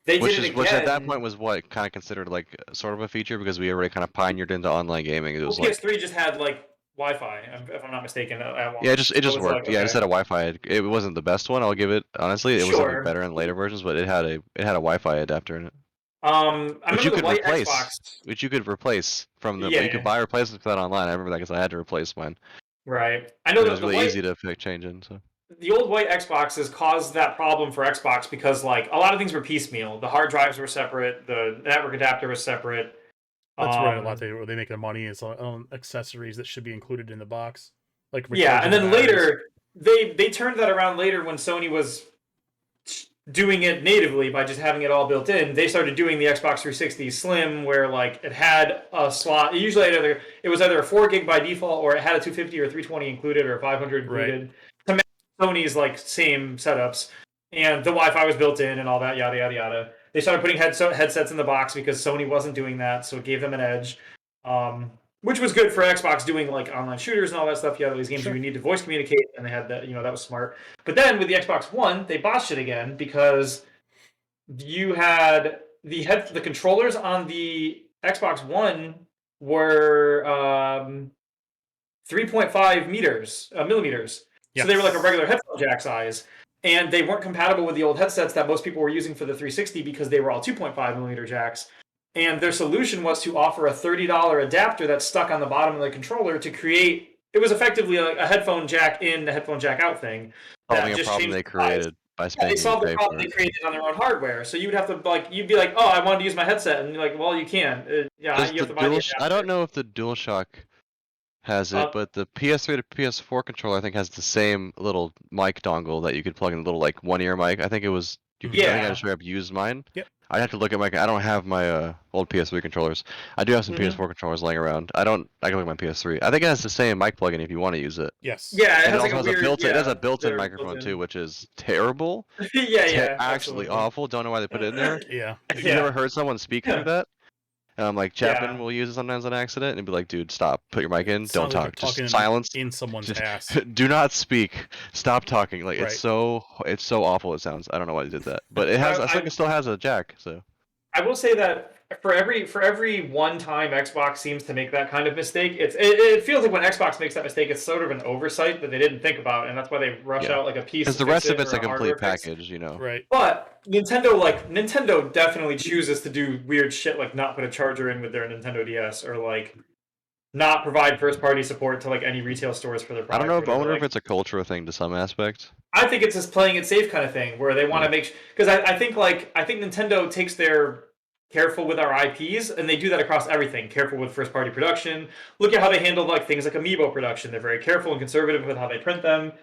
they Which did is it which at that again. point was what kind of considered like sort of a feature because we already kind of pioneered into online gaming. It Well, was like PS3 just had like Wi-Fi, if I'm not mistaken, at once. yeah, it just So it's worked. like, Yeah, it just okay. had a Wi-Fi. It wasn't the best one. I'll give it honestly. It was definitely Sure. better in later versions, but it had a Wi-Fi adapter in it. I Which you remember the could white replace. Xbox. Which you could replace from the. Yeah. You could buy replacements for that online. I remember that because I had to replace mine. Right. I know It that was the really white easy to change in. So. the old white Xboxes caused that problem for Xbox because like a lot of things were piecemeal. The hard drives were separate, the network adapter was separate. That's right. A lot where they make their money is on accessories that should be included in the box, like yeah, and then batteries. later they turned that around later when Sony was doing it natively by just having it all built in. They started doing the Xbox 360 Slim where like it had a slot. It usually it was either a 4 gig by default or it had a 250 or 320 included or 500 included. Right. To match Sony's like same setups, and the Wi-Fi was built in and all that yada yada yada. They started putting headsets in the box because Sony wasn't doing that, so it gave them an edge. Which was good for Xbox doing like online shooters and all that stuff. You have all these games where you need to voice communicate, and they had that. That was smart. But then with the Xbox One, they botched it again because you had the controllers on the Xbox One were 3.5 millimeters. Yes. So they were like a regular headphone jack size, and they weren't compatible with the old headsets that most people were using for the 360 because they were all 2.5 millimeter jacks. And their solution was to offer a $30 adapter that's stuck on the bottom of the controller to create. It was effectively a headphone jack in, a headphone jack out thing. Solving a problem they created by spending. They solved the problem they created on their own hardware. So you'd have to you'd be like, "Oh, I wanted to use my headset," and you're like, "Well, you can." You have to buy the adapter. I don't know if the DualShock has it, but the PS3 to PS4 controller I think has the same little mic dongle that you could plug in, a little like one-ear mic. I think it was. I think I Yeah. just have used mine. Yep. I'd have to look at my. I don't have my old PS3 controllers. I do have some PS4 controllers laying around. I can look at my PS3. I think it has the same mic plug-in if you want to use it. Yes. Yeah, it And has it like also a has weird. a built-in. It has a they're built-in microphone built-in. too, which is terrible. yeah, Actually absolutely. awful. Don't know why they put it in there. Yeah. Have you ever heard someone speak through that? Like Chapman Yeah. will use it sometimes on accident and be like, "Dude, stop! Put your mic in. It Don't sounds like talk. you're Just talking silence. in someone's Just ass. do not speak. Stop talking." Like Right. it's so awful. It sounds. I don't know why they did that, but it has. I think it still has a jack. So I will say that for every one time Xbox seems to make that kind of mistake, it feels like when Xbox makes that mistake, it's sort of an oversight that they didn't think about, and that's why they rush out like a piece. because the rest of it's a complete package, you know. Right. But Nintendo definitely chooses to do weird shit like not put a charger in with their Nintendo DS or like not provide first party support to like any retail stores for their product. I don't know. I wonder like, if it's a cultural thing to some aspect. I think it's just playing it safe kind of thing where they want to make because I think Nintendo takes their careful with our IPs and they do that across everything. Careful with first party production. Look at how they handle like things like Amiibo production. They're very careful and conservative with how they print them.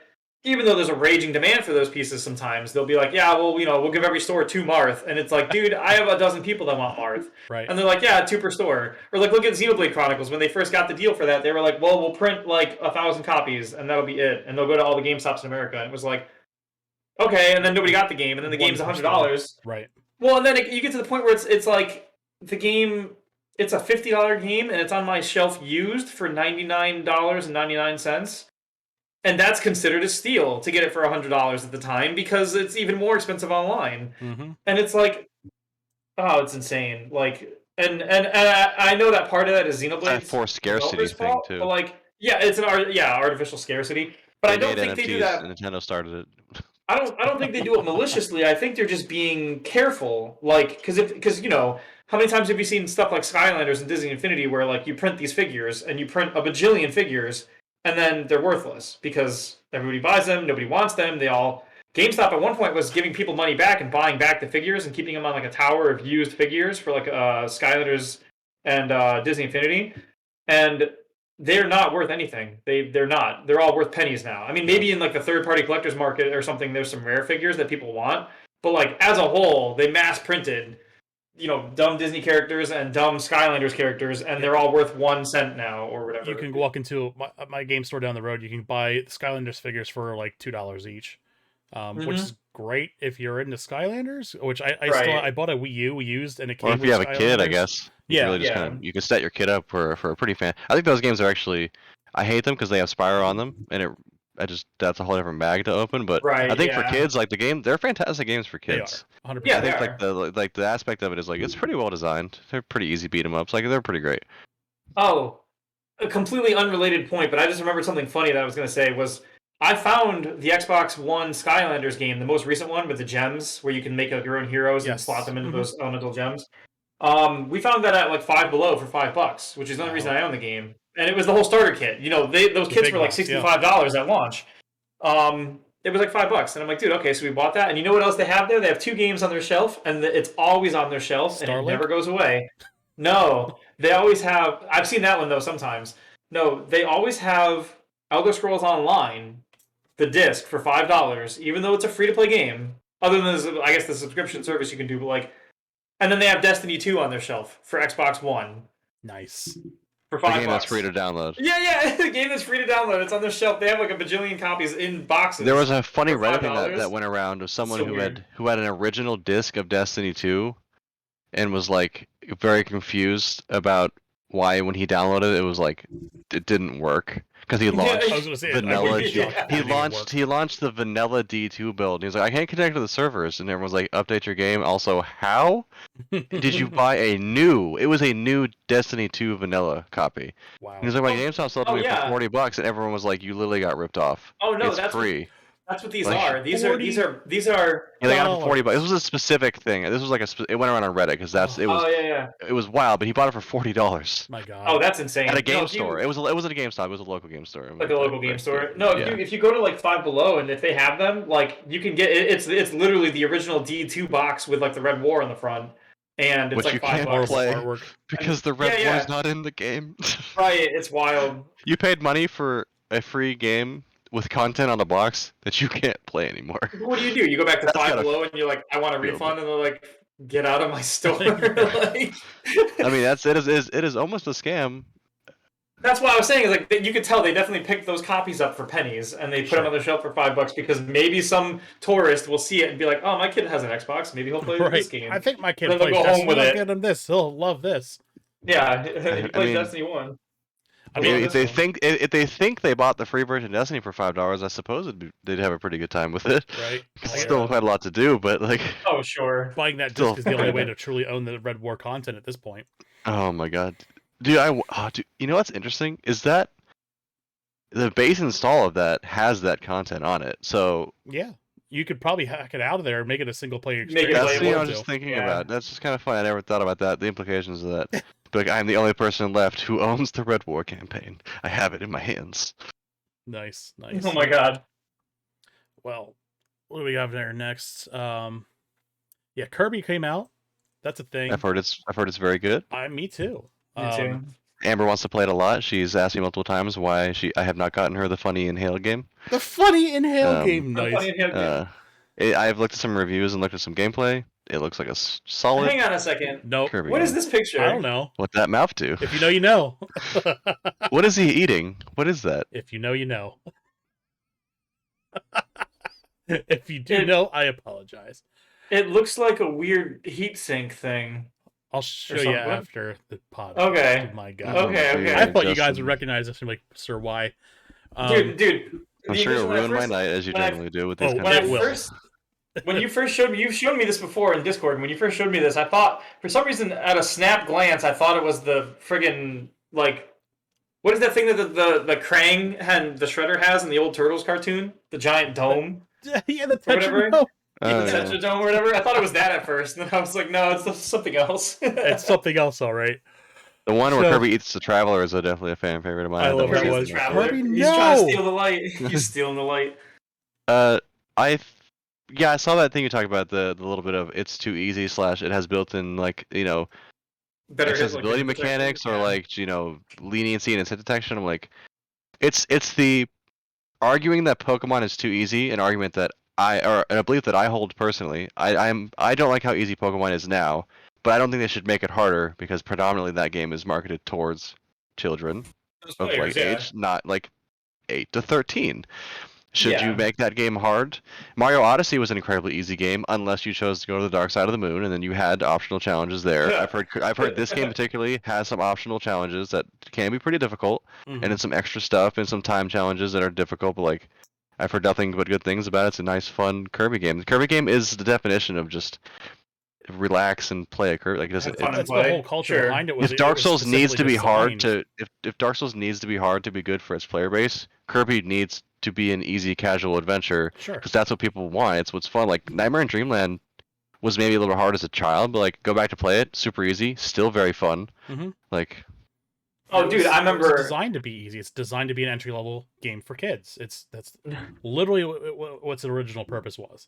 Even though there's a raging demand for those pieces sometimes, they'll be like, yeah, well, we'll give every store 2 Marth. And it's like, dude, I have a dozen people that want Marth. Right. And they're like, yeah, 2 per store. Or like, look at Xenoblade Chronicles. When they first got the deal for that, they were like, well, we'll print like 1,000 copies and that'll be it. And they'll go to all the GameStops in America. And it was like, okay. And then nobody got the game. And then the game's $100. Right. Well, and then you get to the point where it's like the game, it's a $50 game and it's on my shelf used for $99.99. And that's considered a steal to get it for $100 at the time because it's even more expensive online. Mm-hmm. And it's like, oh, it's insane. Like, and I know that part of that is Xenoblade For scarcity thing too. But like, yeah, it's artificial scarcity. But I don't think they do that. Nintendo started it. I don't think they do it maliciously. I think they're just being careful. Like, because how many times have you seen stuff like Skylanders and Disney Infinity where like you print these figures and you print a bajillion figures and then they're worthless because everybody buys them, nobody wants them. GameStop at one point was giving people money back and buying back the figures and keeping them on like a tower of used figures for like Skylanders and Disney Infinity, and they're not worth anything. They're not. They're all worth pennies now. I mean, maybe in like the third-party collector's market or something, there's some rare figures that people want, but like as a whole, they mass printed dumb Disney characters and dumb Skylanders characters, and they're all worth 1 cent now or whatever. You can walk into my game store down the road. You can buy Skylanders figures for like $2 each, which is great if you're into Skylanders. Which I bought a Wii U we used, and it came. Or if you have a kid, I guess. You can really yeah. you can set your kid up for a pretty fan. I think those games are actually. I hate them because they have Spyro on them, and that's a whole different bag to open. But I think for kids, like the game, they're fantastic games for kids. They are, 100%. Yeah, I think the aspect of it is like it's pretty well designed. They're pretty easy beat 'em ups. Like they're pretty great. Oh, a completely unrelated point, but I just remembered something funny that I was going to say was I found the Xbox One Skylanders game, the most recent one with the gems, where you can make your own heroes and slot them into those elemental gems. We found that at like Five Below for $5, which is the only reason I own the game. And it was the whole starter kit. Those kits were like $65 at launch. It was like $5, and I'm like, dude, okay, so we bought that. And you know what else they have there? They have 2 games on their shelf, and it's always on their shelf, and it never goes away. No, they always have. I've seen that one though sometimes. No, they always have Elder Scrolls Online, the disc for $5, even though it's a free to play game. Other than I guess the subscription service you can do, but like, and then they have Destiny 2 on their shelf for Xbox One. Nice. For $5. The game that's free to download. Yeah, the game that's free to download. It's on their shelf. They have like a bajillion copies in boxes. There was a funny Reddit thing that went around of someone who weird. had an original disc of Destiny 2, and was like very confused about why when he downloaded it was like it didn't work because he launched vanilla. He launched the vanilla D2 build. And he's like, I can't connect to the servers, and everyone's like, update your game. Also, how did you buy a new? It was a new Destiny 2 vanilla copy. Wow. And he's like, my GameStop sold me for $40, and everyone was like, you literally got ripped off. Oh no, it's free. That's what these are. These are. Yeah, they got it for $40. This was a specific thing. This was like it went around on Reddit because it was. Oh yeah. It was wild, but he bought it for $40. My God. Oh, that's insane. At a game store. It wasn't a GameStop. It was a local game store. Like a local game store. No, if you go to like Five Below and if they have them, like you can get it's literally the original D2 box with like the Red War on the front. and it's Which like you $5. can't Horrible play. artwork. Because the Yeah, Red yeah. War's not in the game. Right, it's wild. You paid money for a free game with content on the box that you can't play anymore. What do? You go back to That's Five gotta Below and you're like, I want a feel refund, and they're like, get out of my store. Right. Like, I mean, it is almost a scam. that's what I was saying. Is like you could tell they definitely picked those copies up for pennies, and they put them on the shelf for $5 because maybe some tourist will see it and be like, "Oh, my kid has an Xbox. Maybe he'll play Right. this game." I think my kid Then they'll plays go home Destiny. with I'll it. get him this. He'll love this. Yeah, he I plays mean- Destiny 1. I I mean, love If this they one. think they bought the free version of Destiny for $5, I suppose they'd have a pretty good time with it. right? It's Oh, still yeah. quite a lot to do, but like, Oh, sure. Buying that Still. disc is the only way to truly own the Red War content at this point. oh my god, dude, dude, you know what's interesting is that the base install of that has that content on it. So Yeah. You could probably hack it out of there and make it a single player Make it experience. that's if the you thing I want was just to. thinking Yeah. about. That's just kind of fun. I never thought about that. The implications of that. Like, I'm the only person left who owns the Red War campaign. I have it in my hands. Nice, nice. Oh my god. Well, what do we have there next? Yeah, Kirby came out. That's a thing. I've heard it's very good. Me too. Me too. Amber wants to play it a lot. She's asked me multiple times why I have not gotten her the funny Inhale game. The funny Inhale game, The nice. funny Inhale game. I've looked at some reviews and looked at some gameplay. It looks like a solid Hang on a second. Nope. Kirby What game. is this picture? I don't know. What that mouth do? If you know, you know. What is he eating? What is that? If you know, you know. If you do know, I apologize. It looks like a weird heatsink thing. I'll show you something. after the pod. Okay. Oh my god. Okay. I thought you guys Justin. would recognize this. I'm like, Sir, why? Dude. I'm the sure you'll edition when I ruin my first- night as you when I- generally do with these Oh, kind When of I It will. first, when you first showed me, you've shown me this before in Discord. And when you first showed me this, I thought for some reason, at a snap glance, I thought it was the friggin' like, what is that thing that the Krang and the Shredder has in the old Turtles cartoon? The giant dome, Yeah, the whatever. Tetradome. the Tetra Dome or whatever. I thought it was that at first, and then I was like, no, it's something else. It's something else, all right. The one where So- Kirby eats the Traveler is definitely a fan favorite of mine. I love definitely that Kirby's was- the like Traveler. Kirby, He's trying to no! steal the light. He's stealing the light. I saw that thing you talked about the little bit of it's too easy / it has built-in like Better hit, like, accessibility hit detection. mechanics or Yeah. like leniency and hit detection. I'm like, it's the arguing that Pokemon is too easy, an argument that a belief that I hold personally. I don't like how easy Pokemon is now, but I don't think they should make it harder because predominantly that game is marketed towards children Those of players, like yeah. age, not like 8 to 13. Should Yeah. you make that game hard? Mario Odyssey was an incredibly easy game unless you chose to go to the dark side of the moon, and then you had optional challenges there. Yeah. I've heard this game particularly has some optional challenges that can be pretty difficult, Mhm. and then some extra stuff and some time challenges that are difficult. But like, I've heard nothing but good things about it. It's a nice, fun Kirby game. The Kirby game is the definition of just relax and play a Kirby. Like, it doesn't. Have fun and That's the play. whole culture Sure. behind it. Was If Dark it was Souls needs to specifically be hard designed- to if Dark Souls needs to be hard to be good for its player base, Kirby needs to be an easy casual adventure Sure. because that's what people want. It's what's fun. Like Nightmare in Dreamland was maybe a little hard as a child, but like go back to play it, super easy, still very fun. Mhm. Like Oh, It dude, was- I It was remember. designed to be easy. It's designed to be an entry level game for kids. That's literally what's the original purpose was.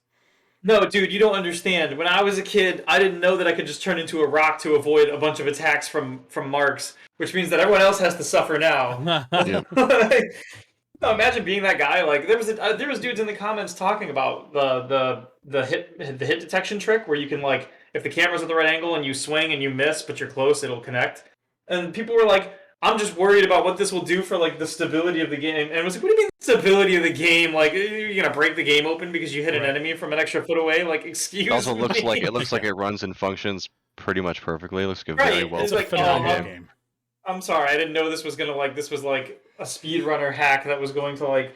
No, dude, you don't understand. When I was a kid, I didn't know that I could just turn into a rock to avoid a bunch of attacks from Marks, which means that everyone else has to suffer now. Yeah. No, imagine being that guy. Like there was dudes in the comments talking about the hit detection trick where you can like if the camera's at the right angle and you swing and you miss but you're close, it'll connect. And people were like, I'm just worried about what this will do for like the stability of the game. And it was like, what do you mean stability of the game? Like you're gonna break the game open because you hit an Right. enemy from an extra foot away? Like excuse it also me. looks like it runs and functions pretty much perfectly. It looks like a very Right, well It's it's a like, phenomenal oh, game. I'm sorry, I didn't know this was gonna like this was like a speedrunner hack that was going to like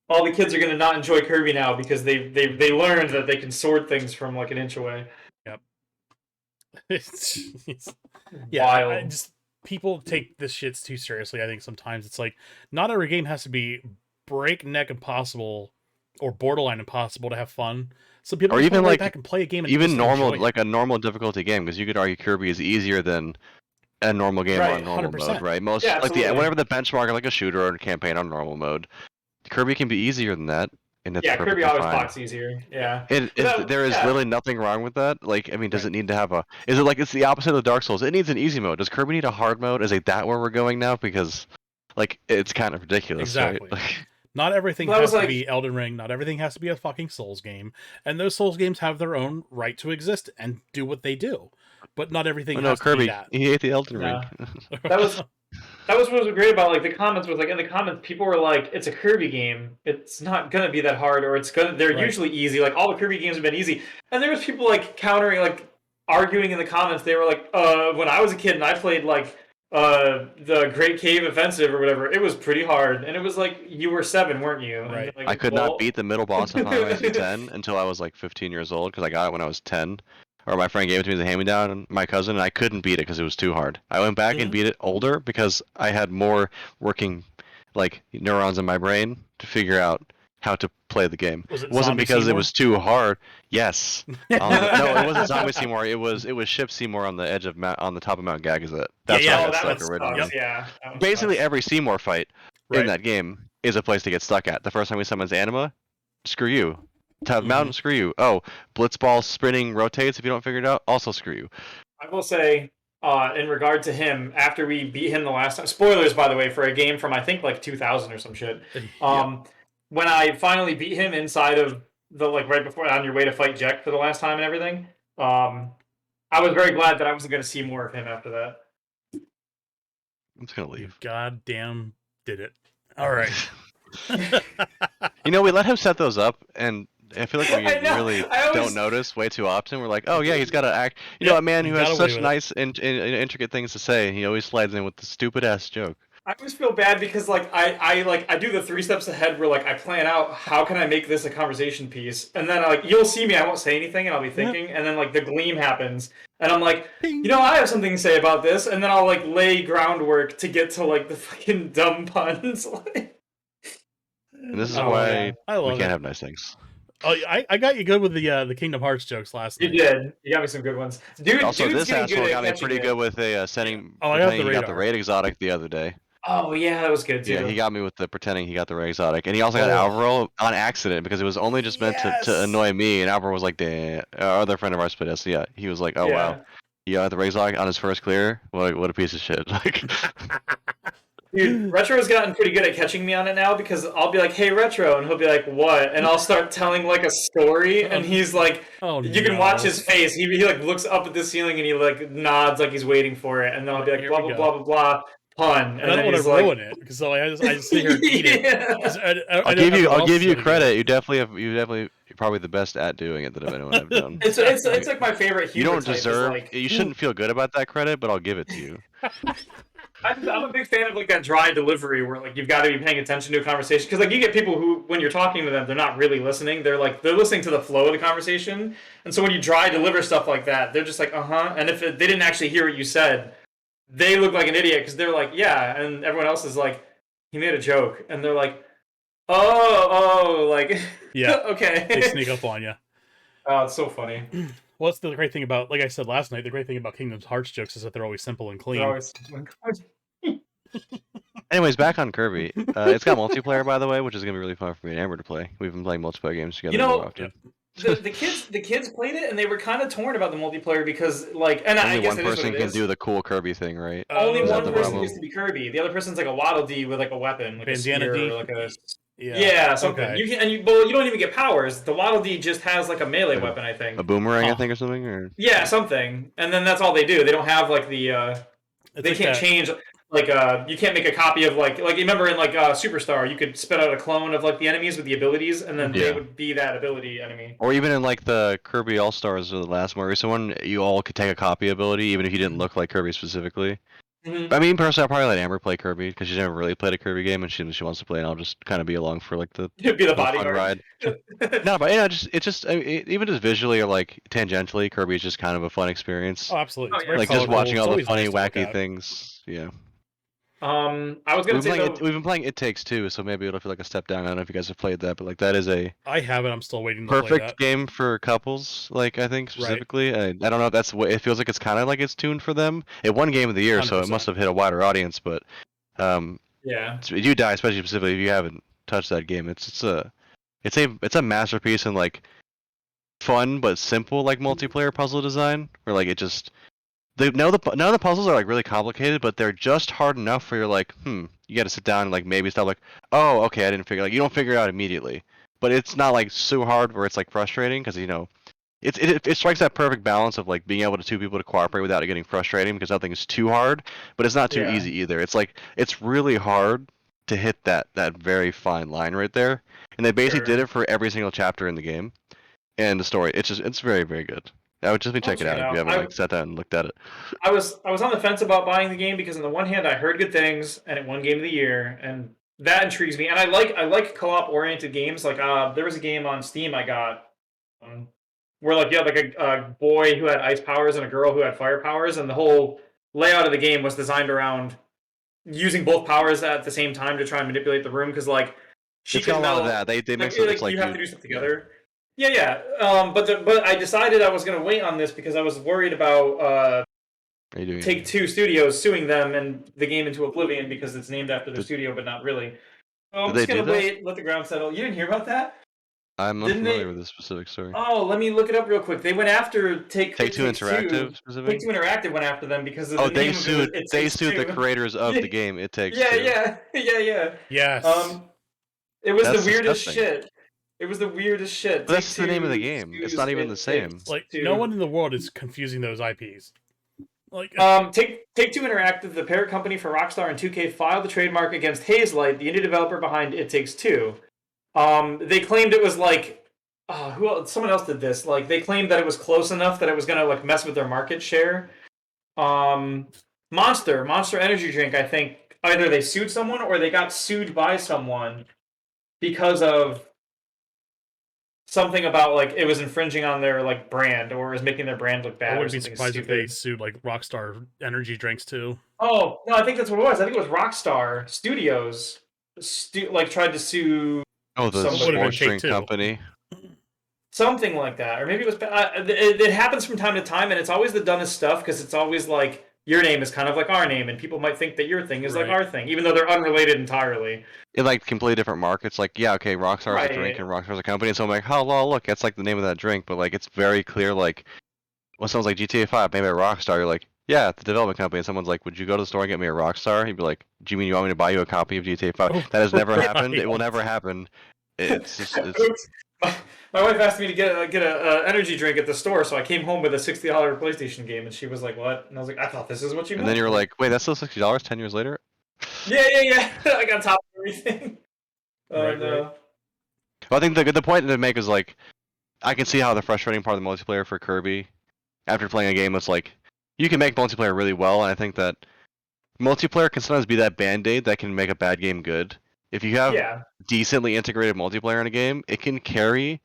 all the kids are gonna not enjoy Kirby now because they learned that they can sword things from like an inch away. Yeah, Wild. I just people take this shit too seriously. I think sometimes it's like not every game has to be breakneck impossible or borderline impossible to have fun. Some people Or just even, wanna lay like, back and play a game and even just normal enjoy it. like a normal difficulty game because you could argue Kirby is easier than a normal game Right, on normal 100%. mode, right? Most Yeah, like absolutely. whatever the benchmark like a shooter or a campaign on normal mode, Kirby can be easier than that. and it's Yeah, Kirby perfectly always fine. clocks easier. Yeah. There is Yeah. literally nothing wrong with that. Like, I mean, does Right. it need to have a? Is it like it's the opposite of Dark Souls? It needs an easy mode. Does Kirby need a hard mode? Is it that where we're going now? Because, like, it's kind of ridiculous, Exactly. right? Like, Not everything Well, that has was to like- be Elden Ring. Not everything has to be a fucking Souls game. And those Souls games have their own right to exist and do what they do. But not everything oh no, has to be Kirby, that. he ate the Elden Ring. Yeah. That was what was great about like the comments was like in the comments people were like, it's a Kirby game. It's not gonna be that hard, or they're Right. usually easy. Like all the Kirby games have been easy. And there was people like countering, like arguing in the comments. They were like, when I was a kid and I played like the Great Cave Offensive or whatever, it was pretty hard. And it was like you were 7, weren't you? And Right. like, I could well, not beat the middle boss of Final Fantasy X until I was like 15 years old because I got it when I was 10. Or my friend gave it to me as a hand-me-down, and my cousin, and I couldn't beat it because it was too hard. I went back and beat it older because I had more working, like, neurons in my brain to figure out how to play the game. Was it It wasn't Zombie because it Seymour? was too hard. Yes. No, it wasn't Zombie Seymour. It was Ship Seymour on the edge of on the top of Mount Gagazet. That's Yeah, where I oh, got that stuck was originally. sucks. Yeah. That one Basically, sucks. every Seymour fight Right. in that game is a place to get stuck at. The first time we summons Anima, screw you. Top mountain, screw you. Oh, Blitzball spinning rotates if you don't figure it out, also screw you. I will say, in regard to him, after we beat him the last time, spoilers by the way, for a game from I think like 2000 or some shit. When I finally beat him inside of the like right before on your way to fight Jack for the last time and everything, I was very glad that I wasn't going to see more of him after that. I'm just gonna You leave. goddamn did it. All right. You know, we let him set those up, and I feel like we I know, really I always- don't notice way too often. We're like, oh yeah, he's got to act. You know, a man he who got has away such with it. nice and intricate things to say, and he always slides in with the stupid ass joke. I always feel bad because like I do the 3 steps ahead where like I plan out how can I make this a conversation piece, and then like you'll see me, I won't say anything, and I'll be thinking, and then like the gleam happens, and I'm like, you know, I have something to say about this, and then I'll like lay groundwork to get to like the fucking dumb puns. And this is Oh, why yeah. I we love can't it. have nice things. Oh, I got you good with the Kingdom Hearts jokes last You night. did. You got me some good ones, dude. Also, dude's this getting asshole good at got me catching pretty it. good with a sending. Oh, I got pretending the he got the radar. raid exotic the other day. Oh yeah, that was good too. Yeah, he got me with the pretending he got the raid exotic, and he also got Oh. Alvaro on accident because it was only just meant Yes! to annoy me. And Alvaro was like, "Damn." Our other friend of ours played us. Yeah, he was like, "Oh Yeah. wow, he got the raid exotic on his first clear. What a piece of shit!" Like, Dude, Retro's gotten pretty good at catching me on it now because I'll be like, "Hey, Retro," and he'll be like, "What?" And I'll start telling like a story, and he's like, Oh, you can watch his face. He like looks up at the ceiling and he like nods like he's waiting for it, and then I'll be like, Here blah we blah go. blah blah blah, pun, And I don't want to ruin it because so I just sit here and eat it. Yeah. 'Cause I'll give you credit. You're probably the best at doing it that anyone I've done. It's like my favorite You humor don't type is, deserve. like, You shouldn't feel good about that credit, but I'll give it to you. I'm a big fan of like that dry delivery where like you've got to be paying attention to a conversation because like you get people who when you're talking to them they're not really listening, they're listening to the flow of the conversation, and so when you dry deliver stuff like that they're just like and if they didn't actually hear what you said they look like an idiot because they're like yeah, and everyone else is like he made a joke and they're like oh like Yeah. okay, They sneak up on you. oh it's so funny. Well, that's the great thing about, like I said last night, the great thing about Kingdom Hearts jokes is that they're always simple and clean. They're always- Anyways, back on Kirby. It's got multiplayer, by the way, which is gonna be really fun for me and Amber to play. We've been playing multiplayer games together You know, more often. the kids played it and they were kind of torn about the multiplayer because like and I Only guess one it is what person it can is. do the cool Kirby thing, right? Only Is that one the person problem? gets to be Kirby. The other person's like a Waddle Dee with like a weapon, like Bandana a spear D? or like a Yeah, something. okay. You can you don't even get powers. The Waddle Dee just has like a melee Like a- weapon, I think. A boomerang, I Huh. think, or something. Or Yeah, something. And then that's all they do. They don't have like the It's they like can't that- change like you can't make a copy of like you remember in like Superstar you could spit out a clone of like the enemies with the abilities and then they Yeah. would be that ability enemy. Or even in like the Kirby All Stars or the last more recent one, you all could take a copy ability, even if you didn't look like Kirby specifically. Mhm. I mean, personally, I'll probably let Amber play Kirby because she's never really played a Kirby game, and she wants to play, and I'll just kind of be along for like the You'd be the fun bodyguard. ride. No, but yeah, even just visually or like tangentially, Kirby is just kind of a fun experience. Oh, absolutely. Oh, It's yeah. very Like just colorful. watching It's all the always funny, nice to look wacky at. things. Yeah. I was gonna say though, We've been playing It Takes Two, so maybe it'll feel like a step down. I don't know if you guys have played that, but like that is a I haven't. I'm still waiting to play perfect that. game for couples. Like I think Right. specifically, I don't know if that's what it feels like. It's kind of like it's tuned for them. It won Game of the Year, so it 100%. must have hit a wider audience. But yeah. you die, especially specifically if you haven't touched that game. It's it's a masterpiece in like fun but simple like multiplayer puzzle design, where like it just none of the puzzles are like really complicated, but they're just hard enough where you're like, you got to sit down and like maybe stop like, oh, okay, I didn't figure, like you don't figure it out immediately, but it's not like so hard where it's like frustrating because it strikes that perfect balance of like being able to two people to cooperate without it getting frustrating because nothing is too hard, but it's not too Yeah. easy either. It's like it's really hard to hit that very fine line right there, and they basically did Sure. it for every single chapter in the game and the story. It's very very good. I would just check it out if you haven't like sat down and looked at it. I was on the fence about buying the game because on the one hand I heard good things and it won Game of the Year and that intrigues me and I like co-op oriented games like there was a game on Steam I got where like you had like a boy who had ice powers and a girl who had fire powers and the whole layout of the game was designed around using both powers at the same time to try and manipulate the room because like she It's got can a lot of melt that. They mix it. It's like you have to do stuff together. Yeah. But I decided I was going to wait on this because I was worried about Take-Two Studios suing them and the game into oblivion because it's named after their studio, but not really. So I'm just going to wait, let the ground settle. You didn't hear about that? I'm unfamiliar with this specific story. Oh, let me look it up real quick. They went after Take-Two Interactive specifically? Take-Two Interactive went after them because of the they name sued. Of it. They sued the creators of the game. It Takes Two. Yeah. Yes. It was the weirdest shit. It was the weirdest shit. But that's the name of the game. It's not even the same. Like no one in the world is confusing those IPs. Like Take-Two Interactive, the parent company for Rockstar and 2K, filed the trademark against Hazelight, the indie developer behind It Takes Two. They claimed it was like someone else did this. Like they claimed that it was close enough that it was gonna like mess with their market share. Monster Energy Drink, I think either they sued someone or they got sued by someone because of something about like it was infringing on their like brand or was making their brand look bad. I wouldn't be surprised if they sued like Rockstar Energy Drinks too. Oh no, I think that's what it was. I think it was Rockstar Studios tried to sue. Oh, the sports drink company. Something like that, or maybe it was. It happens from time to time, and it's always the dumbest stuff because it's always like your name is kind of like our name, and people might think that your thing is like our thing, even though they're unrelated entirely. In like completely different markets, like okay, Rockstar's a drink and Rockstar's a company, so I'm like, oh well, look, that's like the name of that drink, but like it's very clear, like when someone's like GTA 5 made by Rockstar, you're like, yeah, the development company, and someone's like, would you go to the store and get me a Rockstar? You'd be like, do you mean you want me to buy you a copy of GTA 5? That has never happened. It will never happen. It's just. My wife asked me to get a energy drink at the store, so I came home with a $60 PlayStation game, and she was like, "What?" And I was like, "I thought this is what you meant." And then you were like, "Wait, that's still $60 10 years later?" Yeah. Like on top of everything. Right. Well, I think the point to make is like, I can see how the frustrating part of the multiplayer for Kirby, after playing a game that's like, you can make multiplayer really well, and I think that multiplayer can sometimes be that band-aid that can make a bad game good. If you have decently integrated multiplayer in a game, it can carry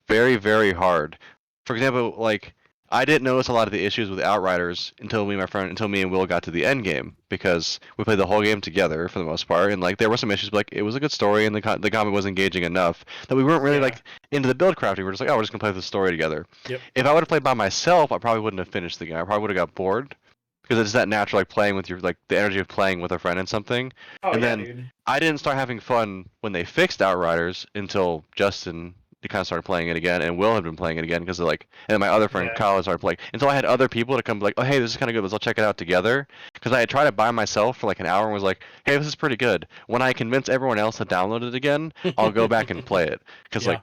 very, very hard. For example, like I didn't notice a lot of the issues with Outriders until me and Will got to the end game because we played the whole game together for the most part, and like there were some issues, but like it was a good story and the combat was engaging enough that we weren't really like into the build crafting. We were just like, oh, we're just gonna play the story together. Yep. If I would have played by myself, I probably wouldn't have finished the game. I probably would have got bored. Because it's that natural, like playing with your, like the energy of playing with a friend and something. Dude. I didn't start having fun when they fixed Outriders until Justin kind of started playing it again, and Will had been playing it again because like, and my other friend Kyle started playing. Until I had other people to come like, oh hey, this is kind of good, let's all check it out together. Because I had tried it by myself for like an hour and was like, hey, this is pretty good. When I convince everyone else to download it again, I'll go back and play it. Because like,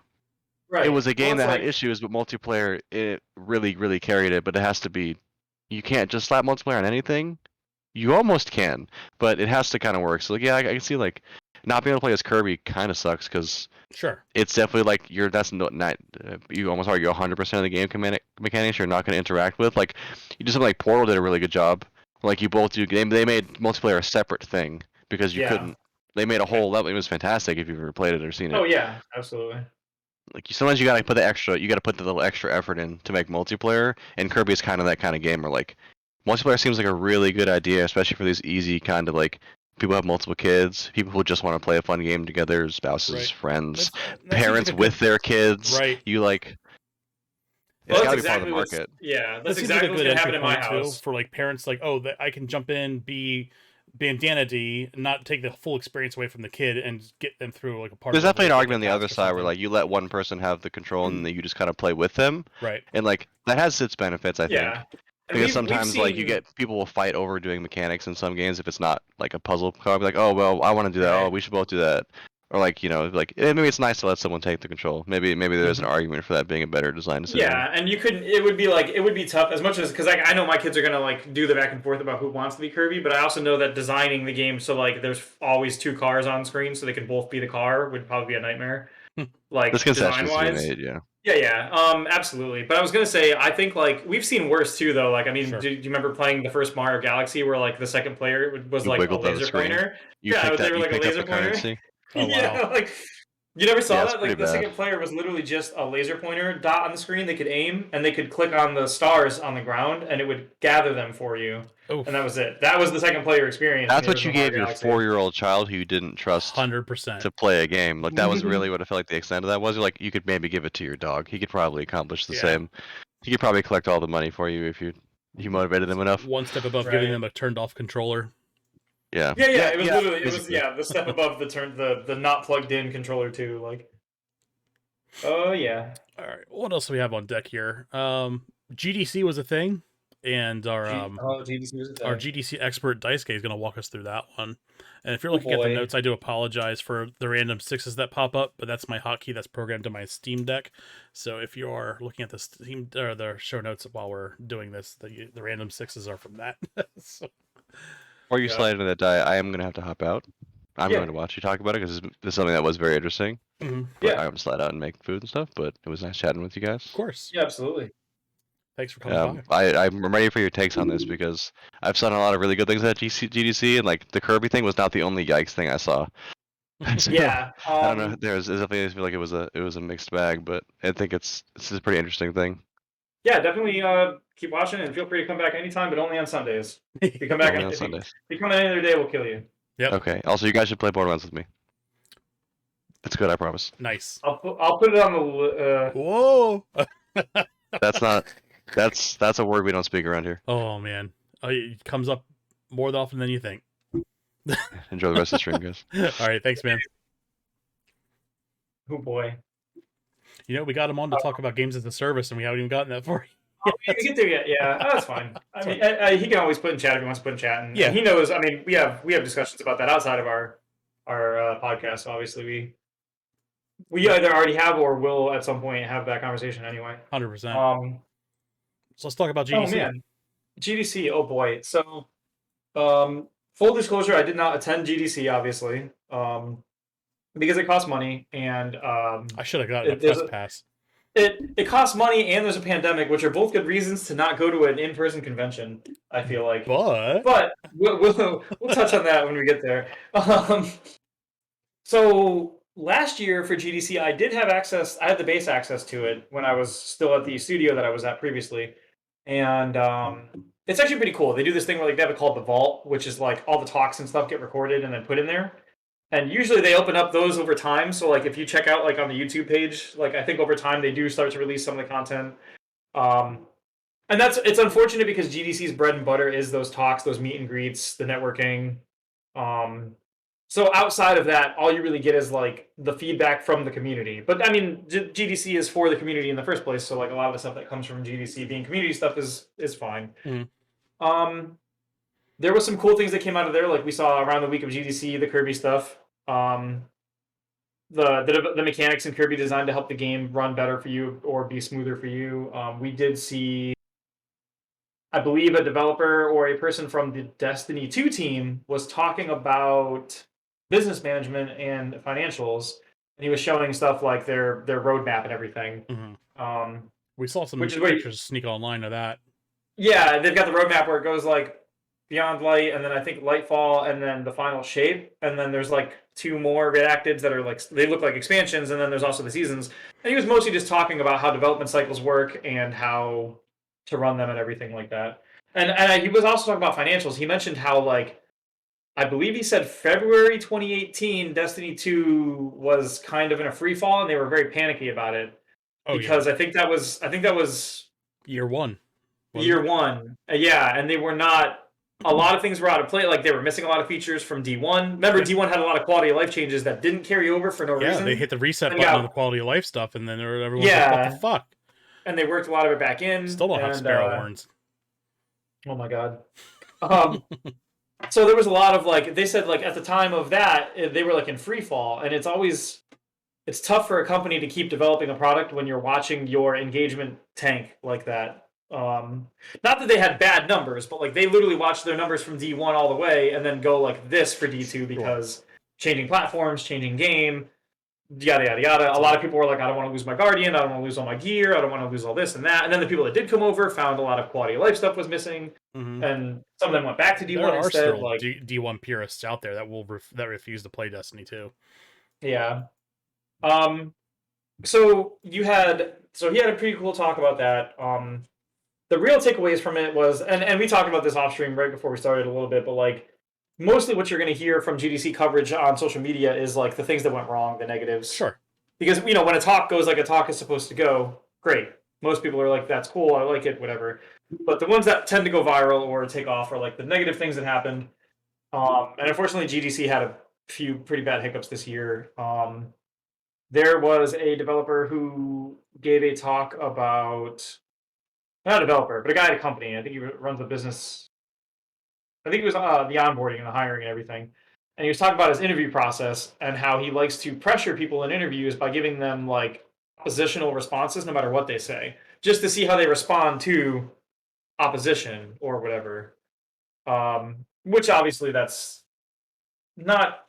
it was a game that had issues, but multiplayer it really, really carried it. But it has to be. You can't just slap multiplayer on anything. You almost can, but it has to kind of work. So like, yeah, I can see like not being able to play as Kirby kind of sucks because it's definitely like you almost argue 100% of the game mechanics you're not going to interact with. Like you just like Portal did a really good job. Like you both do. They made multiplayer a separate thing because you couldn't. They made a whole level. It was fantastic if you've ever played it or seen it. Oh yeah, absolutely. Like sometimes you gotta put the little extra effort in to make multiplayer, and Kirby is kind of that kind of game where like multiplayer seems like a really good idea, especially for these easy kind of like people who have multiple kids, people who just want to play a fun game together, spouses, friends, parents with their kids. Right. You like. It's gotta be part of the market. That's exactly what's gonna happen in my house. For like parents, like I can jump in, be Bandana D, not take the full experience away from the kid and get them through like a part. There's of the definitely an level argument on the they other passed or side where something. like you let one person have the control and then you just kind of play with them, Right. and like that has its benefits, I think. Yeah. And Because we've sometimes like you seen- get people will fight over doing mechanics in some games if it's not like a puzzle. Be like, oh well, I want to do that. Right. Oh, we should both do that. Or like like maybe it's nice to let someone take the control. Maybe there's an argument for that being a better design decision. Yeah, and you couldn't. It would be tough as much as because like I know my kids are gonna like do the back and forth about who wants to be Kirby, but I also know that designing the game so like there's always two cars on screen so they can both be the car would probably be a nightmare. Like There's design concessions to be wise, made, yeah. yeah, absolutely. But I was gonna say I think like we've seen worse too though. Like I mean, Sure. do you remember playing the first Mario Galaxy where like the second player was You like a wiggled down the laser screen. pointer? You Yeah, picked they up, were you like a picked up laser the pointer. currency. Oh, Yeah, wow. like you never saw Yeah, it's that? Like pretty the bad. second player was literally just a laser pointer dot on the screen. They could aim and they could click on the stars on the ground and it would gather them for you. Oof. And that was it. That was the second player experience. in That's the what you original gave Mario your Galaxy. 4-year-old child who you didn't trust 100%. to play a game. Like that was really what I felt like the extent of that was. Like you could maybe give it to your dog. He could probably accomplish the Yeah. same. He could probably collect all the money for you if you motivated him enough. One step above Right. giving them a turned off controller. Yeah. Yeah, it was literally basically. the step above the not plugged in controller too. Like, oh yeah. All right. What else do we have on deck here? GDC was a thing, and our GDC was a our GDC expert Daisuke is going to walk us through that one. And if you're Oh, looking at the boy. notes, I do apologize for the random sixes that pop up, but that's my hotkey that's programmed to my Steam Deck. So if you are looking at the Steam or the show notes while we're doing this, the random sixes are from that. So, Or you Yeah. slide into that die. I am gonna have to hop out. I'm Yeah. going to watch you talk about it because this is something that was very interesting. mhm, But Yeah. I'm gonna slide out and make food and stuff. But it was nice chatting with you guys. of course. Yeah, absolutely. Thanks for coming by. I'm ready for your takes on this because I've seen a lot of really good things at GDC, and like the Kirby thing was not the only yikes thing I saw. So, Yeah. I don't know. There's definitely feel like it was a mixed bag, but I think this is a pretty interesting thing. Yeah, definitely keep watching and feel free to come back anytime, but only on Sundays. If you come back Only on if Sundays. you come any other day, we'll kill you. Yep. Okay. Also, you guys should play Borderlands with me. It's good, I promise. Nice. I'll put it on the Whoa. That's not. That's a word we don't speak around here. Oh man, it comes up more often than you think. Enjoy the rest of the stream, guys. All right, thanks, man. oh boy. You know, we got him on to talk about games as a service, and we haven't even gotten that far. We get there yet? Yeah, that's fine. I mean, he can always put in chat if he wants to put in chat, and Yeah. he knows. I mean, we have discussions about that outside of our podcast. So obviously, we either already have or will at some point have that conversation anyway. 100%. So let's talk about GDC. Oh man, GDC. Oh boy. So, full disclosure, I did not attend GDC, obviously, because it costs money, and I should have gotten a there's press pass. it costs money, and there's a pandemic, which are both good reasons to not go to an in-person convention. I feel like, But we'll touch on that when we get there. So last year for GDC, I did have access. I had the base access to it when I was still at the studio that I was at previously, and it's actually pretty cool. They do this thing where like they have it called the Vault, which is like all the talks and stuff get recorded and then put in there. And usually they open up those over time. So like if you check out like on the YouTube page, like I think over time they do start to release some of the content. And it's unfortunate because GDC's bread and butter is those talks, those meet and greets, the networking. So outside of that, all you really get is like the feedback from the community. But I mean, GDC is for the community in the first place. So like a lot of the stuff that comes from GDC being community stuff is fine. Mhm. There was some cool things that came out of there. Like we saw around the week of GDC, the Kirby stuff. The mechanics in Kirby designed to help the game run better for you or be smoother for you. We did see, I believe, a developer or a person from the Destiny 2 team was talking about business management and financials, and he was showing stuff like their roadmap and everything. Mhm. We saw some Which is where pictures sneak online of that. Yeah, they've got the roadmap where it goes like Beyond Light, and then I think Lightfall, and then the final shape, and then there's like 2 more redacteds that are like they look like expansions, and then there's also the seasons. And he was mostly just talking about how development cycles work and how to run them and everything like that. And he was also talking about financials. He mentioned how like I believe he said February 2018, Destiny 2 was kind of in a free fall, and they were very panicky about it because I think that was year one. Year one. Yeah, and they were not A lot of things were out of play. Like they were missing a lot of features from D1. Remember, D1 had a lot of quality of life changes that didn't carry over for no reason. They hit the reset And button on the quality of life stuff, and then everyone's like, "What the fuck?" And they worked a lot of it back in. Still don't have sparrow horns. Oh my god. So there was a lot of like they said like at the time of that they were like in free fall, and it's tough for a company to keep developing a product when you're watching your engagement tank like that. Not that they had bad numbers, but like they literally watched their numbers from D1 all the way and then go like this for D2 because changing platforms, changing game, yada yada yada. A lot of people were like, I don't want to lose my Guardian, I don't want to lose all my gear, I don't want to lose all this and that. And then the people that did come over found a lot of quality of life stuff was missing, and some of them went back to D1 there instead. Are still like D1 purists out there that that refuse to play Destiny 2. Yeah. So he had a pretty cool talk about that. The real takeaways from it was, and we talked about this off stream right before we started a little bit, but like mostly what you're going to hear from GDC coverage on social media is like the things that went wrong, the negatives. Sure. Because when a talk goes like a talk is supposed to go, great. Most people are like, that's cool, I like it, whatever. But the ones that tend to go viral or take off are like the negative things that happened. And unfortunately, GDC had a few pretty bad hiccups this year. There was a developer who gave a talk about, not a developer, but a guy at a company. I think he runs a business. I think it was the onboarding and the hiring and everything. And he was talking about his interview process and how he likes to pressure people in interviews by giving them like oppositional responses no matter what they say, just to see how they respond to opposition or whatever. Which obviously that's not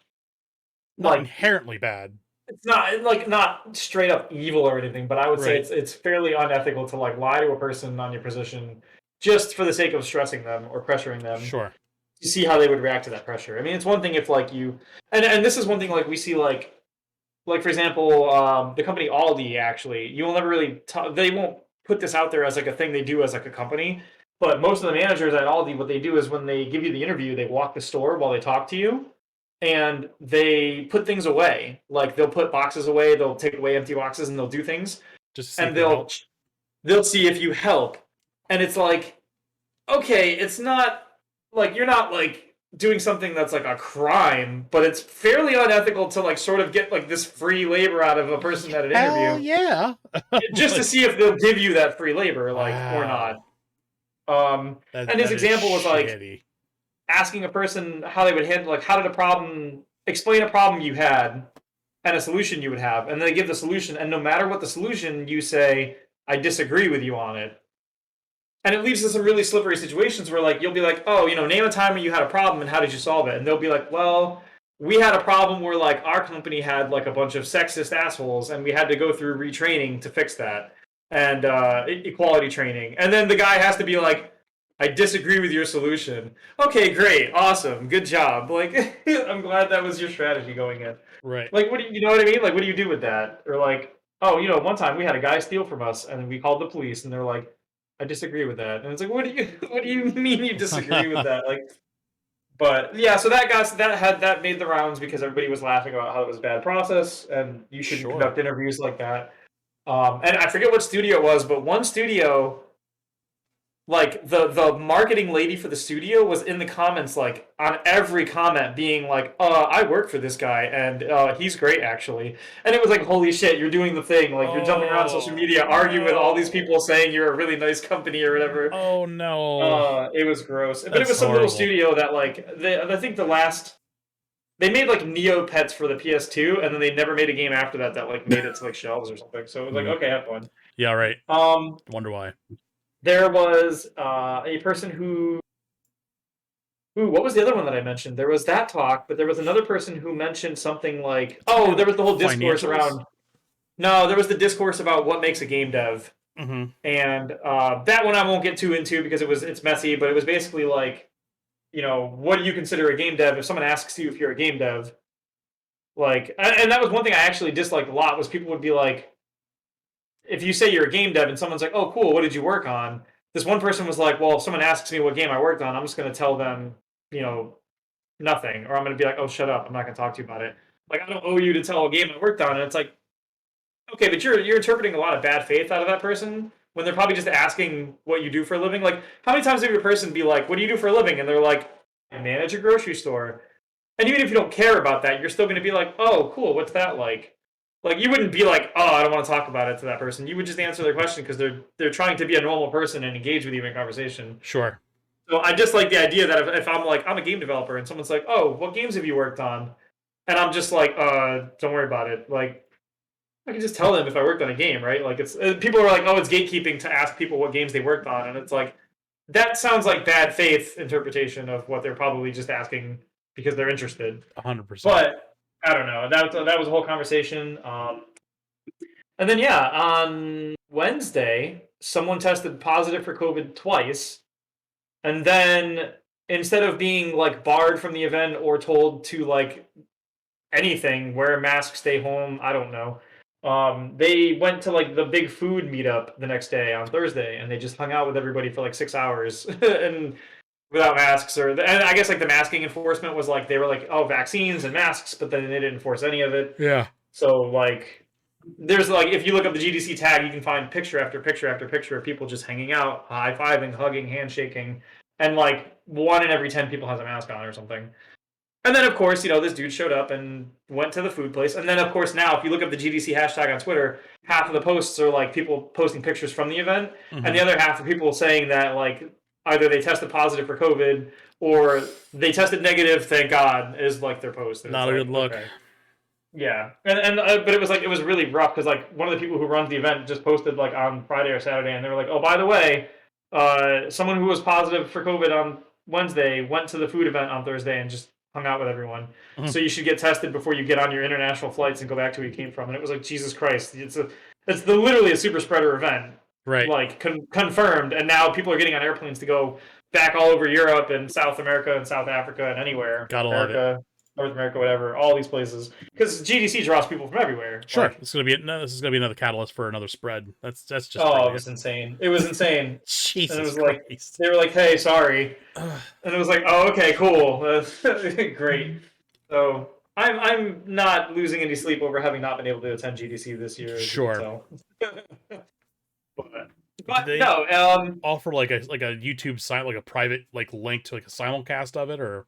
inherently bad. It's not straight up evil or anything, but I would say it's fairly unethical to like lie to a person on your position just for the sake of stressing them or pressuring them. Sure. To see how they would react to that pressure. I mean, it's one thing if like you and this is one thing like we see like for example, the company Aldi actually, you will never really they won't put this out there as like a thing they do as like a company, but most of the managers at Aldi, what they do is when they give you the interview, they walk the store while they talk to you. And they put things away. Like they'll put boxes away, they'll take away empty boxes, and they'll do things. And they'll see if you help. And it's like, okay, it's not like you're not like doing something that's like a crime, but it's fairly unethical to like sort of get like this free labor out of a person at an interview. Yeah. Just to see if they'll give you that free labor, like or not. And his example was like asking a person how they would handle, like, explain a problem you had and a solution you would have. And then they give the solution, and no matter what the solution, you say, I disagree with you on it. And it leads to some really slippery situations where, like, you'll be like, oh, name a time when you had a problem and how did you solve it? And they'll be like, well, we had a problem where, like, our company had, like, a bunch of sexist assholes and we had to go through retraining to fix that. And equality training. And then the guy has to be like, I disagree with your solution. Okay, great, awesome, good job. Like, I'm glad that was your strategy going in. Right. Like, you know what I mean? Like, what do you do with that? Or like, oh, one time we had a guy steal from us, and we called the police, and they're like, I disagree with that. And it's like, what do you mean you disagree with that? Like, but yeah, so that made the rounds because everybody was laughing about how it was a bad process, and you shouldn't conduct interviews like that. And I forget what studio it was, but one studio. Like the marketing lady for the studio was in the comments, like on every comment being like, I work for this guy and he's great actually. And it was like, holy shit, you're doing the thing. Like you're jumping around social media, arguing with all these people saying you're a really nice company or whatever. Oh no. It was gross. But it was some little studio that like, I think they made like Neopets for the PS2 and then they never made a game after that like made it to like shelves or something. So it was like, okay, have fun. Yeah, right. Wonder why. There was a person who, what was the other one that I mentioned? There was that talk, but there was another person who mentioned something like, there was the whole discourse around. No, there was the discourse about what makes a game dev, and that one I won't get too into because it's messy. But it was basically like, what do you consider a game dev? If someone asks you if you're a game dev, like, and that was one thing I actually disliked a lot was people would be like. If you say you're a game dev and someone's like, oh, cool, what did you work on? This one person was like, well, if someone asks me what game I worked on, I'm just going to tell them, nothing. Or I'm going to be like, oh, shut up. I'm not going to talk to you about it. Like, I don't owe you to tell a game I worked on. And it's like, okay, but you're interpreting a lot of bad faith out of that person. when they're probably just asking what you do for a living. Like, how many times have your person be like, "What do you do for a living?" And they're like, "I manage a grocery store." And even if you don't care about that, you're still going to be like, "Oh, cool. What's that like?" Like, you wouldn't be like, "Oh, I don't want to talk about it," to that person. You would just answer their question because they're trying to be a normal person and engage with you in conversation. Sure. So I just like the idea that if I'm like, I'm a game developer and someone's like, "Oh, what games have you worked on?" And I'm just like, don't worry about it. Like, I can just tell them if I worked on a game, right? Like, it's people are like, "Oh, it's gatekeeping to ask people what games they worked on," and it's like, that sounds like bad faith interpretation of what they're probably just asking because they're interested. 100%. But I don't know. That was a whole conversation. And then yeah, on Wednesday, someone tested positive for COVID twice, and then instead of being like barred from the event or told to like anything, wear a mask, stay home, I don't know. They went to like the big food meetup the next day on Thursday, and they just hung out with everybody for like 6 hours and without masks. And I guess like the masking enforcement was like they were like, oh, vaccines and masks, but then they didn't enforce any of it. Yeah. So like, there's like, if you look up the GDC tag, you can find picture after picture after picture of people just hanging out, high fiving, hugging, handshaking, and like 1 in every 10 people has a mask on or something. And then, of course, this dude showed up and went to the food place. And then, of course, now, if you look up the GDC hashtag on Twitter, half of the posts are, like, people posting pictures from the event. Mhm. And the other half are people saying that, like, either they tested positive for COVID or they tested negative, thank God, is, like, their post. And Not a like, good look. okay. Yeah. But it was really rough because, like, one of the people who runs the event just posted, like, on Friday or Saturday, and they were like, oh, by the way, someone who was positive for COVID on Wednesday went to the food event on Thursday and just hung out with everyone. Mhm. So you should get tested before you get on your international flights and go back to where you came from. And it was like, Jesus Christ, it's literally a super spreader event, Right. like confirmed. And now people are getting on airplanes to go back all over Europe and South America and South Africa and anywhere. Gotta love America, North America, whatever, all these places, because GDC draws people from everywhere. Sure. Like, This is gonna be another catalyst for another spread. That's just. oh, brilliant. it was insane. It was insane. Jesus And it was Christ. like, they were like, hey, sorry. Ugh. And it was like, oh, okay, cool. Great. So I'm not losing any sleep over having not been able to attend GDC this year. Sure. But they- no, Offer like a YouTube site, like a private like link to like a simulcast of it, or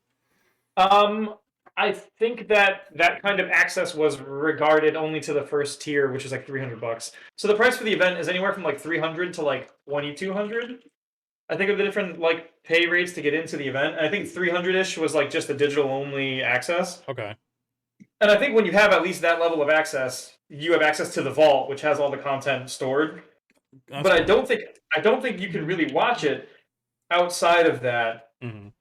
I think that kind of access was regarded only to the first tier, which is like $300. So the price for the event is anywhere from like $300 to like $2,200. I think of the different like pay rates to get into the event. I think 300-ish was like just the digital only access. okay. And I think when you have at least that level of access, you have access to the vault, which has all the content stored. That's But I cool. don't think you can really watch it outside of that Mhm.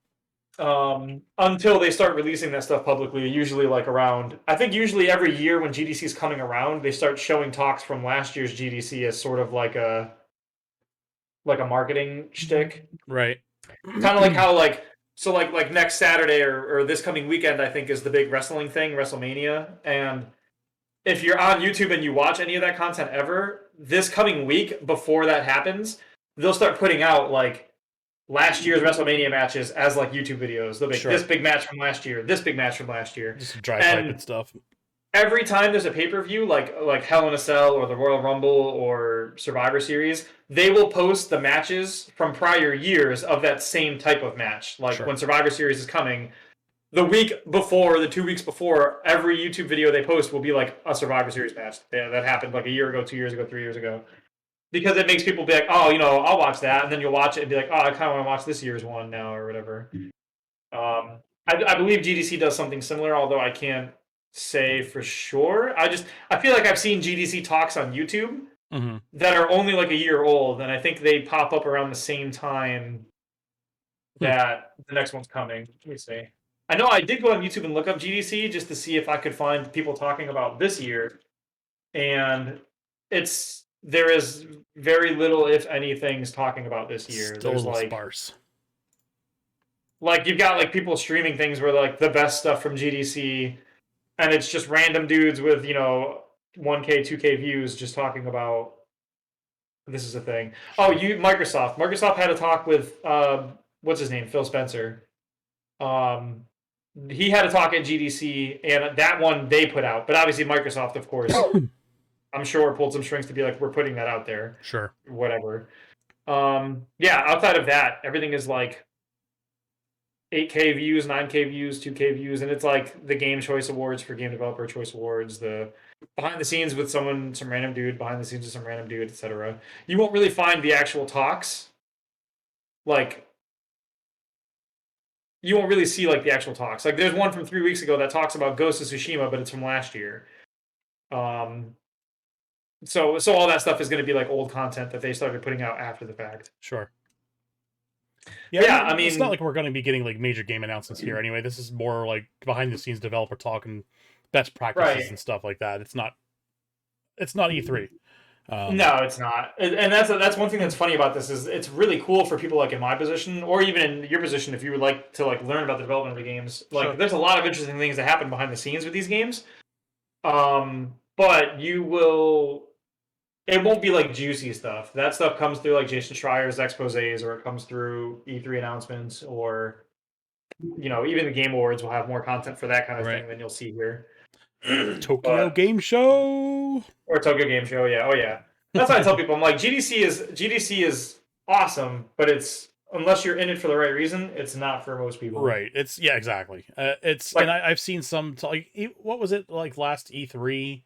until they start releasing that stuff publicly. Usually, like around, I think usually every year when GDC is coming around, they start showing talks from last year's GDC as sort of like a marketing shtick. Right. Kind of like how like next Saturday or this coming weekend, I think is the big wrestling thing, WrestleMania. And if you're on YouTube and you watch any of that content ever, this coming week before that happens, they'll start putting out like last year's WrestleMania matches as like YouTube videos. They'll be Sure. this big match from last year, this big match from last year. Just dry And- type and stuff. Every time there's a pay-per-view like Hell in a Cell or the Royal Rumble or Survivor Series, they will post the matches from prior years of that same type of match. Like Sure. when Survivor Series is coming, the week before, the 2 weeks before, every YouTube video they post will be like a Survivor Series match that happened like a year ago, 2 years ago, 3 years ago. Because it makes people be like, oh, I'll watch that, and then you'll watch it and be like, oh, I kind of want to watch this year's one now or whatever. I believe GDC does something similar, although I can't say for sure. I feel like I've seen GDC talks on YouTube Mm-hmm. that are only like a year old, and I think they pop up around the same time that the next one's coming. Let me see. I know I did go on YouTube and look up GDC just to see if I could find people talking about this year, and there is very little, if anything, talking about this year. Still a There's little like sparse. like you've got like people streaming things where like the best stuff from GDC, and it's just random dudes with 1K 2K views just talking about this is a thing. Oh, Microsoft had a talk with what's his name, Phil Spencer. He had a talk at GDC, and that one they put out, but obviously Microsoft, of course, I'm sure pulled some strings to be like, we're putting that out there, Sure. whatever. Yeah, outside of that, everything is like 8K views, 9K views, 2K views, and it's like the Game Choice Awards for Game Developer Choice Awards, the behind the scenes with some random dude, behind the scenes with some random dude, etc. You won't really find the actual talks. Like, you won't really see like the actual talks. Like, there's one from 3 weeks ago that talks about Ghost of Tsushima, but it's from last year. So all that stuff is going to be like old content that they started putting out after the fact. Sure. Yeah, I it's not mean, like we're going to be getting like major game announcements here anyway. This is more like behind the scenes developer talk and best practices Right. and stuff like that. It's not E3. No, it's not, and that's one thing that's funny about this is it's really cool for people like in my position or even in your position if you would like to like learn about the development of the games. Like, Sure. there's a lot of interesting things that happen behind the scenes with these games. But it won't be like juicy stuff. That stuff comes through like Jason Schreier's exposés, or it comes through E3 announcements, or even the Game Awards will have more content for that kind of Right. thing than you'll see here. Tokyo Game Show Or Tokyo Game Show, yeah. Oh yeah. That's why I tell people, I'm like, GDC is awesome, but it's unless you're in it for the right reason, it's not for most people. Right. It's exactly. It's Like, and I've seen some like what was it like last E3?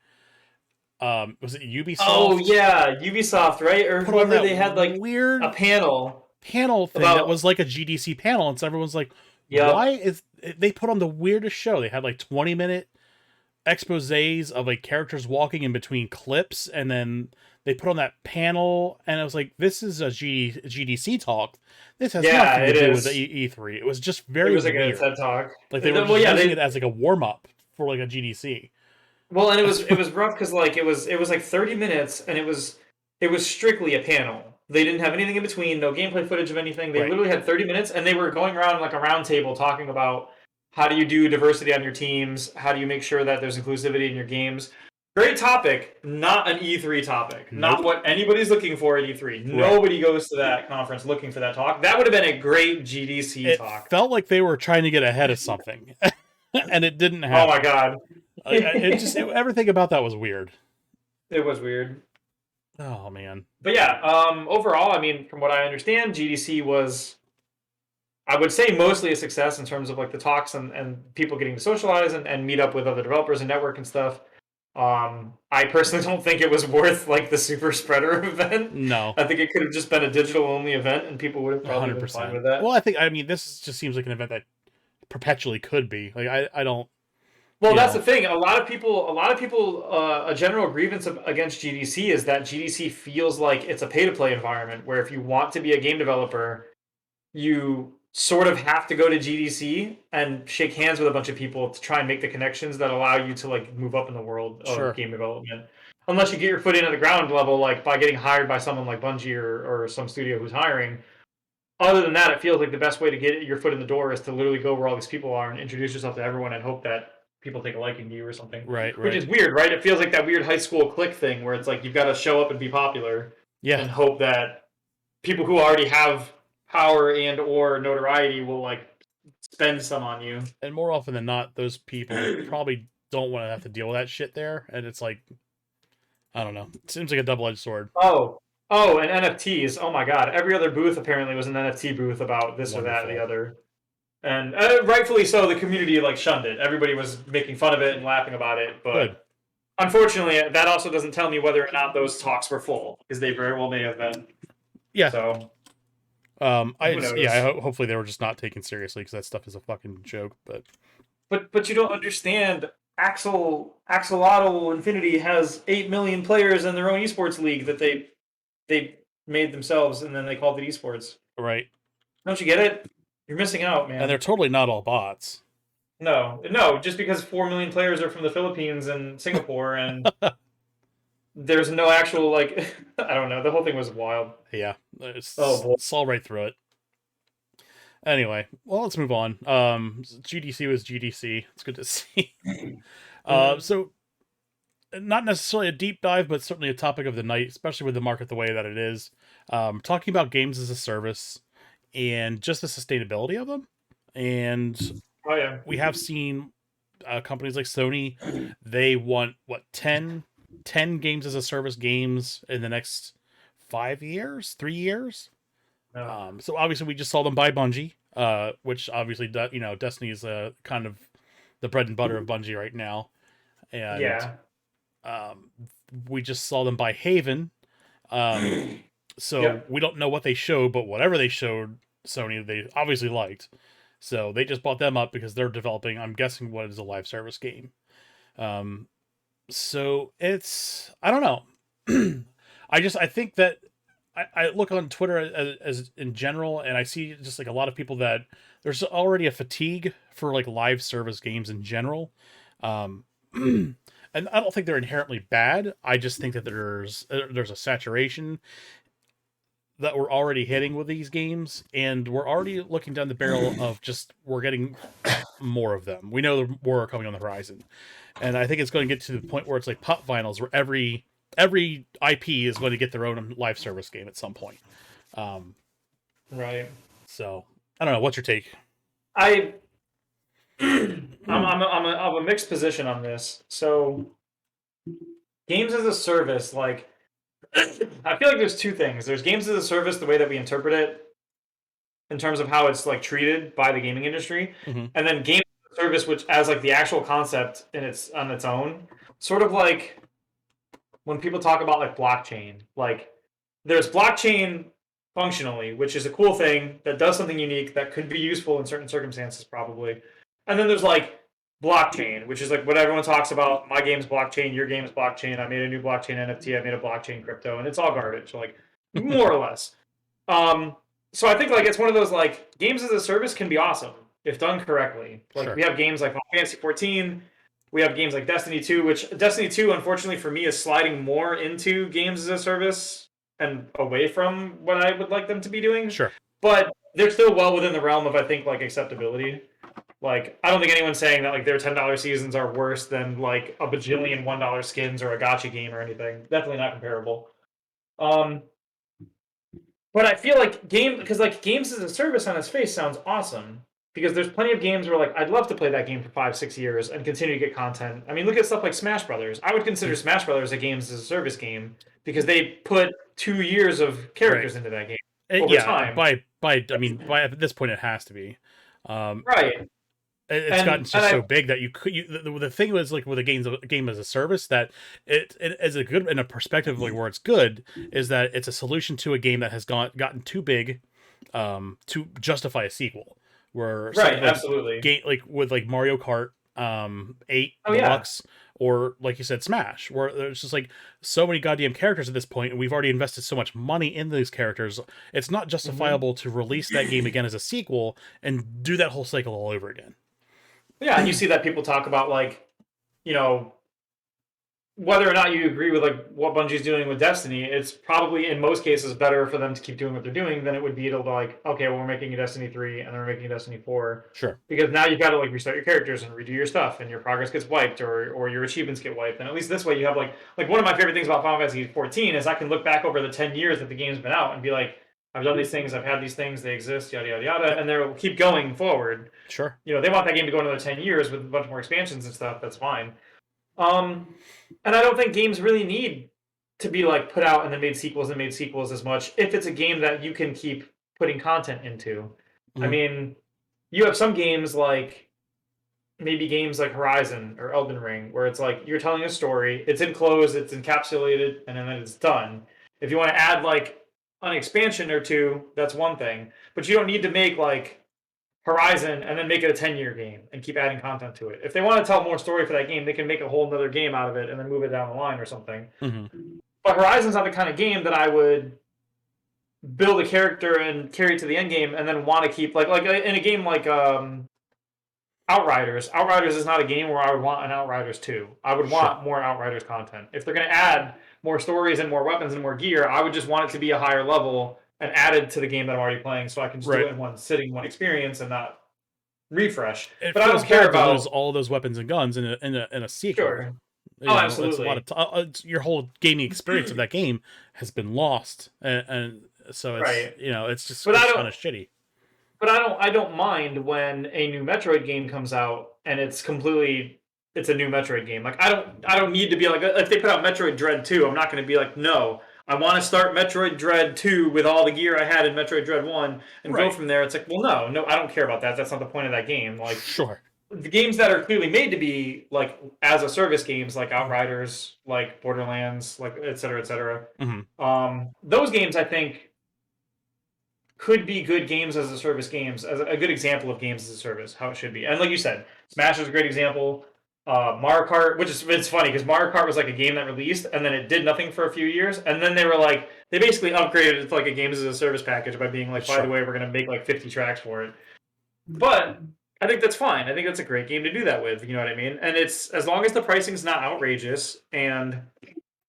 Was it Ubisoft? oh yeah, Ubisoft, right? Or Put on whoever, that they had like weird a panel thing about, that was like a GDC panel, and so everyone's like, Yep. why is they put on the weirdest show? They had like 20-minute exposés of like characters walking in between clips, and then they put on that panel, and I was like, this is a GDC talk. This has nothing to do with the E3. It was just very it was like weird. a TED talk. Like they were Well, yeah, using it as like a warm up for like a GDC. well, and it was rough because like it was like 30 minutes, and it was strictly a panel. They didn't have anything in between, no gameplay footage of anything. They Right. literally had 30 minutes, and they were going around like a round table talking about how do you do diversity on your teams, how do you make sure that there's inclusivity in your games. Great topic, not an E3 topic. Nope. Not what anybody's looking for at E3. Right. Nobody goes to that conference looking for that talk. That would have been a great GDC talk. It felt like they were trying to get ahead of something, and it didn't happen. Oh my god. Everything about that was weird. It was weird. Oh man. But yeah, overall, I mean, from what I understand, GDC was, I would say, mostly a success in terms of like the talks and people getting to socialize and meet up with other developers and network and stuff. I personally don't think it was worth like the super spreader event. No. I think it could have just been a digital only event, and people would have probably 100%. been fine with that. Well, I mean, this just seems like an event that perpetually could be. Like I don't. Well, that's the thing. A lot of people, a general grievance against GDC is that GDC feels like it's a pay-to-play environment where if you want to be a game developer, you sort of have to go to GDC and shake hands with a bunch of people to try and make the connections that allow you to like move up in the world of game development. Unless you get your foot in at the ground level, like by getting hired by someone like Bungie or some studio who's hiring. Other than that, it feels like the best way to get your foot in the door is to literally go where all these people are and introduce yourself to everyone and hope that people take a liking to you or something. Right. Which is weird, right? It feels like that weird high school clique thing where it's like you've got to show up and be popular and hope that people who already have power and or notoriety will like spend some on you. And more often than not, those people probably don't want to have to deal with that shit there. And it's like, I don't know. It seems like a double-edged sword. Oh, and NFTs. Oh my god. Every other booth apparently was an NFT booth about this or that or the other. And rightfully so, the community like shunned it. Everybody was making fun of it and laughing about it. But unfortunately, that also doesn't tell me whether or not those talks were full, because they very well may have been. Yeah. So, hopefully they were just not taken seriously, because that stuff is a fucking joke. But you don't understand. Axolotl Infinity has 8 million players in their own esports league that they made themselves, and then they called it esports. Right. Don't you get it? You're missing out, man. And they're totally not all bots. No. Just because 4 million players are from the Philippines and Singapore, and there's no actual like, I don't know. The whole thing was wild. Yeah. Saw right through it. Anyway, well, let's move on. GDC was GDC. It's good to see. So, not necessarily a deep dive, but certainly a topic of the night, especially with the market the way that it is. Talking about games as a service and just the sustainability of them. And we have seen companies like Sony, they want, 10 10 games as a service games in the next 3 years. No. So obviously we just saw them buy Bungie, which obviously Destiny is kind of the bread and butter of Bungie right now, and Yeah. um, we just saw them buy Haven. So Yep. we don't know what they showed, but whatever they showed, Sony they obviously liked. So they just bought them up because they're developing, I'm guessing, what is a live service game. So it's, I don't know. I think that I look on Twitter as in general, and I see just like a lot of people that there's already a fatigue for like live service games in general. Um, and I don't think they're inherently bad. I just think that there's a saturation that we're already hitting with these games, and we're already looking down the barrel of just we're getting more of them. We know more are coming on the horizon, and I think it's going to get to the point where it's like pop vinyls, where every IP is going to get their own live service game at some point. Right. So I don't know. What's your take? I I'm a mixed position on this. So games as a service, like I feel like there's two things. There's games as a service, the way that we interpret it in terms of how it's like treated by the gaming industry, Mm-hmm. and then games as a service, which as like the actual concept in its on its own, sort of like when people talk about like blockchain, like there's blockchain functionally, which is a cool thing that does something unique that could be useful in certain circumstances, probably. And then there's like blockchain, which is like what everyone talks about. My game's blockchain, your game's blockchain. I made a new blockchain NFT. I made a blockchain crypto, and it's all garbage, like more or less. So I think like it's one of those like games as a service can be awesome if done correctly. Like Sure. we have games like Final Fantasy 14. We have games like Destiny 2, which Destiny 2, unfortunately for me, is sliding more into games as a service and away from what I would like them to be doing. Sure. But they're still well within the realm of, I think, like acceptability. Like, I don't think anyone's saying that like their $10 seasons are worse than like a bajillion $1 skins or a gacha game or anything. Definitely not comparable. But I feel like because like games as a service on its face sounds awesome, because there's plenty of games where like I'd love to play that game for 5-6 years and continue to get content. I mean, look at stuff like Smash Brothers. I would consider Smash Brothers a games as a service game because they put 2 years of characters into that game over time. I mean, by at this point, it has to be. Right. It's gotten just so big that the thing was like with a game as a service that it as a good in a perspective like where it's good is that it's a solution to a game that has gotten too big to justify a sequel. Where right, like, absolutely, like with like Mario Kart 8 oh, Deluxe, or like you said, Smash, where there's just like so many goddamn characters at this point, and we've already invested so much money in these characters. It's not justifiable to release that game again as a sequel and do that whole cycle all over again. Yeah, and you see that people talk about like, you know, whether or not you agree with like what Bungie's doing with Destiny, it's probably in most cases better for them to keep doing what they're doing than it would be to like, okay, well, we're making a Destiny 3 and then we're making a Destiny 4. Sure. Because now you've got to like restart your characters and redo your stuff, and your progress gets wiped or your achievements get wiped. And at least this way you have like one of my favorite things about Final Fantasy 14 is I can look back over the 10 years that the game's been out and be like, I've done these things, I've had these things, they exist, yada yada yada, and they'll keep going forward. Sure. You know, they want that game to go another 10 years with a bunch more expansions and stuff, that's fine. And I don't think games really need to be like put out and then made sequels as much if it's a game that you can keep putting content into. Mm-hmm. I mean, you have some games like maybe games like Horizon or Elden Ring where it's like you're telling a story, it's enclosed, it's encapsulated, and then it's done. If you want to add like an expansion or two, that's one thing. But you don't need to make like Horizon and then make it a 10-year game and keep adding content to it. If they want to tell more story for that game, they can make a whole other game out of it and then move it down the line or something. Mm-hmm. But Horizon's not the kind of game that I would build a character and carry it to the end game and then want to keep like in a game like Outriders. Outriders is not a game where I would want an Outriders 2. I would want more Outriders content. If they're going to add more stories and more weapons and more gear, I would just want it to be a higher level and added to the game that I'm already playing, so I can just do it in one sitting, one experience, and not refresh. But I don't care about to lose all those weapons and guns in a sequel. Sure. Absolutely. It's a lot of your whole gaming experience of that game has been lost, and so it's it's just kind of shitty. But I don't mind when a new Metroid game comes out and it's completely it's a new Metroid game. Like I don't need to be like, if they put out Metroid Dread 2, I'm not going to be like, no, I want to start Metroid Dread 2 with all the gear I had in Metroid Dread 1 and go Right. from there. It's like, well, no, I don't care about that. That's not the point of that game. Like Sure. the games that are clearly made to be like as a service games, like Outriders, like Borderlands, like et cetera, et cetera. Those games I think could be good games as a service games, as a good example of games as a service, how it should be. And like you said, Smash is a great example. Mario Kart, which is it's funny because Mario Kart was like a game that released and then it did nothing for a few years, and then they were like they basically upgraded it to like a games as a service package by being like, by the way, we're gonna make like 50 tracks for it. But I think that's fine. I think that's a great game to do that with. You know what I mean? And it's as long as the pricing's not outrageous and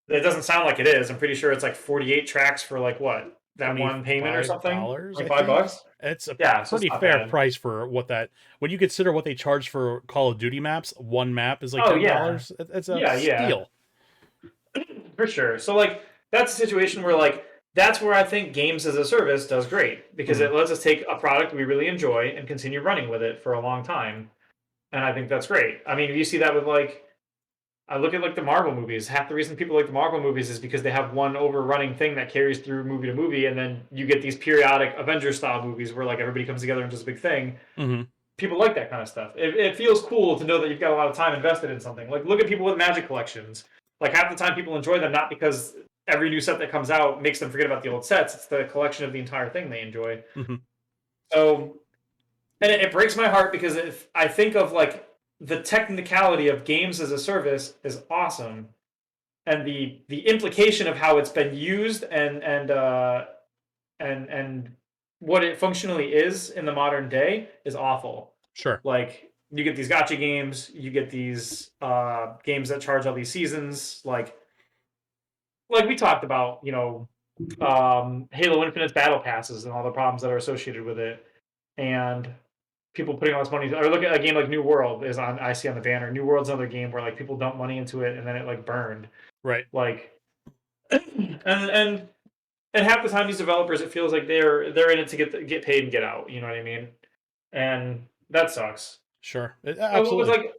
it doesn't sound like it is. I'm pretty sure it's like 48 tracks for like what? That one payment or something? Like $5? It's a so pretty fair price for what that. When you consider what they charge for Call of Duty maps, one map is like $10. It's a steal. For sure. So like that's a situation where like that's where I think games as a service does great because it lets us take a product we really enjoy and continue running with it for a long time. And I think that's great. I mean, you see that with like I look at like the Marvel movies. Half the reason people like the Marvel movies is because they have one overrunning thing that carries through movie to movie, and then you get these periodic Avengers style movies where like everybody comes together and does a big thing. People like that kind of stuff. It feels cool to know that you've got a lot of time invested in something. Like look at people with Magic collections. Like half the time people enjoy them not because every new set that comes out makes them forget about the old sets. It's the collection of the entire thing they enjoy. So, and it breaks my heart because if I think of like the technicality of games as a service is awesome, and the implication of how it's been used and what it functionally is in the modern day is awful. Sure. Like you get these gacha games, you get these games that charge all these seasons, like we talked about, you know, Halo Infinite's battle passes and all the problems that are associated with it, and people putting all this money, or look at a game like New World is on. I see on the banner. New World's another game where like people dump money into it and then it like burned. Right. Like, and half the time these developers, it feels like they're in it to get paid and get out. You know what I mean? And that sucks. Sure. Absolutely. It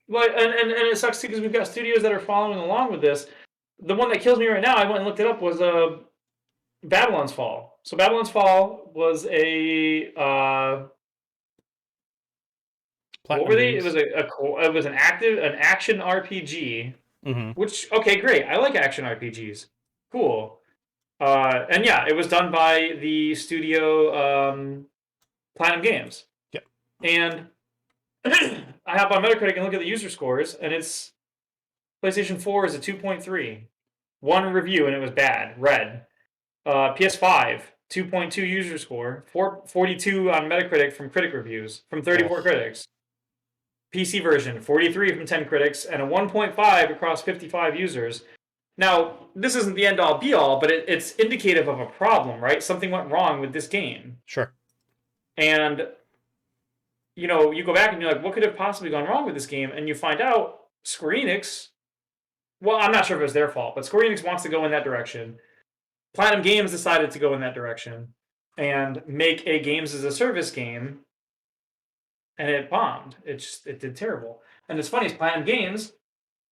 was and it sucks too because we've got studios that are following along with this. The one that kills me right now, I went and looked it up, was Babylon's Fall. So Babylon's Fall was a what were they? It was it was an action RPG, which okay, great. I like action RPGs. Cool. And yeah, it was done by the studio Platinum Games. Yep. And I hop on Metacritic and look at the user scores, and it's PlayStation 4 is a 2.3. One review and it was bad, red. PS5 2.2 user score, 42 on Metacritic from critic reviews from 34 critics. PC version, 43 from 10 critics, and a 1.5 across 55 users. Now, this isn't the end-all, be-all, but it's indicative of a problem, right? Something went wrong with this game. Sure. And, you know, you go back and you're like, what could have possibly gone wrong with this game? And you find out Square Enix, well, I'm not sure if it was their fault, but Square Enix wants to go in that direction. Platinum Games decided to go in that direction and make a games-as-a-service game, and it bombed. It did terrible. And it's funny, Platinum Games,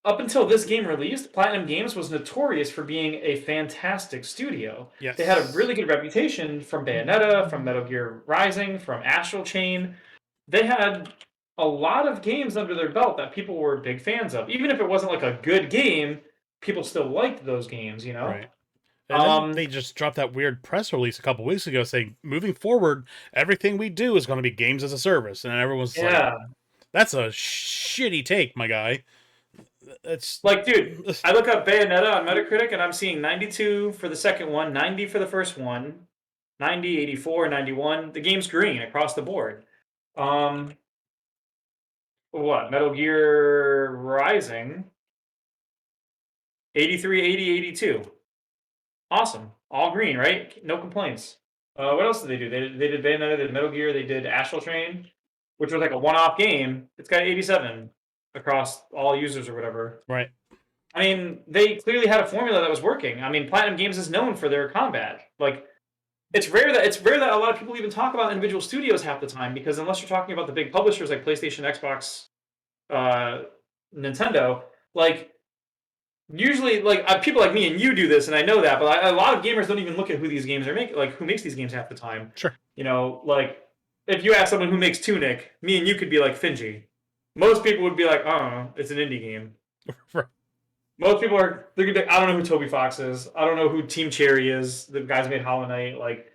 up until this game released, Platinum Games was notorious for being a fantastic studio. Yes. They had a really good reputation from Bayonetta, from Metal Gear Rising, from Astral Chain. They had a lot of games under their belt that people were big fans of. Even if it wasn't like a good game, people still liked those games, you know? Right. And then they just dropped that weird press release a couple weeks ago saying, moving forward, everything we do is going to be games as a service. And everyone's like, that's a shitty take, my guy. It's like, dude, I look up Bayonetta on Metacritic and I'm seeing 92 for the second one, 90 for the first one, 90, 84, 91. The game's green across the board. What? Metal Gear Rising, 83, 80, 82. Awesome. All green, right? No complaints. What else did they do? They did Bayonetta, they did Metal Gear, they did Astral Train, which was like a one-off game. It's got 87 across all users or whatever. Right. I mean, they clearly had a formula that was working. I mean, Platinum Games is known for their combat. Like, it's rare that a lot of people even talk about individual studios half the time, because unless you're talking about the big publishers like PlayStation, Xbox, Nintendo, like usually like people like me and you do this, and I know that, but a lot of gamers don't even look at who these games are making, like who makes these games half the time. Sure. Like if you ask someone who makes Tunic, me and you could be like Finji. Most people would be like, oh, it's an indie game. Right. Most people they're gonna be like, I don't know who Toby Fox is. I don't know who Team Cherry is. The guys who made Hollow Knight. Like,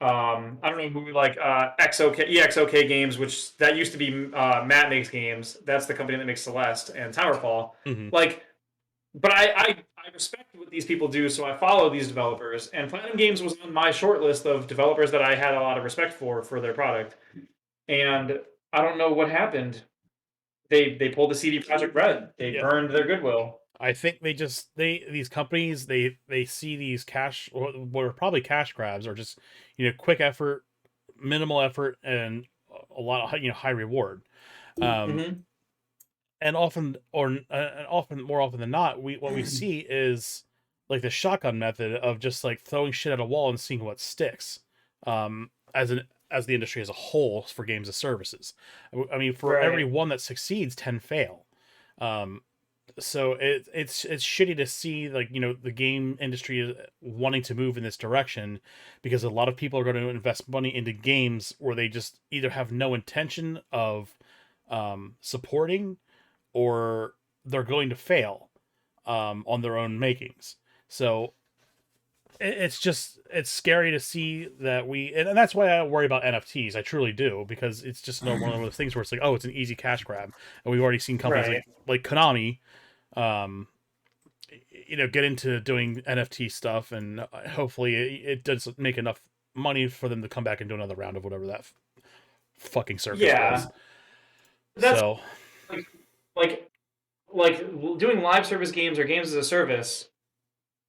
I don't know who like EXOK Games, which that used to be Matt makes games. That's the company that makes Celeste and Towerfall. Mm-hmm. Like, but I respect what these people do, so I follow these developers. And Platinum Games was on my short list of developers that I had a lot of respect for their product. And I don't know what happened. They pulled the CD Projekt Red. They burned their goodwill. I think these companies they see these cash or what are probably cash grabs or just quick effort, minimal effort, and a lot of high reward. And often more often than not, what we see is like the shotgun method of just like throwing shit at a wall and seeing what sticks. As the industry as a whole for games as services. I mean, for every one that succeeds, 10 fail. So it's shitty to see like the game industry wanting to move in this direction, because a lot of people are going to invest money into games where they just either have no intention of supporting, or they're going to fail on their own makings. So it's scary to see that and that's why I worry about NFTs. I truly do, because it's just one of those things where it's like, oh, it's an easy cash grab, and we've already seen companies like Konami get into doing NFT stuff, and hopefully it does make enough money for them to come back and do another round of whatever that fucking circus was. That's like doing live service games or games as a service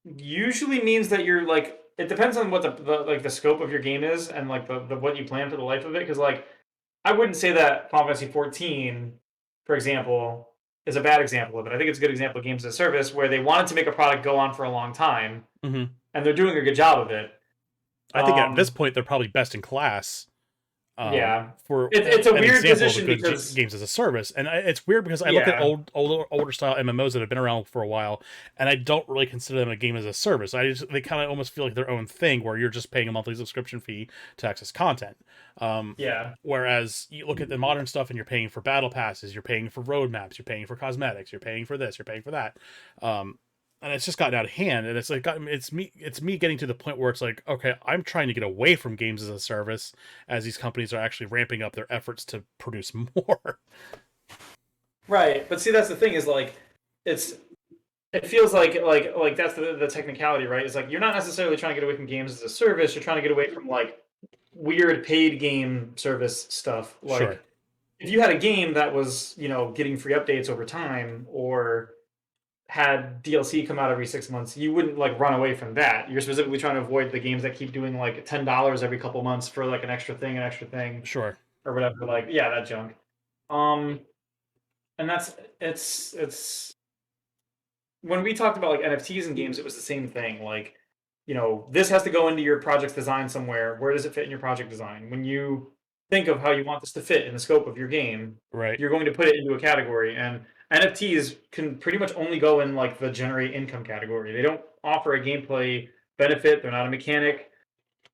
usually means that you're like, it depends on what the scope of your game is, and like the what you plan for the life of it. Because like I wouldn't say that Final Fantasy 14, for example, is a bad example of it. I think it's a good example of games as a service where they wanted to make a product go on for a long time, and they're doing a good job of it. I think at this point they're probably best in class. For it's a weird position because games as a service, and it's weird because I look at older style MMOs that have been around for a while, and I don't really consider them a game as a service. They kind of almost feel like their own thing, where you're just paying a monthly subscription fee to access content. Whereas you look at the modern stuff, and you're paying for battle passes, you're paying for roadmaps, you're paying for cosmetics, you're paying for this, you're paying for that. And it's just gotten out of hand, and it's like it's me getting to the point where it's like, okay, I'm trying to get away from games as a service, as these companies are actually ramping up their efforts to produce more. Right, but see, that's the thing, is like it feels like that's the technicality, right? It's like you're not necessarily trying to get away from games as a service. You're trying to get away from like weird paid game service stuff. Like if you had a game that was getting free updates over time, or had DLC come out every 6 months, you wouldn't like run away from that. You're specifically trying to avoid the games that keep doing like $10 every couple months for like an extra thing, sure, or whatever. Like, yeah, that junk. And that's it's when we talked about like NFTs in games, it was the same thing. Like, this has to go into your project's design somewhere. Where does it fit in your project design? When you think of how you want this to fit in the scope of your game, right, you're going to put it into a category, and NFTs can pretty much only go in like the generate income category. They don't offer a gameplay benefit. They're not a mechanic.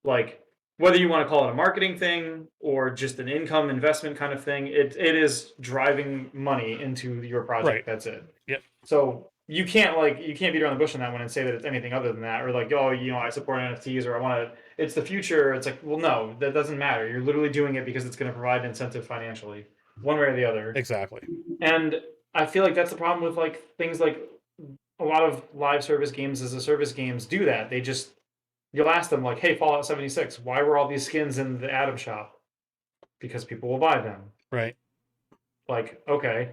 Like, whether you want to call it a marketing thing or just an income investment kind of thing, it is driving money into your project. Right. That's it. Yep. So you can't beat around the bush on that one and say that it's anything other than that, or like, oh, I support NFTs, or I want to. It's the future. It's like, well, no, that doesn't matter. You're literally doing it because it's going to provide an incentive financially, one way or the other. Exactly. And I feel like that's the problem with like things like a lot of live service games as a service games do that. You'll ask them like, hey, Fallout 76, why were all these skins in the Atom shop? Because people will buy them. Right. Like, okay,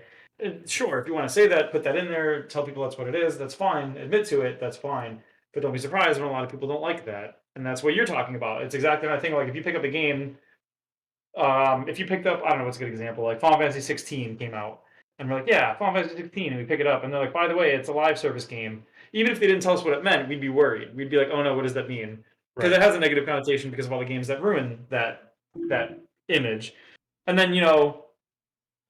sure, if you want to say that, put that in there, tell people that's what it is, that's fine. Admit to it, that's fine. But don't be surprised when a lot of people don't like that. And that's what you're talking about. It's exactly my thing. Like, if you pick up a game, if you picked up, I don't know what's a good example, like Final Fantasy 16 came out, and we're like, yeah, Final Fantasy 16, and we pick it up, and they're like, by the way, it's a live service game. Even if they didn't tell us what it meant, we'd be worried. We'd be like, oh no, what does that mean? Because it has a negative connotation because of all the games that ruin that image. And then,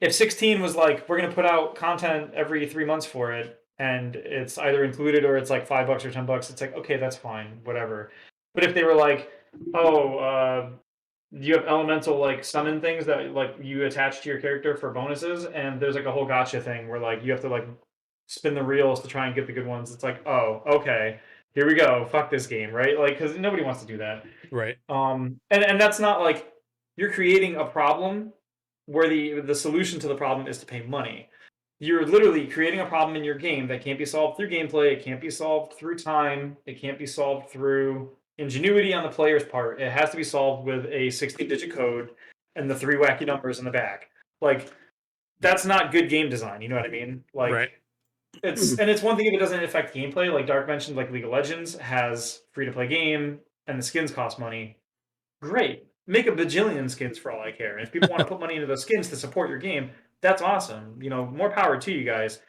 if 16 was like, we're going to put out content every 3 months for it, and it's either included or it's like $5 or $10, it's like, okay, that's fine, whatever. But if they were like, oh, you have elemental like summon things that like you attach to your character for bonuses, and there's like a whole gotcha thing where like you have to like spin the reels to try and get the good ones. It's like, oh, okay, here we go. Fuck this game, right? Like, because nobody wants to do that. Right. And that's not like you're creating a problem where the solution to the problem is to pay money. You're literally creating a problem in your game that can't be solved through gameplay. It can't be solved through time. It can't be solved through ingenuity on the player's part. It has to be solved with a 16-digit code and the 3 wacky numbers in the back. Like, that's not good game design. You know what I mean? Like, right. it's one thing if it doesn't affect gameplay. Like Dark mentioned, like League of Legends has free-to-play game and the skins cost money. Great. Make a bajillion skins for all I care. And if people want to put money into those skins to support your game, that's awesome. You know, more power to you guys.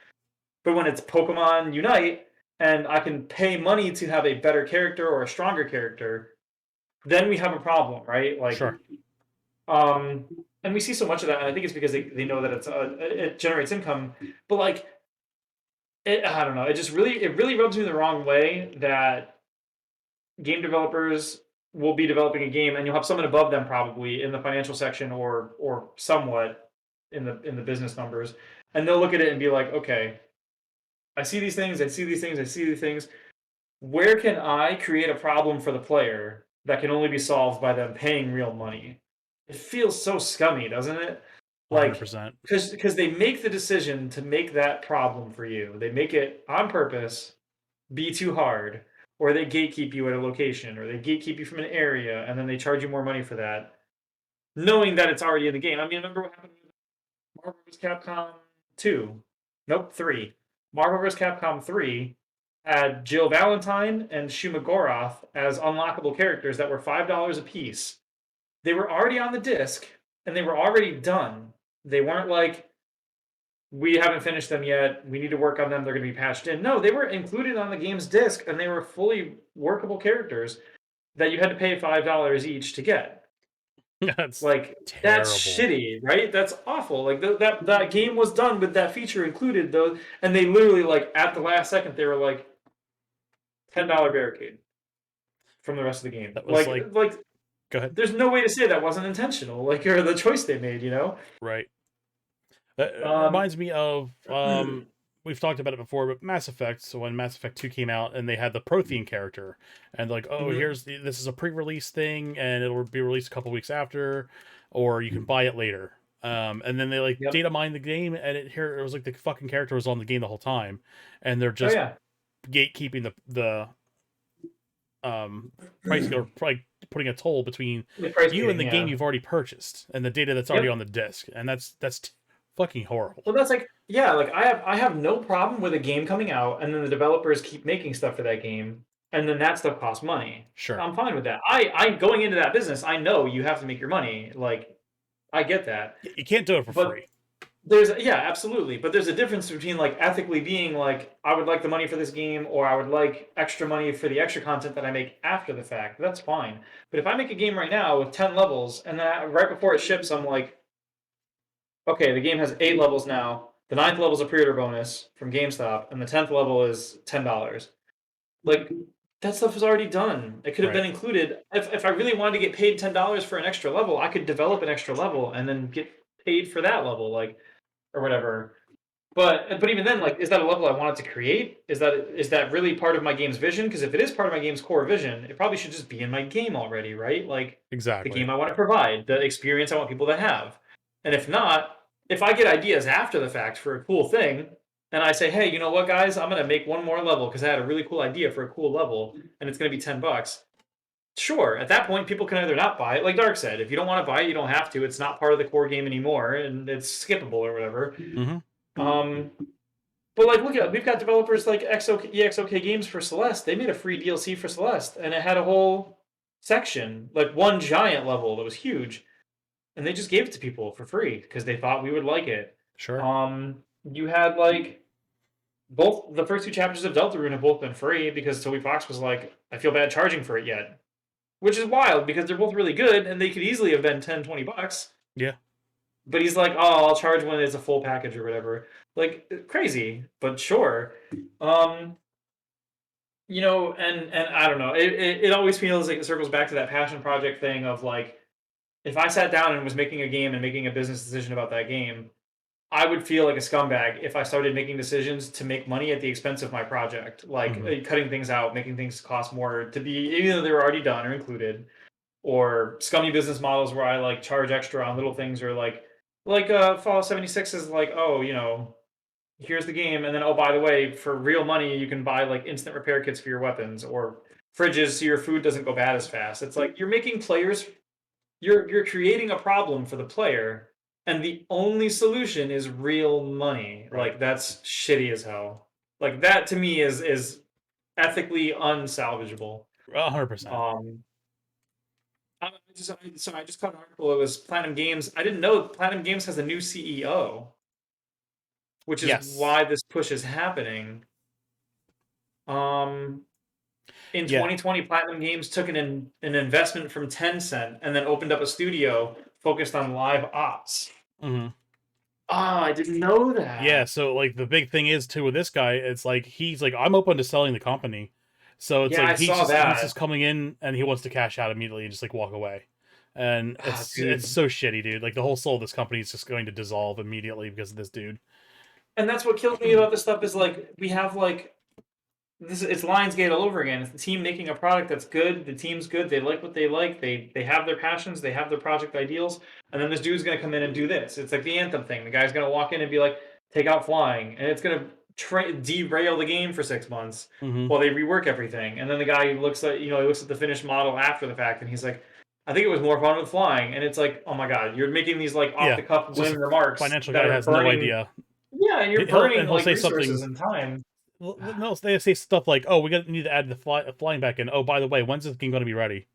But when it's Pokemon Unite and I can pay money to have a better character or a stronger character, then we have a problem, right? Like, sure. And we see so much of that, and I think it's because they know that it generates income. But like, I don't know. It really rubs me the wrong way that game developers will be developing a game, and you'll have someone above them probably in the financial section or somewhat in the business numbers, and they'll look at it and be like, okay, I see these things, I see these things, I see these things. Where can I create a problem for the player that can only be solved by them paying real money? It feels so scummy, doesn't it? Like, 100%. because they make the decision to make that problem for you. They make it on purpose be too hard, or they gatekeep you at a location, or they gatekeep you from an area, and then they charge you more money for that, knowing that it's already in the game. I mean, remember what happened with Marvel vs. Capcom 2? Nope, 3. Marvel vs. Capcom 3 had Jill Valentine and Shuma Gorath as unlockable characters that were $5 a piece. They were already on the disc, and they were already done. They weren't like, we haven't finished them yet, we need to work on them, they're going to be patched in. No, they were included on the game's disc, and they were fully workable characters that you had to pay $5 each to get. That's like terrible. That's shitty, right? That's awful. Like that game was done with that feature included, though, and they literally like at the last second they were like $10 barricade from the rest of the game. That was like go ahead. There's no way to say that wasn't intentional, like, or the choice they made, you know? Right. That reminds me of we've talked about it before, but Mass Effect. So when Mass Effect 2 came out and they had the Prothean character, and like, oh, this is a pre-release thing, and it'll be released a couple weeks after, or you can buy it later. And then they like data mine the game, and it was like the fucking character was on the game the whole time, and they're just gatekeeping the price, or like putting a toll between you and the game you've already purchased and the data that's already on the disc, and that's fucking horrible. Well, that's like, yeah, like I have no problem with a game coming out and then the developers keep making stuff for that game, and then that stuff costs money. Sure, I'm fine with that. I going into that business, I know you have to make your money. Like, I get that. You can't do it for free. Absolutely. But there's a difference between like ethically being like, I would like the money for this game, or I would like extra money for the extra content that I make after the fact. That's fine. But if I make a game right now with 10 levels, and then right before it ships, I'm like, okay, the game has 8 levels now. The 9th level is a pre-order bonus from GameStop, and the 10th level is $10. Like, that stuff was already done. It could have been included. If I really wanted to get paid $10 for an extra level, I could develop an extra level and then get paid for that level, like, or whatever. But even then, like, is that a level I wanted to create? Is that really part of my game's vision? Because if it is part of my game's core vision, it probably should just be in my game already, right? Like, exactly the game I want to provide, the experience I want people to have. And if not, if I get ideas after the fact for a cool thing, and I say, hey, you know what, guys, I'm going to make one more level because I had a really cool idea for a cool level, and it's going to be $10. Sure, at that point, people can either not buy it, like Dark said. If you don't want to buy it, you don't have to. It's not part of the core game anymore, and it's skippable or whatever. But like, look at, we've got developers like EXOK Games for Celeste. They made a free DLC for Celeste, and it had a whole section, like one giant level that was huge, and they just gave it to people for free because they thought we would like it. Sure. You had like both the first 2 chapters of Deltarune have both been free because Toby Fox was like, I feel bad charging for it yet. Which is wild because they're both really good and they could easily have been $10-$20. Yeah. But he's like, oh, I'll charge when it's a full package or whatever. Like crazy, but sure. And I don't know. It always feels like it circles back to that passion project thing of like, if I sat down and was making a game and making a business decision about that game, I would feel like a scumbag if I started making decisions to make money at the expense of my project, like cutting things out, making things cost more to be, even though they were already done or included, or scummy business models where I like charge extra on little things, or like Fallout 76 is like, oh, here's the game, and then oh, by the way, for real money you can buy like instant repair kits for your weapons or fridges so your food doesn't go bad as fast. It's like you're making players, you're creating a problem for the player, and the only solution is real money. Right. Like that's shitty as hell. Like that to me is ethically unsalvageable. 100%. I just caught an article. It was Platinum Games. I didn't know Platinum Games has a new CEO, which is Yes. why this push is happening. In 2020, Platinum Games took an investment from Tencent and then opened up a studio focused on live ops. I didn't know that. Yeah, so like the big thing is too with this guy, it's like he's like, I'm open to selling the company. So it's like he's just coming in and he wants to cash out immediately and just like walk away. And it's so shitty, dude. Like the whole soul of this company is just going to dissolve immediately because of this dude. And that's what kills me about this stuff is like we have like it's Lionsgate all over again. It's the team making a product that's good. The team's good. They like what they like. They have their passions. They have their project ideals. And then this dude's gonna come in and do this. It's like the Anthem thing. The guy's gonna walk in and be like, "Take out flying," and it's gonna derail the game for 6 months while they rework everything. And then the guy looks at he looks at the finished model after the fact, and he's like, "I think it was more fun with flying." And it's like, oh my god, you're making these like off the cuff whim remarks. Financial guy has no idea. Yeah, and you're burning like resources and time. No, they say stuff like, "Oh, we need to add the flying back in. Oh, by the way, when's this game going to be ready?"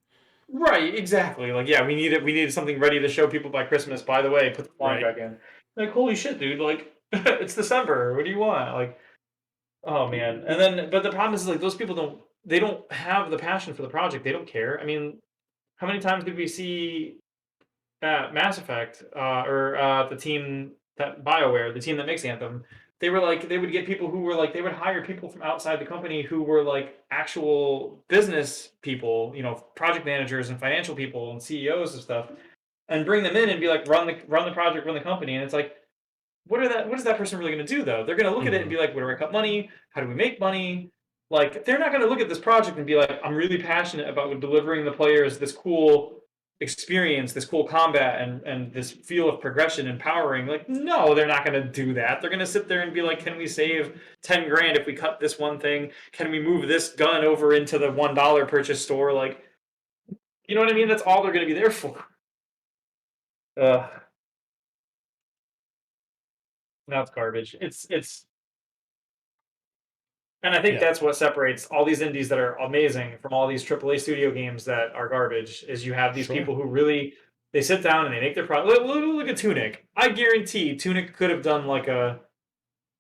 Right, exactly. Like, yeah, we needed something ready to show people by Christmas. By the way, put the flying back in. Like, holy shit, dude! Like, it's December. What do you want? Like, oh man. And then, but the problem is like those people don't have the passion for the project. They don't care. I mean, how many times did we see at Mass Effect or the team that BioWare, the team that makes Anthem? They were like they would get people who were like they would hire people from outside the company who were like actual business people, project managers and financial people and CEOs and stuff, and bring them in and be like run the project, run the company. And it's like what is that person really going to do though? They're going to look at it and be like, where do I cut money? How do we make money? Like they're not going to look at this project and be like, I'm really passionate about delivering the players this cool experience, this cool combat, and this feel of progression and powering. Like, no, they're not going to do that. They're going to sit there and be like, can we save 10 grand if we cut this one thing? Can we move this gun over into the $1 purchase store? Like, you know what I mean? That's all they're going to be there for. No, it's garbage. It's and I think that's what separates all these indies that are amazing from all these AAA studio games that are garbage. Is you have these people who really they sit down and they make their product. Look at Tunic. I guarantee Tunic could have done like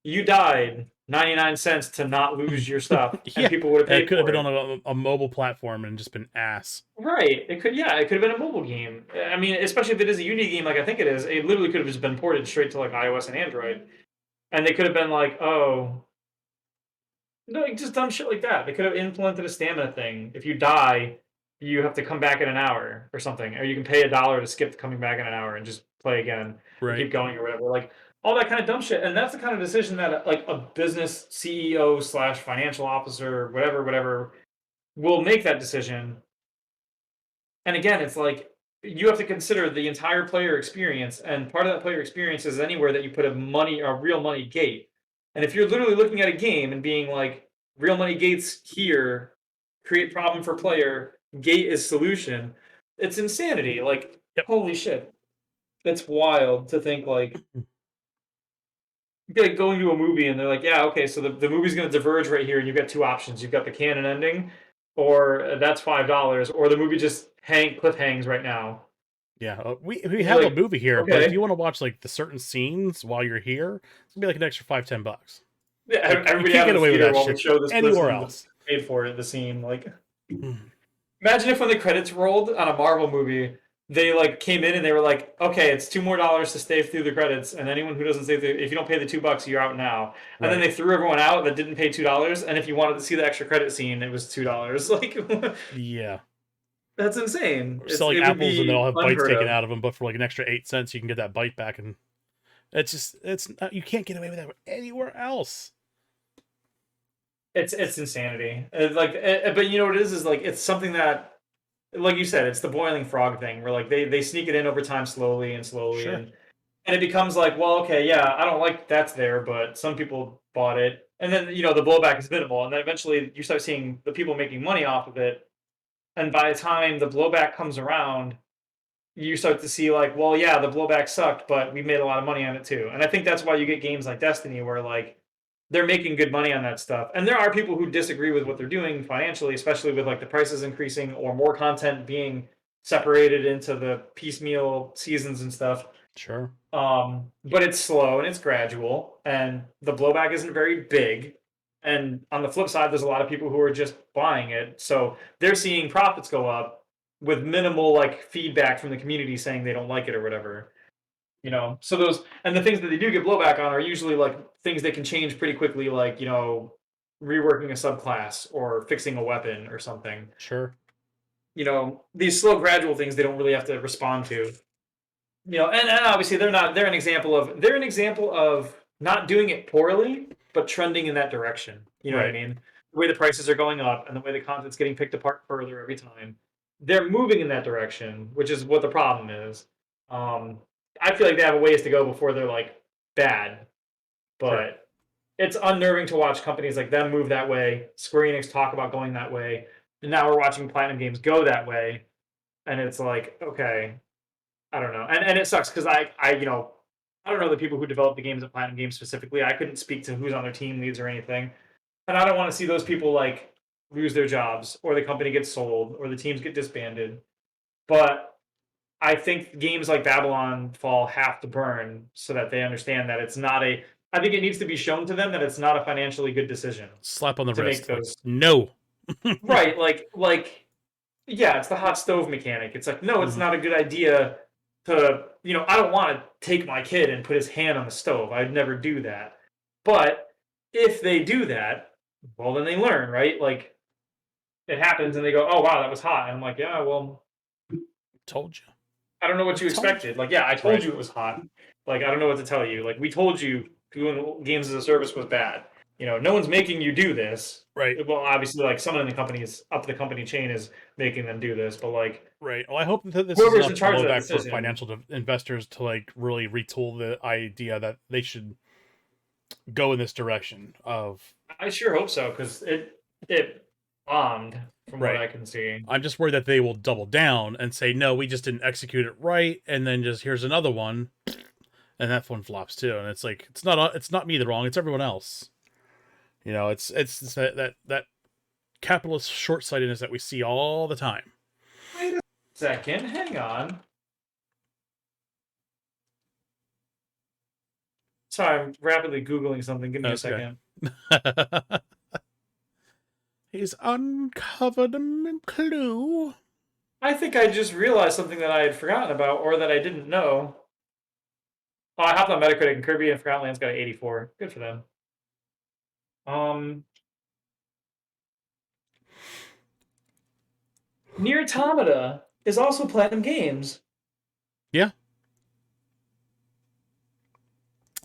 you died 99 cents to not lose your stuff, and people would have paid. It could have been on a mobile platform and just been ass. Right. It could have been a mobile game. I mean, especially if it is a Unity game like I think it is, it literally could have just been ported straight to like iOS and Android. And they could have been like, oh, no, just dumb shit like that. They could have implemented a stamina thing. If you die, you have to come back in an hour or something, or you can pay $1 to skip coming back in an hour and just play again, or keep going or whatever. Like all that kind of dumb shit. And that's the kind of decision that like a business CEO / financial officer, whatever, will make that decision. And again, it's like you have to consider the entire player experience, and part of that player experience is anywhere that you put a real money gate. And if you're literally looking at a game and being like, real money gates here, create problem for player, gate is solution, it's insanity. Like, holy shit. That's wild to think like going to a movie and they're like, yeah, okay, so the movie's going to diverge right here and you've got two options. You've got the canon ending, or that's $5, or the movie just cliffhangs right now. Yeah, we have a movie here, but if you want to watch like the certain scenes while you're here, it's gonna be like an extra $5-10. Yeah, like, everybody can't get away with that while shit we show this anywhere else. Paid for it, the scene. Like, imagine if when the credits rolled on a Marvel movie, they like came in and they were like, okay, it's $2 more to stay through the credits, and anyone who doesn't stay through, if you don't pay the $2, you're out now. And then Right. they threw everyone out that didn't pay $2, and if you wanted to see the extra credit scene, it was $2. Like, Yeah. that's insane. Or selling It would apples and they'll be have bites unheard taken of. out of them, but for like an extra 8 cents, you can get that bite back, and it's not, you can't get away with that anywhere else. It's insanity. But you know what it is like it's something that, like you said, it's the boiling frog thing where like they sneak it in over time slowly and slowly, Sure. and it becomes like, well, okay, yeah, I don't like that's there, but some people bought it, and then the blowback is minimal, and then eventually you start seeing the people making money off of it, and by the time the blowback comes around, you start to see like, well, yeah, the blowback sucked, but we made a lot of money on it too. And I think that's why you get games like Destiny where like they're making good money on that stuff. And there are people who disagree with what they're doing financially, especially with like the prices increasing or more content being separated into the piecemeal seasons and stuff. Sure. But it's slow and it's gradual, and the blowback isn't very big. And on the flip side, there's a lot of people who are just buying it, so they're seeing profits go up with minimal like feedback from the community saying they don't like it or whatever. So those and the things that they do get blowback on are usually like things they can change pretty quickly, like reworking a subclass or fixing a weapon or something. Sure. These slow, gradual things they don't really have to respond to. And obviously they're an example of not doing it poorly, but trending in that direction. You know what I Right. mean? The way the prices are going up and the way the content's getting picked apart further every time. They're moving in that direction, which is what the problem is. I feel like they have a ways to go before they're like bad, Sure. but it's unnerving to watch companies like them move that way. Square Enix talk about going that way, and now we're watching Platinum Games go that way, and it's like, okay, I don't know, and it sucks because I don't know the people who develop the games at Platinum Games specifically. I couldn't speak to who's on their team leads or anything, and I don't want to see those people like lose their jobs or the company gets sold or the teams get disbanded. But I think games like Babylon Fall have to burn so that they understand that it's not a. I think it needs to be shown to them that it's not a financially good decision Slap on the to make wrist. Like, those no. right. Yeah, it's the hot stove mechanic. It's like, no, it's Mhm. not a good idea to, I don't want to take my kid and put his hand on the stove. I'd never do that. But if they do that, well, then they learn, right? Like, it happens and they go, oh, wow, that was hot. And I'm like, yeah, well, Told you. I don't know what I you told you. expected. Like, yeah, I told Right. you it was hot. Like, I don't know what to tell you. Like, we told you doing games as a service was bad. No one's making you do this. Right. Well, obviously, like someone in the company's up the company chain is making them do this, but like Right. Well, I hope that this is whoever's enough in charge of that blowback for decision, financial investors to like really retool the idea that they should go in this direction of. I sure hope so because it bombed from what Right. I can see. I'm just worried that they will double down and say, no, we just didn't execute it right, and then just here's another one, and that one flops too. And it's like it's not me the wrong, it's everyone else. It's that capitalist short-sightedness that we see all the time. Wait a second, hang on. Sorry, I'm rapidly googling something. Give me a That's okay. second. He's uncovered a clue. I think I just realized something that I had forgotten about or that I didn't know. Oh, I hopped on Metacritic and Kirby and Forgotten Lands got an 84. Good for them. Nier Automata is also Platinum Games. Yeah.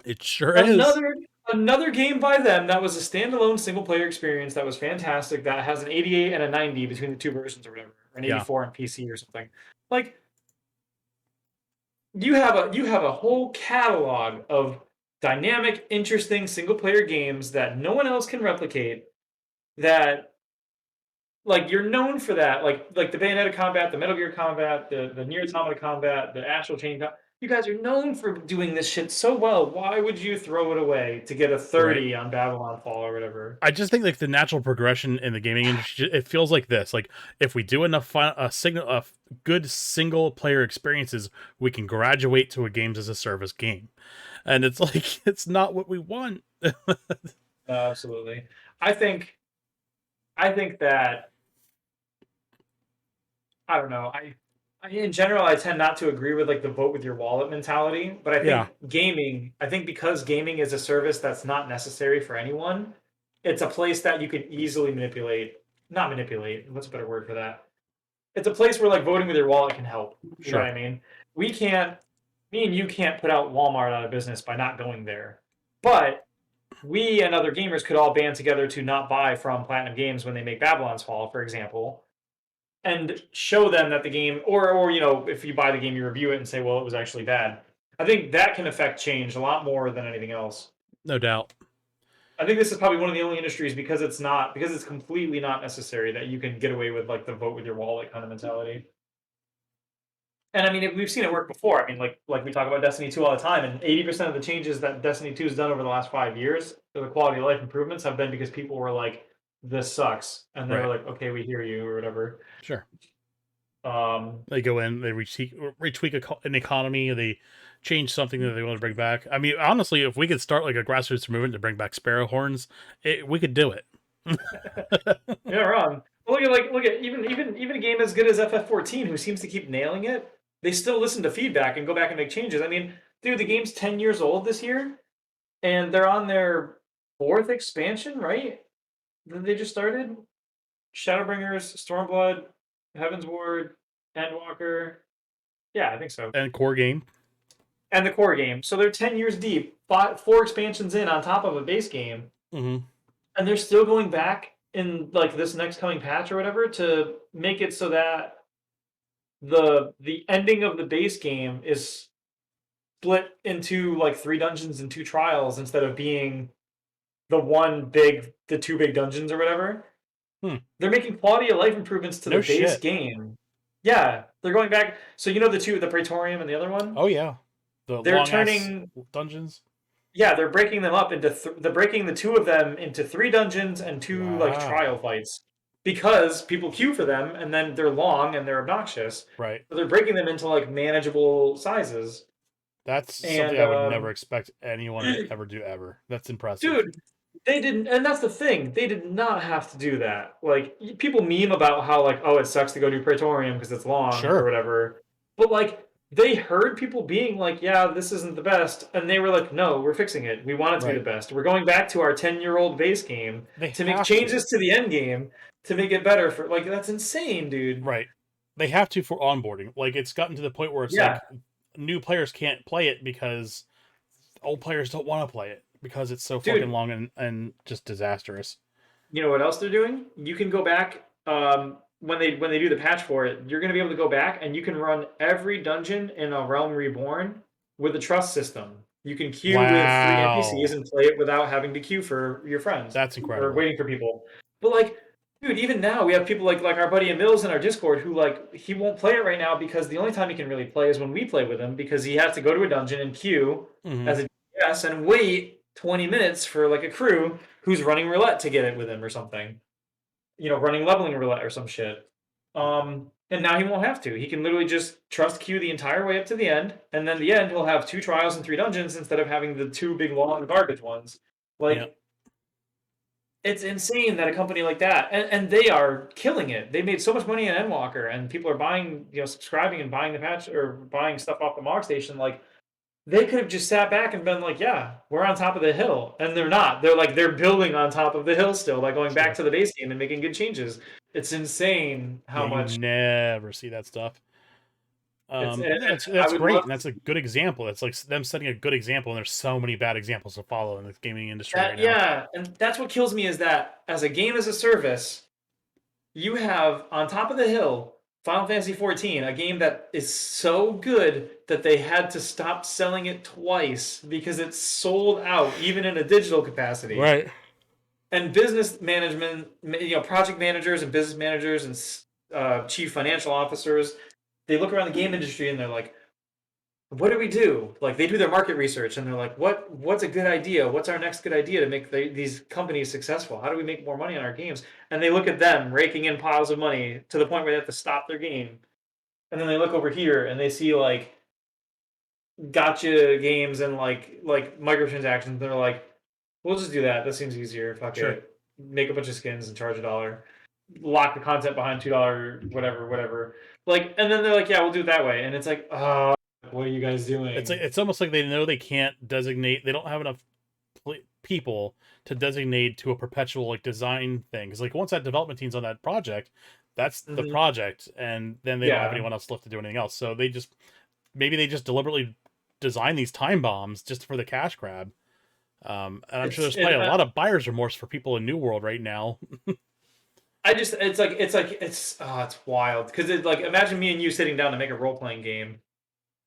It sure is. Another game by them that was a standalone single player experience that was fantastic. That has an 88 and a 90 between the two versions or whatever, or an 84 on PC or something. Like you have a whole catalog of dynamic, interesting single player games that no one else can replicate. That like you're known for that, like the Bayonetta combat, the Metal Gear combat, the Nier Automata combat, the Astral Chain combat. You guys are known for doing this shit so well. Why would you throw it away to get a 30 Right. on Babylon Fall or whatever? I just think like the natural progression in the gaming industry, it feels like this. Like if we do enough good single player experiences, we can graduate to a games as a service game, and it's like it's not what we want. Absolutely. I think that I don't know. In general, I tend not to agree with like the vote with your wallet mentality, but I think gaming, I think because gaming is a service that's not necessary for anyone, it's a place that you can easily manipulate. Not manipulate, what's a better word for that? It's a place where like voting with your wallet can help. You know what Sure. I mean? We can't, me and you can't put out Walmart out of business by not going there. But we and other gamers could all band together to not buy from Platinum Games when they make Babylon's Fall, for example, and show them that the game, or you know, if you buy the game, you review it and say, well, it was actually bad. I think that can affect change a lot more than anything else. No doubt. I think this is probably one of the only industries because it's completely not necessary that you can get away with like the vote with your wallet kind of mentality. And I mean, we've seen it work before. I mean, like we talk about Destiny 2 all the time, and 80% of the changes that Destiny 2 has done over the last 5 years, the quality of life improvements, have been because people were like, "This sucks," and they were like, "Okay, we hear you," or whatever. Sure. Um, They go in, they retweak an economy, they change something that they want to bring back. I mean, honestly, if we could start like a grassroots movement to bring back sparrow horns, we could do it. you're not wrong. Look at even a game as good as FF14, who seems to keep nailing it. They still listen to feedback and go back and make changes. I mean, dude, the game's 10 years old this year, and they're on their fourth expansion, right? That they just started. Shadowbringers, Stormblood, Heaven's Ward, Endwalker. Yeah, I think so. And core game. And the core game. So they're 10 years deep, 4 expansions in on top of a base game, Mm-hmm. and they're still going back in like this next coming patch or whatever to make it so that the ending of the base game is split into like 3 dungeons and 2 trials instead of being the 2 big dungeons or whatever. They're making quality of life improvements to No the base shit. game. Yeah, they're going back. So you know the Praetorium and the other one? Oh yeah, the They're long turning dungeons. Yeah, they're breaking them up into they're breaking the 2 of them into 3 dungeons and 2 like trial Wow. fights because people queue for them and then they're long and they're obnoxious. Right. So they're breaking them into like manageable sizes. That's something And I would never expect anyone to ever do ever. That's impressive. dude, they didn't, and that's the thing. They did not have to do that. Like people meme about how like, oh, it sucks to go to Praetorium because it's long or Sure. whatever. But like they heard people being like, yeah, this isn't the best, and they were like, no, we're fixing it. We want it to be Right. the best. We're going back to our 10-year-old base game They to make have changes to the end game to make it better for like that's insane, dude. Right. They have to for onboarding. Like it's gotten to the point where it's Yeah. like new players can't play it because old players don't want to play it because it's so Dude. fucking long and just disastrous. You know what else they're doing? You can go back when they do the patch for it. You're going to be able to go back and you can run every dungeon in a Realm Reborn with a trust system. You can queue with 3 Wow. NPCs and play it without having to queue for your friends. That's Or incredible. waiting for people. But like, dude, even now we have people like our buddy Emils in our Discord who like he won't play it right now because the only time he can really play is when we play with him because he has to go to a dungeon and queue Mhm. as a DS and wait 20 minutes for like a crew who's running roulette to get it with him or something. You know, running leveling roulette or some shit. And now he won't have to. He can literally just trust queue the entire way up to the end, and then the end he'll have 2 trials and 3 dungeons instead of having the 2 big long garbage ones. Like Yep. it's insane that a company like that, and they are killing it. They made so much money in Endwalker, and people are buying, you know, subscribing and buying the patch or buying stuff off the Mog Station. Like they could have just sat back and been like, "Yeah, we're on top of the hill," and they're not. They're like they're building on top of the hill still, by going back to the base game and making good changes. It's insane how much. You never see that stuff. That's would great, love and that's a good example. It's like them setting a good example, and there's so many bad examples to follow in the gaming industry right now. Yeah, and that's what kills me is that as a game as a service, you have on top of the hill Final Fantasy XIV, a game that is so good that they had to stop selling it twice because it's sold out even in a digital capacity. Right. And business management, you know, project managers and business managers and chief financial officers, they look around the game industry and they're like, what do we do? Like they do their market research and they're like, what's a good idea? What's our next good idea to make these companies successful? How do we make more money on our games? And they look at them raking in piles of money to the point where they have to stop their game. And then they look over here and they see like gotcha games and like microtransactions. They're like, we'll just do that. That seems easier. Fuck Sure. it. Make a bunch of skins and charge $1. lock the content behind $2, whatever. Like, and then they're like, yeah, we'll do it that way, and it's like, oh, what are you guys doing? It's almost like they know they can't designate. They don't have enough people to designate to a perpetual like design thing. Because like once that development team's on that project, that's the project, and then they don't have anyone else left to do anything else. So they just maybe they just deliberately design these time bombs just for the cash grab. And I'm sure there's probably a lot of buyer's remorse for people in New World right now. It's wild because it's like imagine me and you sitting down to make a role playing game,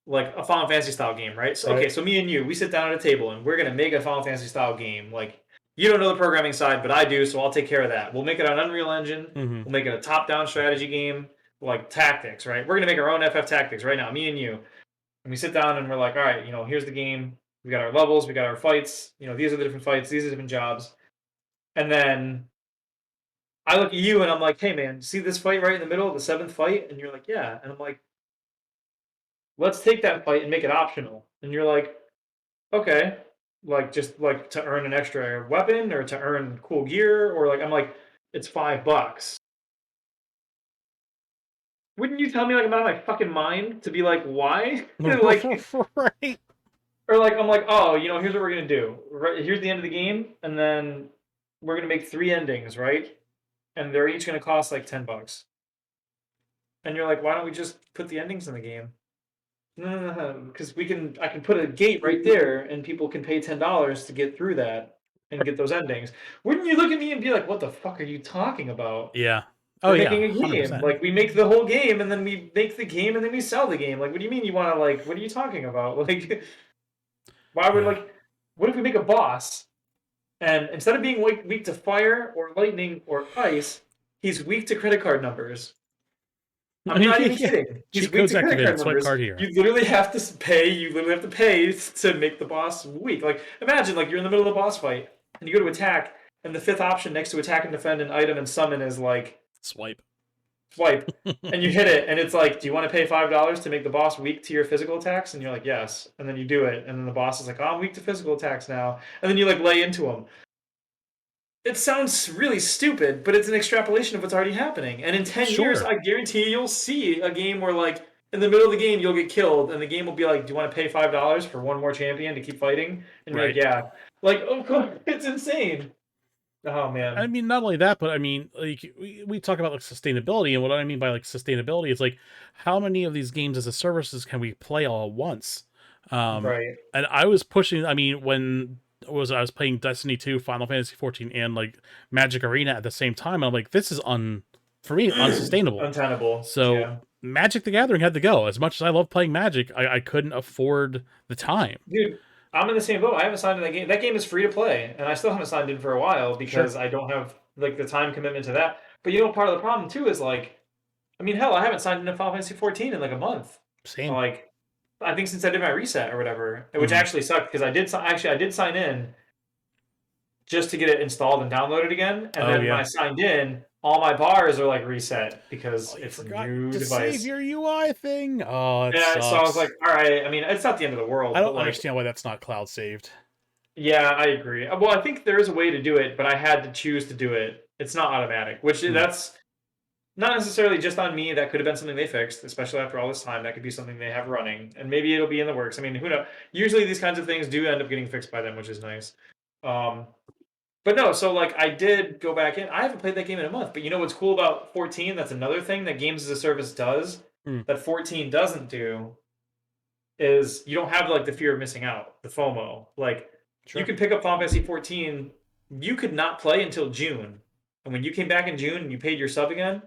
like a Final Fantasy style game, right? So okay, so me and you, we sit down at a table and we're gonna make a Final Fantasy style game. Like you don't know the programming side, but I do, so I'll take care of that. We'll make it on Unreal Engine. Mm-hmm. We'll make it a top down strategy game, like tactics, right? We're gonna make our own FF Tactics right now, me and you. And we sit down and we're like, all right, here's the game. We got our levels, we got our fights. These are the different fights, these are the different jobs. And then I look at you and I'm like, hey man, see this fight right in the middle, the 7th fight? And you're like, yeah. And I'm like, let's take that fight and make it optional. And you're like, okay. Like just like to earn an extra weapon or to earn cool gear or like I'm like, it's $5. Wouldn't you tell me like I'm out of my fucking mind to be like, why? Like right. Or like I'm like, oh, here's what we're gonna do. Right, here's the end of the game, and then we're gonna make 3 endings, right? And they're each gonna cost like $10. And you're like, why don't we just put the endings in the game? No, because I can put a gate right there, and people can pay $10 to get through that and get those endings. Wouldn't you look at me and be like, what the fuck are you talking about? Yeah. We're making a 100%. game. Like we make the whole game, and then we make the game, and then we sell the game. Like, what do you mean you want to like? What are you talking about? Like, why would like? What if we make a boss, and instead of being weak to fire or lightning or ice, he's weak to credit card numbers? I'm not even kidding. He's weak to credit card numbers. Card here. You literally have to pay. You literally have to pay to make the boss weak. Like imagine, like you're in the middle of a boss fight, and you go to attack, and the 5th option next to attack and defend and item and summon is like swipe, and you hit it, and it's like, do you want to pay $5 to make the boss weak to your physical attacks? And you're like, yes. And then you do it, and then the boss is like, oh, I'm weak to physical attacks now. And then you like lay into him. It sounds really stupid, but it's an extrapolation of what's already happening. And in 10 years, I guarantee you'll see a game where like in the middle of the game you'll get killed, and the game will be like, do you want to pay $5 for one more champion to keep fighting? And you're like, yeah. Like, of course, it's insane. Oh man. I mean, not only that, but I mean, like we talk about like sustainability, and what I mean by like sustainability is like how many of these games as a services can we play all at once? Right. And I was pushing. I mean, when I was playing Destiny 2, Final Fantasy 14, and like Magic Arena at the same time, and I'm like, this is for me unsustainable, untenable. So yeah. Magic the Gathering had to go. As much as I love playing Magic, I couldn't afford the time. Dude, I'm in the same boat. I haven't signed in that game. That game is free to play, and I still haven't signed in for a while because I don't have like the time commitment to that. But part of the problem too is like, I mean, hell, I haven't signed into Final Fantasy 14 in like a month. Same. Like, I think since I did my reset or whatever, which actually sucked because I did sign in just to get it installed and downloaded again, and then when I signed in, all my bars are like reset because it's a new device. Save your UI thing. Oh, yeah. Sucks. So I was like, all right. I mean, it's not the end of the world. I don't understand why that's not cloud saved. Yeah, I agree. Well, I think there is a way to do it, but I had to choose to do it. It's not automatic, which that's not necessarily just on me. That could have been something they fixed, especially after all this time. That could be something they have running, and maybe it'll be in the works. I mean, who knows? Usually these kinds of things do end up getting fixed by them, which is nice. But no, so like I did go back in. I haven't played that game in a month, but you know what's cool about 14? That's another thing that Games as a Service does that 14 doesn't do is you don't have like the fear of missing out, the FOMO. Like you can pick up Final Fantasy 14, you could not play until June. And when you came back in June and you paid your sub again,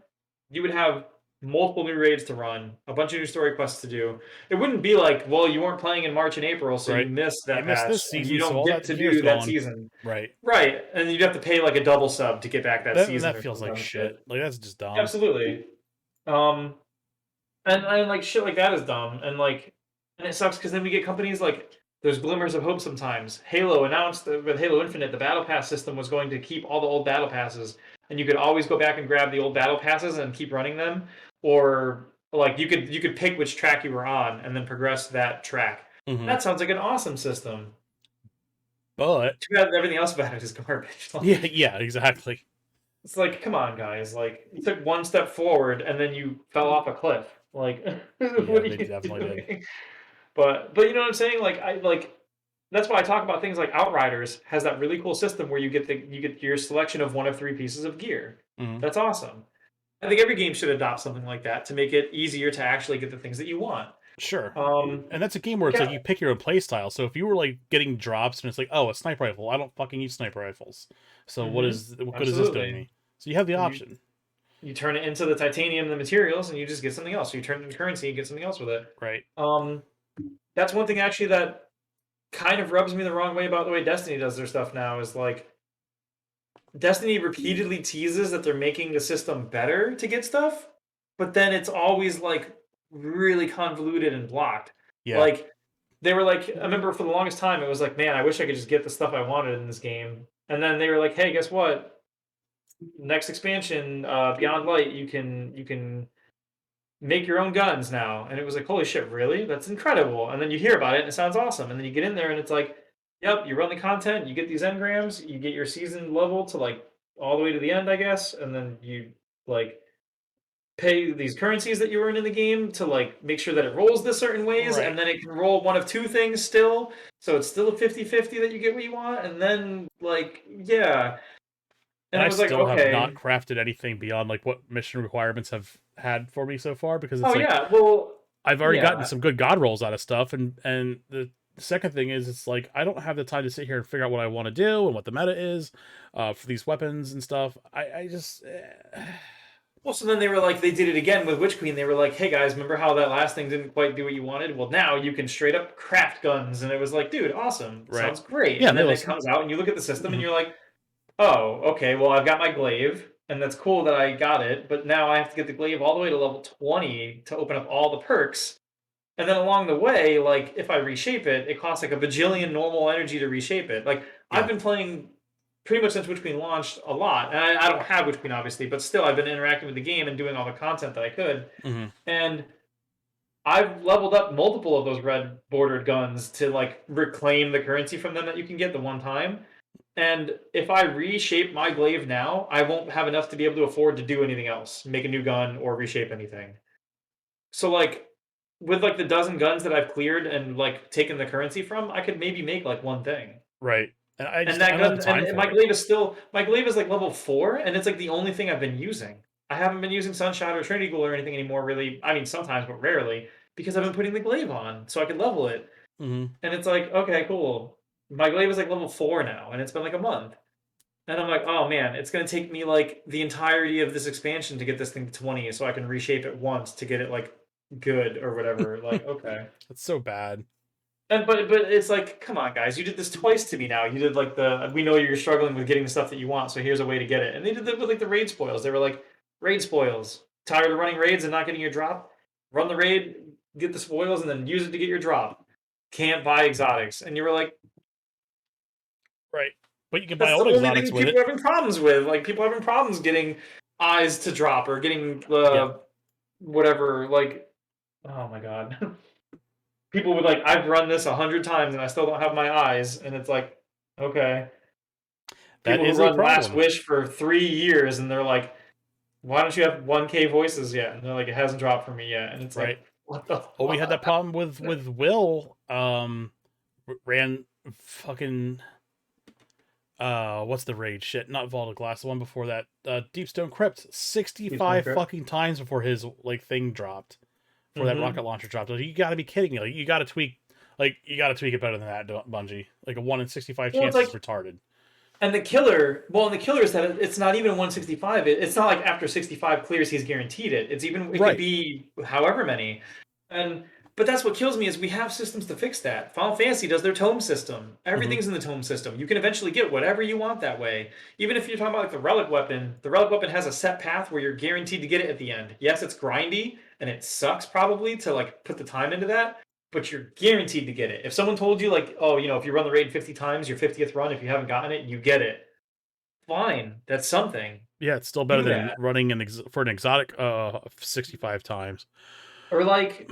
you would have multiple new raids to run, a bunch of new story quests to do. It wouldn't be like, well, you weren't playing in March and April, so you missed that patch, this season, and you don't get to do that season. Right. Right. And you'd have to pay like a double sub to get back that season. That feels like shit. Like that's just dumb. Absolutely. And like shit like that is dumb. And it sucks because then we get companies like there's glimmers of hope sometimes. Halo announced that with Halo Infinite, the Battle Pass system was going to keep all the old Battle Passes, and you could always go back and grab the old Battle Passes and keep running them, or like you could pick which track you were on and then progress that track. That sounds like an awesome system. But too bad everything else about it is garbage. Yeah, exactly. It's like, come on, guys! Like, you took one step forward and then you fell off a cliff. Like, Yeah, what are they you definitely did. doing? But you know what I'm saying? Like, I like that's why I talk about things like Outriders has that really cool system where you get your selection of one of three pieces of gear. Mhm. That's awesome. I think every game should adopt something like that to make it easier to actually get the things that you want. Sure. Um, And that's a game where it's like yeah. you pick your own play style. So if you were like getting drops and it's like, oh, a sniper rifle, I don't fucking use sniper rifles. So what good is this doing Absolutely. me? So you have the And you option. you turn it into the titanium and the materials, and you just get something else. So you turn it into currency and get something else with it. Right. Um, that's one thing actually that kind of rubs me the wrong way about the way Destiny does their stuff now. Is like Destiny repeatedly teases that they're making the system better to get stuff, but then it's always like really convoluted and blocked. Yeah. Like they were like, I remember for the longest time it was like, man, I wish I could just get the stuff I wanted in this game. And then they were like, hey, guess what? Next expansion, Beyond Light, you can make your own guns now. And it was like, holy shit, really? That's incredible. And then you hear about it and it sounds awesome. And then you get in there and it's like, yep, you run the content, you get these engrams, you get your season level to like all the way to the end, I guess, and then you like pay these currencies that you earn in the game to like make sure that it rolls the certain ways, Right. and then it can roll one of two things still. So it's still a 50-50 that you get what you want, and then like yeah. And And I I was like, still have not okay. crafted anything beyond like what mission requirements have had for me so far because it's Oh like yeah, well I've already gotten yeah. some good god rolls out of stuff and the second thing is it's like I don't have the time to sit here and figure out what I want to do and what the meta is for these weapons and stuff. I just Well, so then they were like, they did it again with Witch Queen. They were like, hey guys, remember how that last thing didn't quite do what you wanted? Well, now you can straight up craft guns. And it was like, dude, awesome. right. Sounds great. Yeah, And and they then it listen. comes out and you look at the system and Mhm. you're like, oh, okay, well, I've got my glaive. And that's cool that I got it. But now I have to get the glaive all the way to level 20 to open up all the perks. And then along the way, like if I reshape it, it costs like a bajillion normal energy to reshape it. Like I've Yeah. been playing pretty much since Witch Queen launched a lot, and I don't have Witch Queen obviously, but still I've been interacting with the game and doing all the content that I could. Hmm. And I've leveled up multiple of those red bordered guns to like reclaim the currency from them that you can get the one time. And if I reshape my glaive now, I won't have enough to be able to afford to do anything else, make a new gun or reshape anything. So like with like the dozen guns that I've cleared and like taken the currency from, I could maybe make like one thing. Right. And I And just I that don't have the gun time and my for it. glaive is still my glaive is like level 4 and it's like the only thing I've been using. I haven't been using Sunshot or Trinity Ghoul or anything anymore really. I mean sometimes but rarely because I've been putting the glaive on so I could level it. Hmm. And it's like, okay, cool. My glaive is like level 4 now and it's been like a month. And I'm like, oh man, it's gonna take me like the entirety of this expansion to get this thing to 20 so I can reshape it once to get it like good or whatever. Like, okay. It's so bad. And but it's like, come on, guys, you did this twice to me now. You did like the we know you're struggling with getting the stuff that you want, so here's a way to get it. And they did that with like the raid spoils. They were like, raid spoils. Tired of running raids and not getting your drop? Run the raid, get the spoils, and then use it to get your drop. Can't buy exotics. And you were like, Right. But you can buy that's the old only exotics thing with people it. are having problems with. Like people are having problems getting eyes to drop or getting Yeah. whatever. Like, oh my god. People would like, I've run this 100 times and I still don't have my eyes, and it's like, okay. That People who is a run Last problem. Wish for 3 years and they're like, why don't you have 1K voices yet? And they're like, it hasn't dropped for me yet. And it's Right. like, what the Oh, we had that fuck? problem with Will. Ran fucking what's the raid shit? Not Vault of Glass, the one before that. Deepstone Crypt, 65 fucking times before his like thing dropped. Before that rocket launcher dropped. Like, you gotta be kidding me. Like you gotta tweak it better than that, Bungie. Like a 1 in 65 Well, it's chance is like, retarded. and the killer is that it's not even 165. It's not like after 65 clears, he's guaranteed it. It's even, it could Right. be however many. And, but that's what kills me is we have systems to fix that. Final Fantasy does their tome system. Hmm. Everything's in the tome system. You can eventually get whatever you want that way. Even if you're talking about like the relic weapon has a set path where you're guaranteed to get it at the end. Yes, it's grindy and it sucks probably to like put the time into that, but you're guaranteed to get it. If someone told you like, oh, you know, if you run the raid 50 times, your 50th run, if you haven't gotten it, you get it. Fine, that's something. Yeah, it's still better Do than that. running for an exotic 65 times. Or like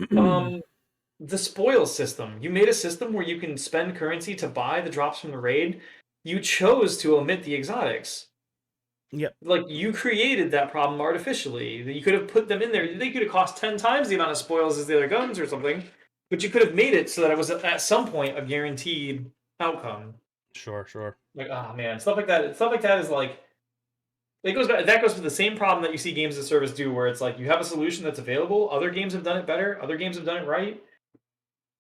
the spoil system. You made a system where you can spend currency to buy the drops from the raid. You chose to omit the exotics. Yep. Like, you created that problem artificially. You could have put them in there. They could have cost 10 times the amount of spoils as the other guns or something, but you could have made it so that it was at some point a guaranteed outcome. Sure. Like, oh man, stuff like that. Stuff like that is like, it goes back. That goes to the same problem that you see games as a service do, where it's like you have a solution that's available. Other games have done it better. Other games have done it right,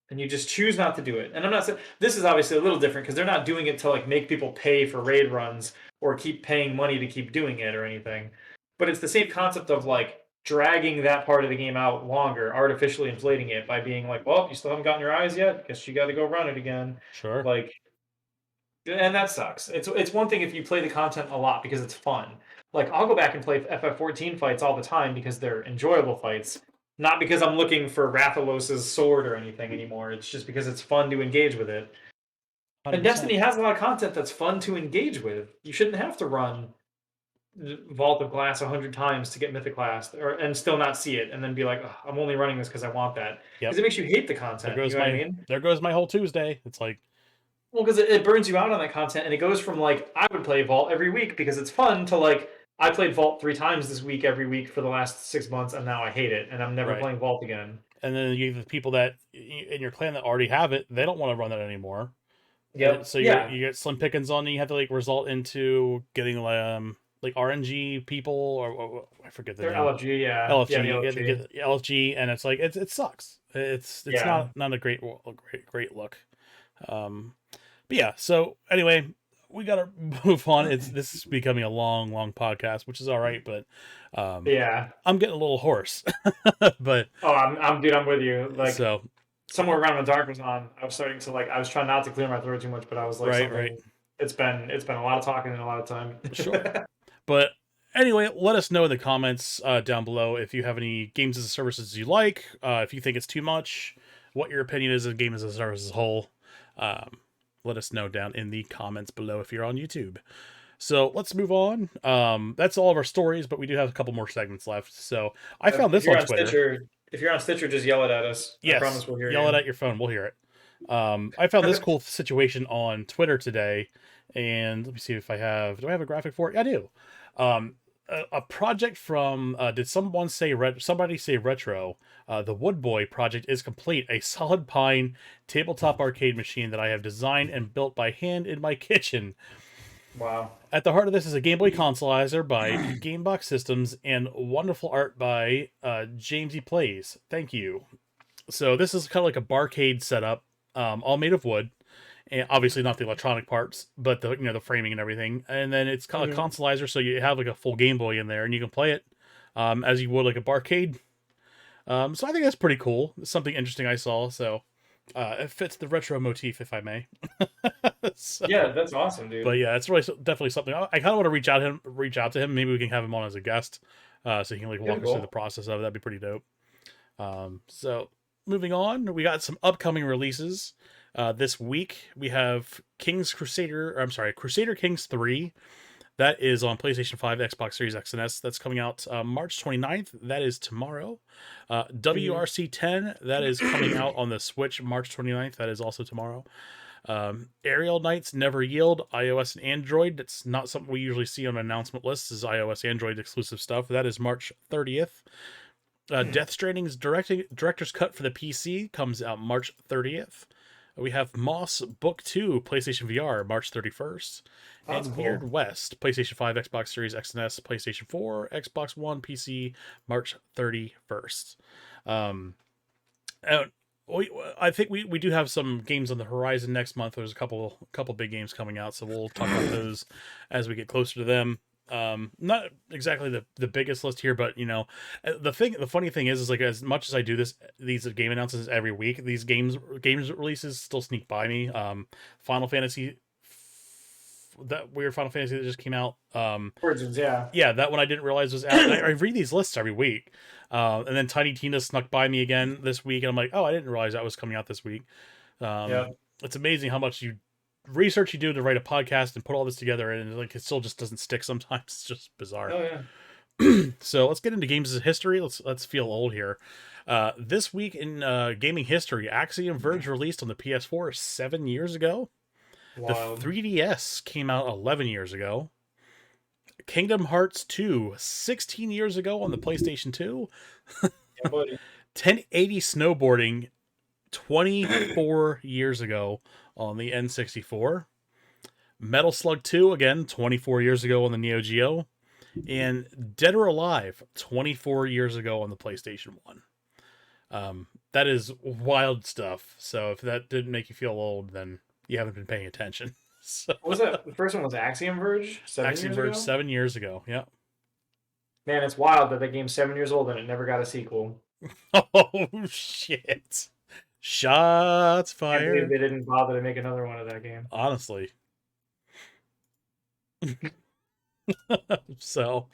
and you just choose not to do it. And I'm not saying this is obviously a little different because they're not doing it to like make people pay for raid runs or keep paying money to keep doing it or anything. But it's the same concept of like dragging that part of the game out longer, artificially inflating it by being like, well, you still haven't gotten your eyes yet. Guess you got to go run it again. Sure. Like, and that sucks. It's one thing if you play the content a lot because it's fun. Like, I'll go back and play FF14 fights all the time because they're enjoyable fights, not because I'm looking for Rathalos' sword or anything anymore. It's just because it's fun to engage with it. 100%. And Destiny has a lot of content that's fun to engage with. You shouldn't have to run Vault of Glass 100 times to get Mythoclast and still not see it and then be like, I'm only running this because I want that. Yep. Because it makes you hate the content. You know what I mean? There goes my whole Tuesday. It's like, well, because it burns you out on that content, and it goes from like I would play Vault every week because it's fun to like I played Vault 3 times this week every week for the last 6 months, and now I hate it, and I'm never Right. playing Vault again. And then you have the people that in your clan that already have it, they don't want to run that anymore. Yeah. So you get slim pickings on, and you have to like result into getting like RNG people or I forget the They're name. LFG, yeah. LFG, Yeah, you get LFG, and it's like it sucks. It's not a great look. But yeah. So anyway, we gotta move on. This is becoming a long podcast, which is all right. But yeah, I'm getting a little hoarse. But I'm dude, I'm with you. Like so somewhere around when Dark was on, I was starting to like I was trying not to clear my throat too much, but I was like, right. It's been a lot of talking and a lot of time. Sure. But anyway, let us know in the comments down below if you have any games as a services you like, if you think it's too much, what your opinion is of game as a service as a whole. Let us know down in the comments below if you're on YouTube. So let's move on. That's all of our stories, but we do have a couple more segments left. So I found this on Twitter. Stitcher, if you're on Stitcher, just yell it at us. Yes, I promise we'll hear yell you. it at your phone. We'll hear it. I found this cool situation on Twitter today, and let me see if I have. Do I have a graphic for it? I do. A project from did somebody say retro? The Wood Boy project is complete. A solid pine tabletop arcade machine that I have designed and built by hand in my kitchen. Wow. At the heart of this is a Game Boy Consolizer by Gamebox Systems and wonderful art by Jamesy Plays. Thank you. So this is kind of like a barcade setup, all made of wood, and obviously not the electronic parts, but the framing and everything. And then it's called a consolizer, so you have like a full Game Boy in there, and you can play it as you would like a barcade. So I think that's pretty cool. It's something interesting I saw. So it fits the retro motif, if I may. So, yeah, that's awesome, dude. But yeah, it's really definitely something. I kind of want to reach out to him. Maybe we can have him on as a guest, so he can like walk us through the process of it. That'd be pretty dope. So moving on, we got some upcoming releases. This week we have Crusader Kings 3. That is on PlayStation 5, Xbox Series X and S. That's coming out March 29th. That is tomorrow. WRC 10. That is coming out on the Switch March 29th. That is also tomorrow. Aerial Knights Never Yield, iOS and Android. That's not something we usually see on an announcement list. This is iOS, Android exclusive stuff. That is March 30th. Death Stranding's director's cut for the PC comes out March 30th. We have Moss Book 2, PlayStation VR, March 31st. That's and cool. Weird West, PlayStation 5, Xbox Series X and S, PlayStation 4, Xbox One, PC, March 31st. I think we do have some games on the horizon next month. There's a couple big games coming out, so we'll talk about those as we get closer to them. Not exactly the biggest list here, but the funny thing is like as much as I do these game announcements every week, these games releases still sneak by me. Final Fantasy, that weird Final Fantasy that just came out. Origins, yeah. Yeah, that one I didn't realize was out. I read these lists every week. And then Tiny Tina snuck by me again this week, and I'm like, oh, I didn't realize that was coming out this week. It's amazing how much research you do to write a podcast and put all this together, and like it still just doesn't stick sometimes. It's just bizarre. Oh yeah. So let's get into games as history. Let's feel old here. This week in gaming history, Axiom Verge released on the PS4 7 years ago. Wild. The 3DS came out 11 years ago. Kingdom Hearts 2, 16 years ago on the PlayStation 2. Yeah, buddy. 1080 snowboarding, 24 years ago on the N64. Metal Slug 2, again, 24 years ago on the Neo Geo. And Dead or Alive, 24 years ago on the PlayStation 1. That is wild stuff. So if that didn't make you feel old, then you haven't been paying attention. So, What was that? The first one was Axiom Verge. 7 years Verge, ago. 7 years ago. Yeah. Man, it's wild that game's 7 years old and it never got a sequel. Oh shit! Shots I can't believe fired. they didn't bother to make another one of that game. Honestly. So,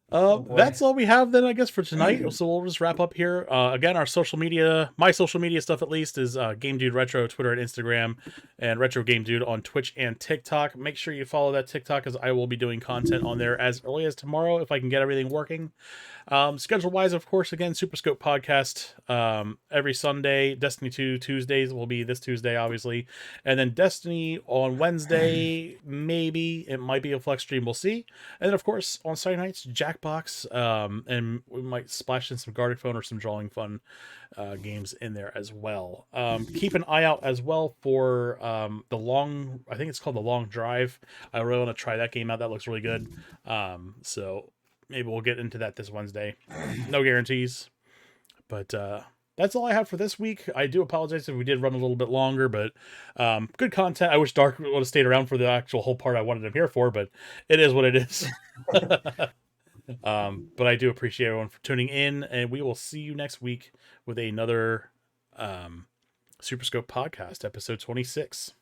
boy. that's all we have then, I guess, for tonight. So we'll just wrap up here. Again, our social media, my social media stuff at least, is Game Dude Retro, Twitter and Instagram, and Retro Game Dude on Twitch and TikTok. Make sure you follow that TikTok, as I will be doing content on there as early as tomorrow if I can get everything working. Schedule wise, of course, again, SuperScope podcast every Sunday. Destiny 2 Tuesdays will be this Tuesday, obviously, and then Destiny on Wednesday. Maybe it might be a flex stream. We'll see. And then, of course, on Saturday nights, Jackbox, and we might splash in some Guarded Phone or some Drawing Fun games in there as well. Keep an eye out as well for the long. I think it's called The Long Drive. I really want to try that game out. That looks really good. So maybe we'll get into that this Wednesday. No guarantees. But that's all I have for this week. I do apologize if we did run a little bit longer, but good content. I wish Dark would have stayed around for the actual whole part I wanted him here for, but it is what it is. But I do appreciate everyone for tuning in, and we will see you next week with another SuperScope podcast, episode 26.